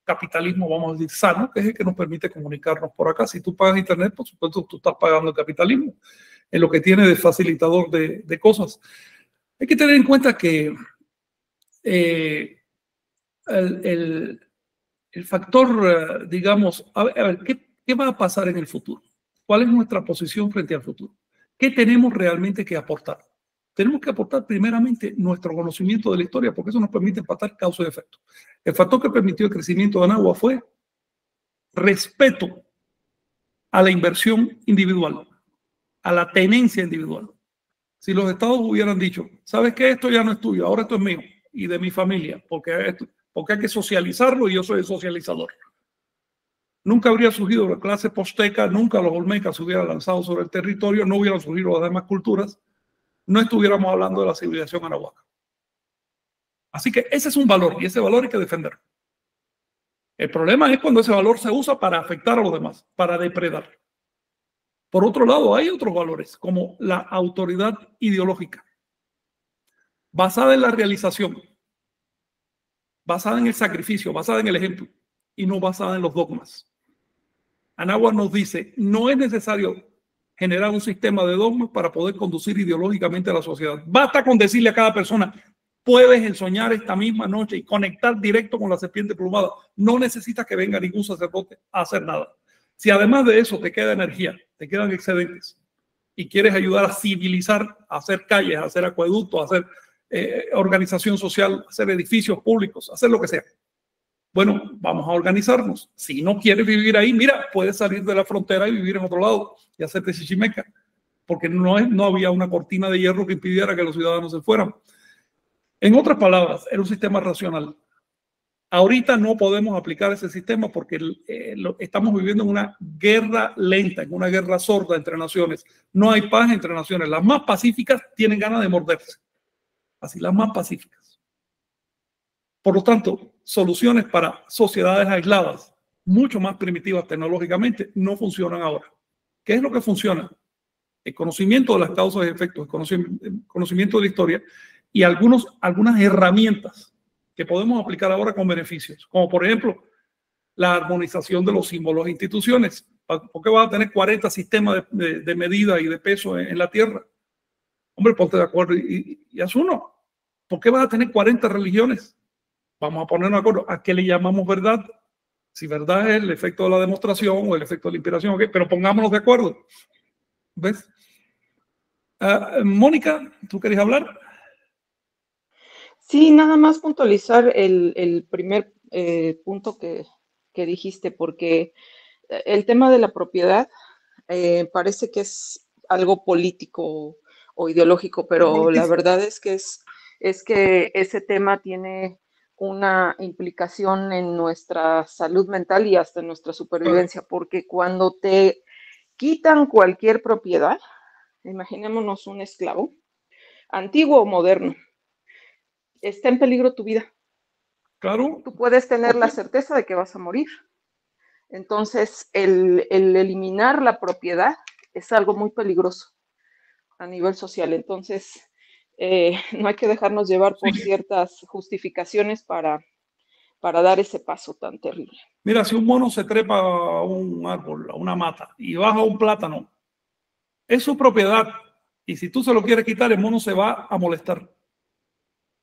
capitalismo, vamos a decir, sano, que es el que nos permite comunicarnos por acá. Si tú pagas internet, por supuesto, tú estás pagando el capitalismo, en lo que tiene de facilitador de cosas. Hay que tener en cuenta que el factor, digamos, a ver, ¿qué va a pasar en el futuro? ¿Cuál es nuestra posición frente al futuro? ¿Qué tenemos realmente que aportar? Tenemos que aportar primeramente nuestro conocimiento de la historia, porque eso nos permite empatar causa y efecto. El factor que permitió el crecimiento de Anagua fue respeto a la inversión individual, a la tenencia individual. Si los estados hubieran dicho, ¿sabes qué? Esto ya no es tuyo, ahora esto es mío y de mi familia, porque hay que socializarlo y yo soy el socializador. Nunca habría surgido la clase posteca, nunca los olmecas se hubieran lanzado sobre el territorio, no hubieran surgido las demás culturas, no estuviéramos hablando de la civilización anahuaca. Así que ese es un valor y ese valor hay que defenderlo. El problema es cuando ese valor se usa para afectar a los demás, para depredar. Por otro lado, hay otros valores como la autoridad ideológica, basada en la realización, basada en el sacrificio, basada en el ejemplo y no basada en los dogmas. Anagua nos dice, no es necesario generar un sistema de dogmas para poder conducir ideológicamente a la sociedad. Basta con decirle a cada persona, puedes soñar esta misma noche y conectar directo con la serpiente plumada. No necesitas que venga ningún sacerdote a hacer nada. Si además de eso te queda energía, te quedan excedentes y quieres ayudar a civilizar, a hacer calles, a hacer acueductos, a hacer organización social, a hacer edificios públicos, a hacer lo que sea. Bueno, vamos a organizarnos. Si no quieres vivir ahí, mira, puedes salir de la frontera y vivir en otro lado y hacerte chichimeca, porque no había una cortina de hierro que impidiera que los ciudadanos se fueran. En otras palabras, era un sistema racional. Ahorita no podemos aplicar ese sistema porque estamos viviendo en una guerra lenta, en una guerra sorda entre naciones. No hay paz entre naciones. Las más pacíficas tienen ganas de morderse. Así, las más pacíficas. Por lo tanto, soluciones para sociedades aisladas, mucho más primitivas tecnológicamente, no funcionan ahora. ¿Qué es lo que funciona? El conocimiento de las causas y efectos, el conocimiento de la historia y algunas herramientas que podemos aplicar ahora con beneficios, como por ejemplo la armonización de los símbolos e instituciones. ¿Por qué vas a tener 40 sistemas de medida y de peso en la Tierra? Hombre, ponte de acuerdo y haz uno. ¿Por qué vas a tener 40 religiones? Vamos a ponernos de acuerdo. ¿A qué le llamamos verdad? Si verdad es el efecto de la demostración o el efecto de la inspiración, okay, pero pongámonos de acuerdo. ¿Ves? Mónica, ¿tú querías hablar? Sí, nada más puntualizar el primer punto que dijiste, porque el tema de la propiedad parece que es algo político o ideológico, pero la verdad es que ese tema tiene una implicación en nuestra salud mental y hasta en nuestra supervivencia, porque cuando te quitan cualquier propiedad, imaginémonos un esclavo, antiguo o moderno, está en peligro tu vida. Claro. Tú puedes tener la certeza de que vas a morir. Entonces, el eliminar la propiedad es algo muy peligroso a nivel social. Entonces, no hay que dejarnos llevar por ciertas justificaciones para dar ese paso tan terrible. Mira, si un mono se trepa a un árbol, a una mata, y baja un plátano, es su propiedad. Y si tú se lo quieres quitar, el mono se va a molestar.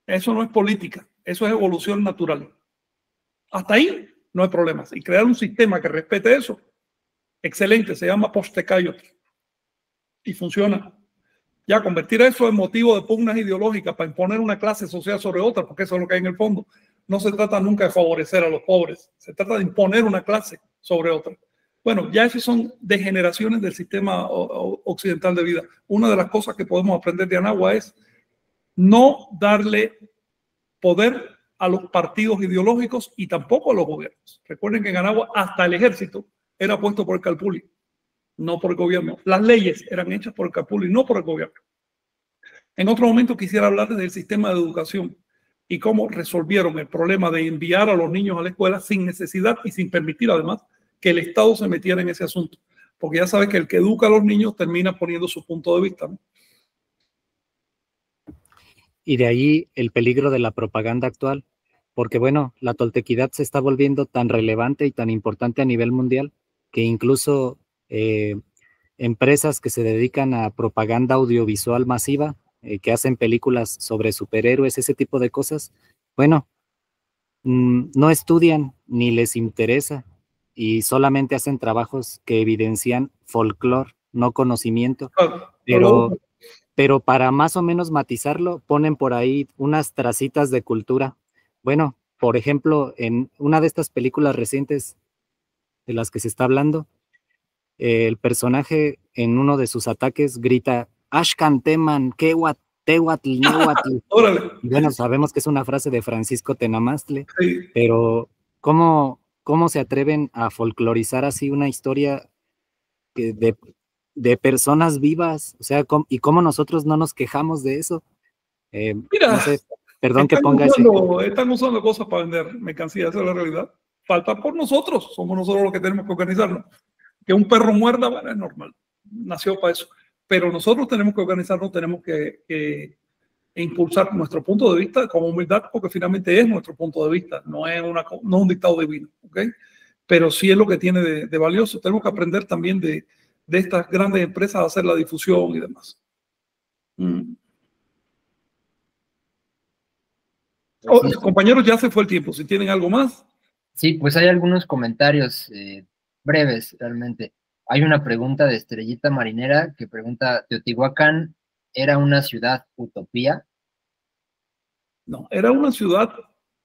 Eso no es política, eso es evolución natural. Hasta ahí no hay problemas. Y crear un sistema que respete eso, excelente, se llama post-Tecayot. Y funciona. Ya convertir eso en motivo de pugnas ideológicas para imponer una clase social sobre otra, porque eso es lo que hay en el fondo. No se trata nunca de favorecer a los pobres, se trata de imponer una clase sobre otra. Bueno, ya esas son degeneraciones del sistema occidental de vida. Una de las cosas que podemos aprender de Anagua es no darle poder a los partidos ideológicos y tampoco a los gobiernos. Recuerden que en Anagua hasta el ejército era puesto por el Calpulli, no por el gobierno. Las leyes eran hechas por el Calpulli, no por el gobierno. En otro momento quisiera hablarles del sistema de educación y cómo resolvieron el problema de enviar a los niños a la escuela sin necesidad y sin permitir además que el Estado se metiera en ese asunto. Porque ya sabes que el que educa a los niños termina poniendo su punto de vista, ¿no? Y de ahí el peligro de la propaganda actual, porque bueno, la toltequidad se está volviendo tan relevante y tan importante a nivel mundial que incluso empresas que se dedican a propaganda audiovisual masiva, que hacen películas sobre superhéroes, ese tipo de cosas, bueno, no estudian ni les interesa y solamente hacen trabajos que evidencian folclore, no conocimiento, pero para más o menos matizarlo, ponen por ahí unas tracitas de cultura. Bueno, por ejemplo, en una de estas películas recientes de las que se está hablando, el personaje en uno de sus ataques grita, Ashkan Teman, Kewat, Tehuatl, Nehuatl. Y bueno, sabemos que es una frase de Francisco Tenamastle, pero ¿cómo se atreven a folclorizar así una historia de personas vivas? O sea, ¿y cómo nosotros no nos quejamos de eso? Mira, no sé, perdón que ponga ese. Están usando cosas para vender mercancía, esa es la realidad. Falta por nosotros, somos nosotros los que tenemos que organizarnos. Que un perro muerda, bueno, es normal, nació para eso. Pero nosotros tenemos que organizarnos, tenemos que impulsar nuestro punto de vista como humildad, porque finalmente es nuestro punto de vista, no es un dictado divino, ¿ok? Pero sí es lo que tiene de valioso. Tenemos que aprender también de estas grandes empresas a hacer la difusión y demás. Compañeros, ya se fue el tiempo. Si tienen algo más. Sí, pues hay algunos comentarios breves, realmente. Hay una pregunta de Estrellita Marinera que pregunta, ¿Teotihuacán era una ciudad utopía? No, era una ciudad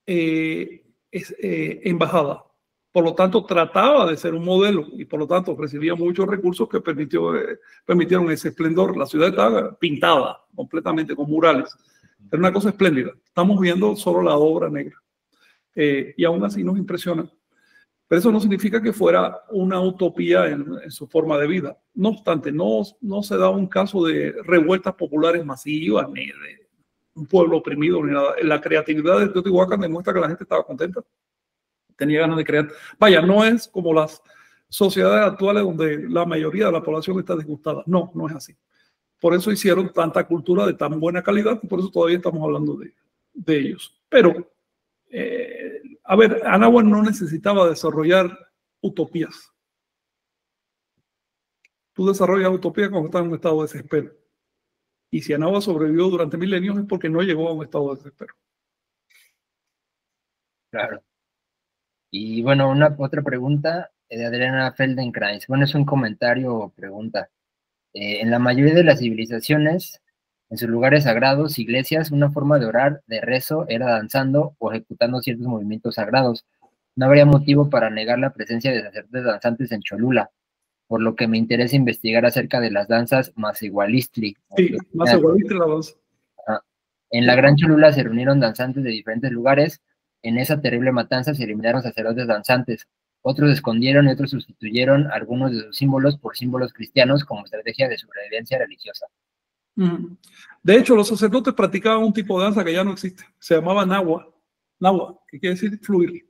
embajada. Por lo tanto, trataba de ser un modelo y por lo tanto recibía muchos recursos que permitieron ese esplendor. La ciudad estaba pintada completamente con murales. Era una cosa espléndida. Estamos viendo solo la obra negra. Y aún así nos impresiona. Pero eso no significa que fuera una utopía en su forma de vida. No obstante, no se da un caso de revueltas populares masivas, un pueblo oprimido ni nada. La creatividad de Teotihuacán demuestra que la gente estaba contenta, tenía ganas de crear. Vaya, no es como las sociedades actuales donde la mayoría de la población está disgustada. No, no es así. Por eso hicieron tanta cultura de tan buena calidad y por eso todavía estamos hablando de ellos. Pero, a ver, Anáhuac no necesitaba desarrollar utopías. Tú desarrollas utopías cuando estás en un estado de desespero. Y si Anáhuac sobrevivió durante milenios es porque no llegó a un estado de desespero. Claro. Y bueno, otra pregunta de Adriana Feldenkrais. Bueno, es un comentario o pregunta. En la mayoría de las civilizaciones, en sus lugares sagrados, iglesias, una forma de orar, de rezo, era danzando o ejecutando ciertos movimientos sagrados. No habría motivo para negar la presencia de sacerdotes danzantes en Cholula, por lo que me interesa investigar acerca de las danzas Masehualistli. Sí, Masehualistli la danza. En la Gran Cholula se reunieron danzantes de diferentes lugares. En esa terrible matanza se eliminaron sacerdotes danzantes. Otros escondieron y otros sustituyeron algunos de sus símbolos por símbolos cristianos como estrategia de sobrevivencia religiosa. De hecho, los sacerdotes practicaban un tipo de danza que ya no existe. Se llamaba Nahua, que quiere decir fluir.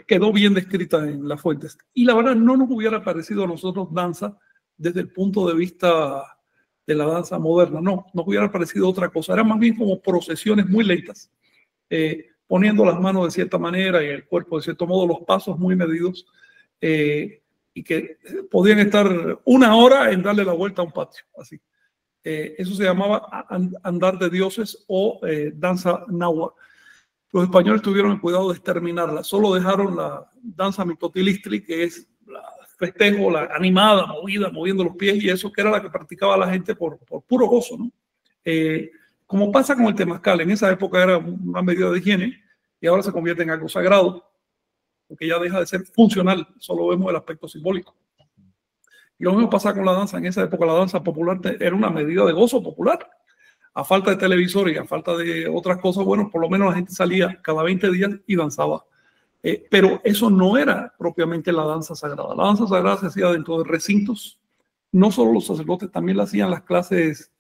Quedó bien descrita en las fuentes. Y la verdad no nos hubiera parecido a nosotros danza desde el punto de vista de la danza moderna. No, nos hubiera parecido otra cosa. Eran más bien como procesiones muy lentas, poniendo las manos de cierta manera y el cuerpo de cierto modo, los pasos muy medidos, y que podían estar una hora en darle la vuelta a un patio. Así. Eso se llamaba andar de dioses o danza Nahua. Los españoles tuvieron el cuidado de exterminarla. Solo dejaron la danza Mitotilistli, que es la festejo, la animada, movida, moviendo los pies, y eso que era la que practicaba la gente por puro gozo, ¿no? Como pasa con el temazcal, en esa época era una medida de higiene y ahora se convierte en algo sagrado, porque ya deja de ser funcional, solo vemos el aspecto simbólico. Y lo mismo pasa con la danza. En esa época la danza popular era una medida de gozo popular. A falta de televisor y a falta de otras cosas, bueno, por lo menos la gente salía cada 20 días y danzaba. Pero eso no era propiamente la danza sagrada. La danza sagrada se hacía dentro de recintos. No solo los sacerdotes, también la hacían las clases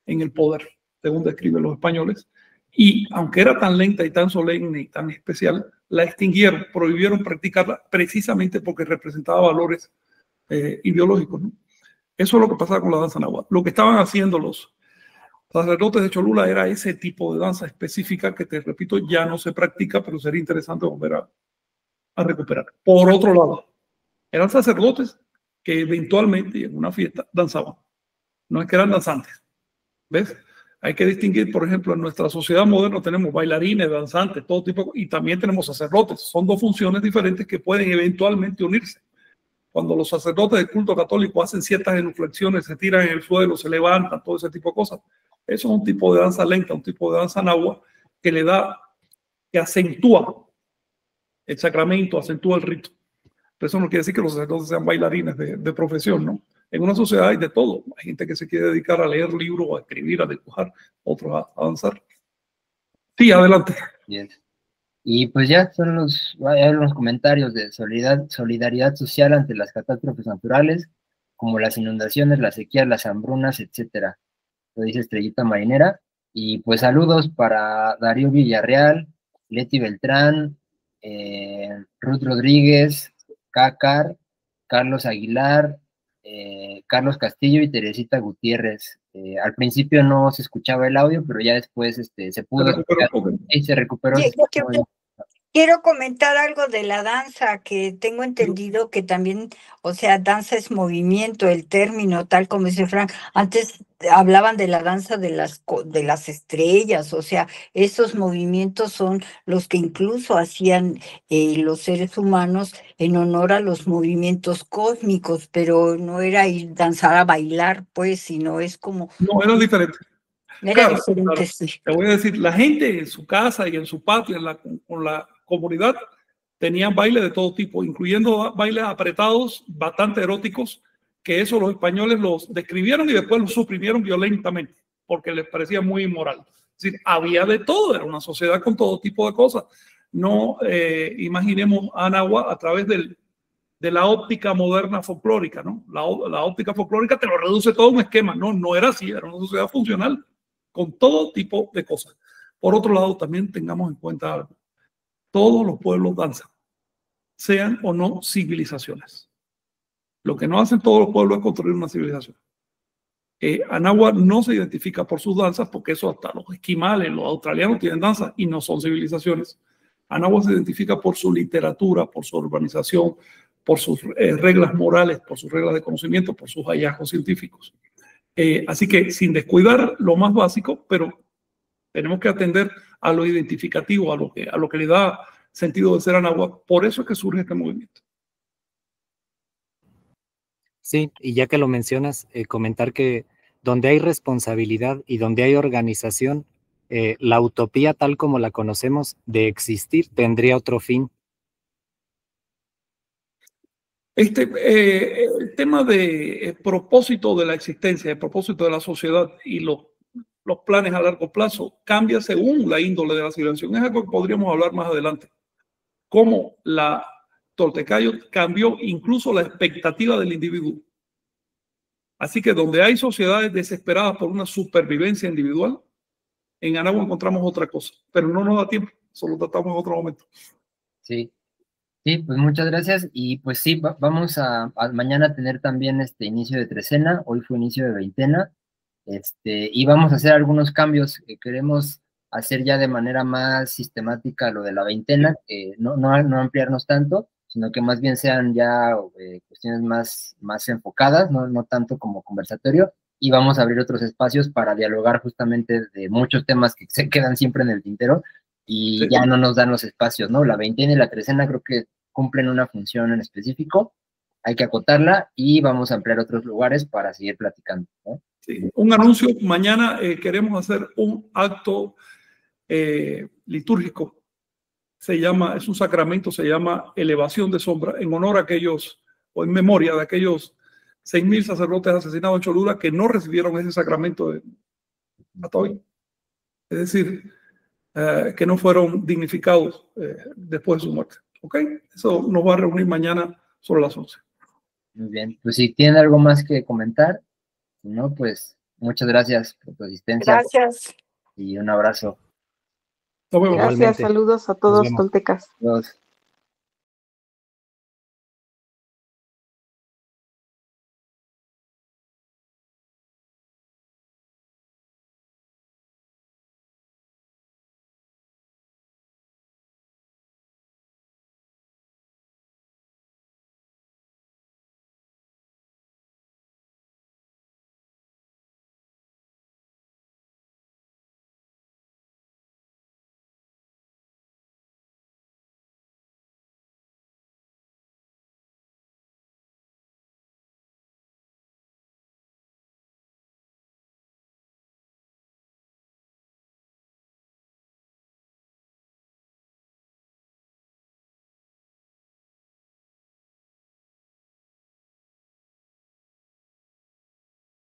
en el poder, según describen los españoles. Y aunque era tan lenta y tan solemne y tan especial, la extinguieron, prohibieron practicarla precisamente porque representaba valores ideológicos, ¿no? Eso es lo que pasaba con la danza náhuatl. Lo que estaban haciendo los sacerdotes de Cholula era ese tipo de danza específica que, te repito, ya no se practica, pero sería interesante volver a recuperar. Por otro lado, eran sacerdotes que eventualmente en una fiesta danzaban. No es que eran danzantes. ¿Ves? Hay que distinguir, por ejemplo, en nuestra sociedad moderna tenemos bailarines, danzantes, todo tipo, y también tenemos sacerdotes. Son dos funciones diferentes que pueden eventualmente unirse. Cuando los sacerdotes del culto católico hacen ciertas genuflexiones, se tiran en el suelo, se levantan, todo ese tipo de cosas. Eso es un tipo de danza lenta, un tipo de danza náhuatl que le da, que acentúa el sacramento, acentúa el rito. Pero eso no quiere decir que los sacerdotes sean bailarines de profesión, ¿no? En una sociedad hay de todo. Hay gente que se quiere dedicar a leer libros, a escribir, a dibujar, otros a danzar. Sí, adelante. Bien. Y pues ya son los comentarios de solidaridad social ante las catástrofes naturales, como las inundaciones, las sequías, las hambrunas, etcétera. Lo dice Estrellita Marinera. Y pues saludos para Darío Villarreal, Leti Beltrán, Ruth Rodríguez, Cácar, Carlos Aguilar, Carlos Castillo y Teresita Gutiérrez. Al principio no se escuchaba el audio, pero ya después se pudo escuchar y se recuperó. Quiero comentar algo de la danza, que tengo entendido que también, o sea, danza es movimiento, el término, tal como dice Frank. Antes hablaban de la danza de las estrellas, o sea, esos movimientos son los que incluso hacían los seres humanos en honor a los movimientos cósmicos, pero no era ir danzar a bailar, pues, sino es como... No, era diferente. Era diferente, claro. Sí. Te voy a decir, la gente en su casa y en su patio, con la comunidad, tenían bailes de todo tipo, incluyendo bailes apretados, bastante eróticos, que eso los españoles los describieron y después los suprimieron violentamente, porque les parecía muy inmoral. Es decir, había de todo, era una sociedad con todo tipo de cosas. No imaginemos a Anáhuac a través de la óptica moderna folclórica, ¿no? La óptica folclórica te lo reduce todo a un esquema. No era así, era una sociedad funcional, con todo tipo de cosas. Por otro lado, también tengamos en cuenta algo. Todos los pueblos danzan, sean o no civilizaciones. Lo que no hacen todos los pueblos es construir una civilización. Anáhuac no se identifica por sus danzas, porque eso hasta los esquimales, los australianos tienen danzas y no son civilizaciones. Anáhuac se identifica por su literatura, por su urbanización, por sus reglas morales, por sus reglas de conocimiento, por sus hallazgos científicos. Así que sin descuidar lo más básico, pero tenemos que atender a lo identificativo, a lo que le da sentido de ser Anáhuac. Por eso es que surge este movimiento. Sí, y ya que lo mencionas, comentar que donde hay responsabilidad y donde hay organización, la utopía tal como la conocemos de existir tendría otro fin. El tema de propósito de la existencia, el propósito de la sociedad y los planes a largo plazo cambia según la índole de la civilización. Es algo que podríamos hablar más adelante. Cómo la Toltecayo cambió incluso la expectativa del individuo. Así que donde hay sociedades desesperadas por una supervivencia individual, en Anáhuac encontramos otra cosa, pero no nos da tiempo, solo tratamos en otro momento. Sí, sí, pues muchas gracias. Y pues sí, vamos a mañana tener también este inicio de trecena, hoy fue inicio de veintena, y vamos a hacer algunos cambios que queremos hacer ya de manera más sistemática lo de la veintena, que no ampliarnos tanto, sino que más bien sean ya cuestiones más enfocadas, no tanto como conversatorio, y vamos a abrir otros espacios para dialogar justamente de muchos temas que se quedan siempre en el tintero y Sí. ya no nos dan los espacios, ¿no? La veintena y la trecena creo que cumplen una función en específico, hay que acotarla y vamos a ampliar otros lugares para seguir platicando, ¿no? Sí. Un anuncio, mañana queremos hacer un acto litúrgico. Es un sacramento, se llama elevación de sombra, en honor a aquellos, o en memoria de aquellos 6,000 sacerdotes asesinados en Cholula que no recibieron ese sacramento hasta hoy. Es decir, que no fueron dignificados después de su muerte. ¿Ok? Eso nos va a reunir mañana sobre las 11. Muy bien, pues si tienen algo más que comentar, si no, pues muchas gracias por tu asistencia. Gracias. Y un abrazo. Nos vemos. Gracias, Igualmente. saludos a Nos todos vemos. toltecas. Adiós.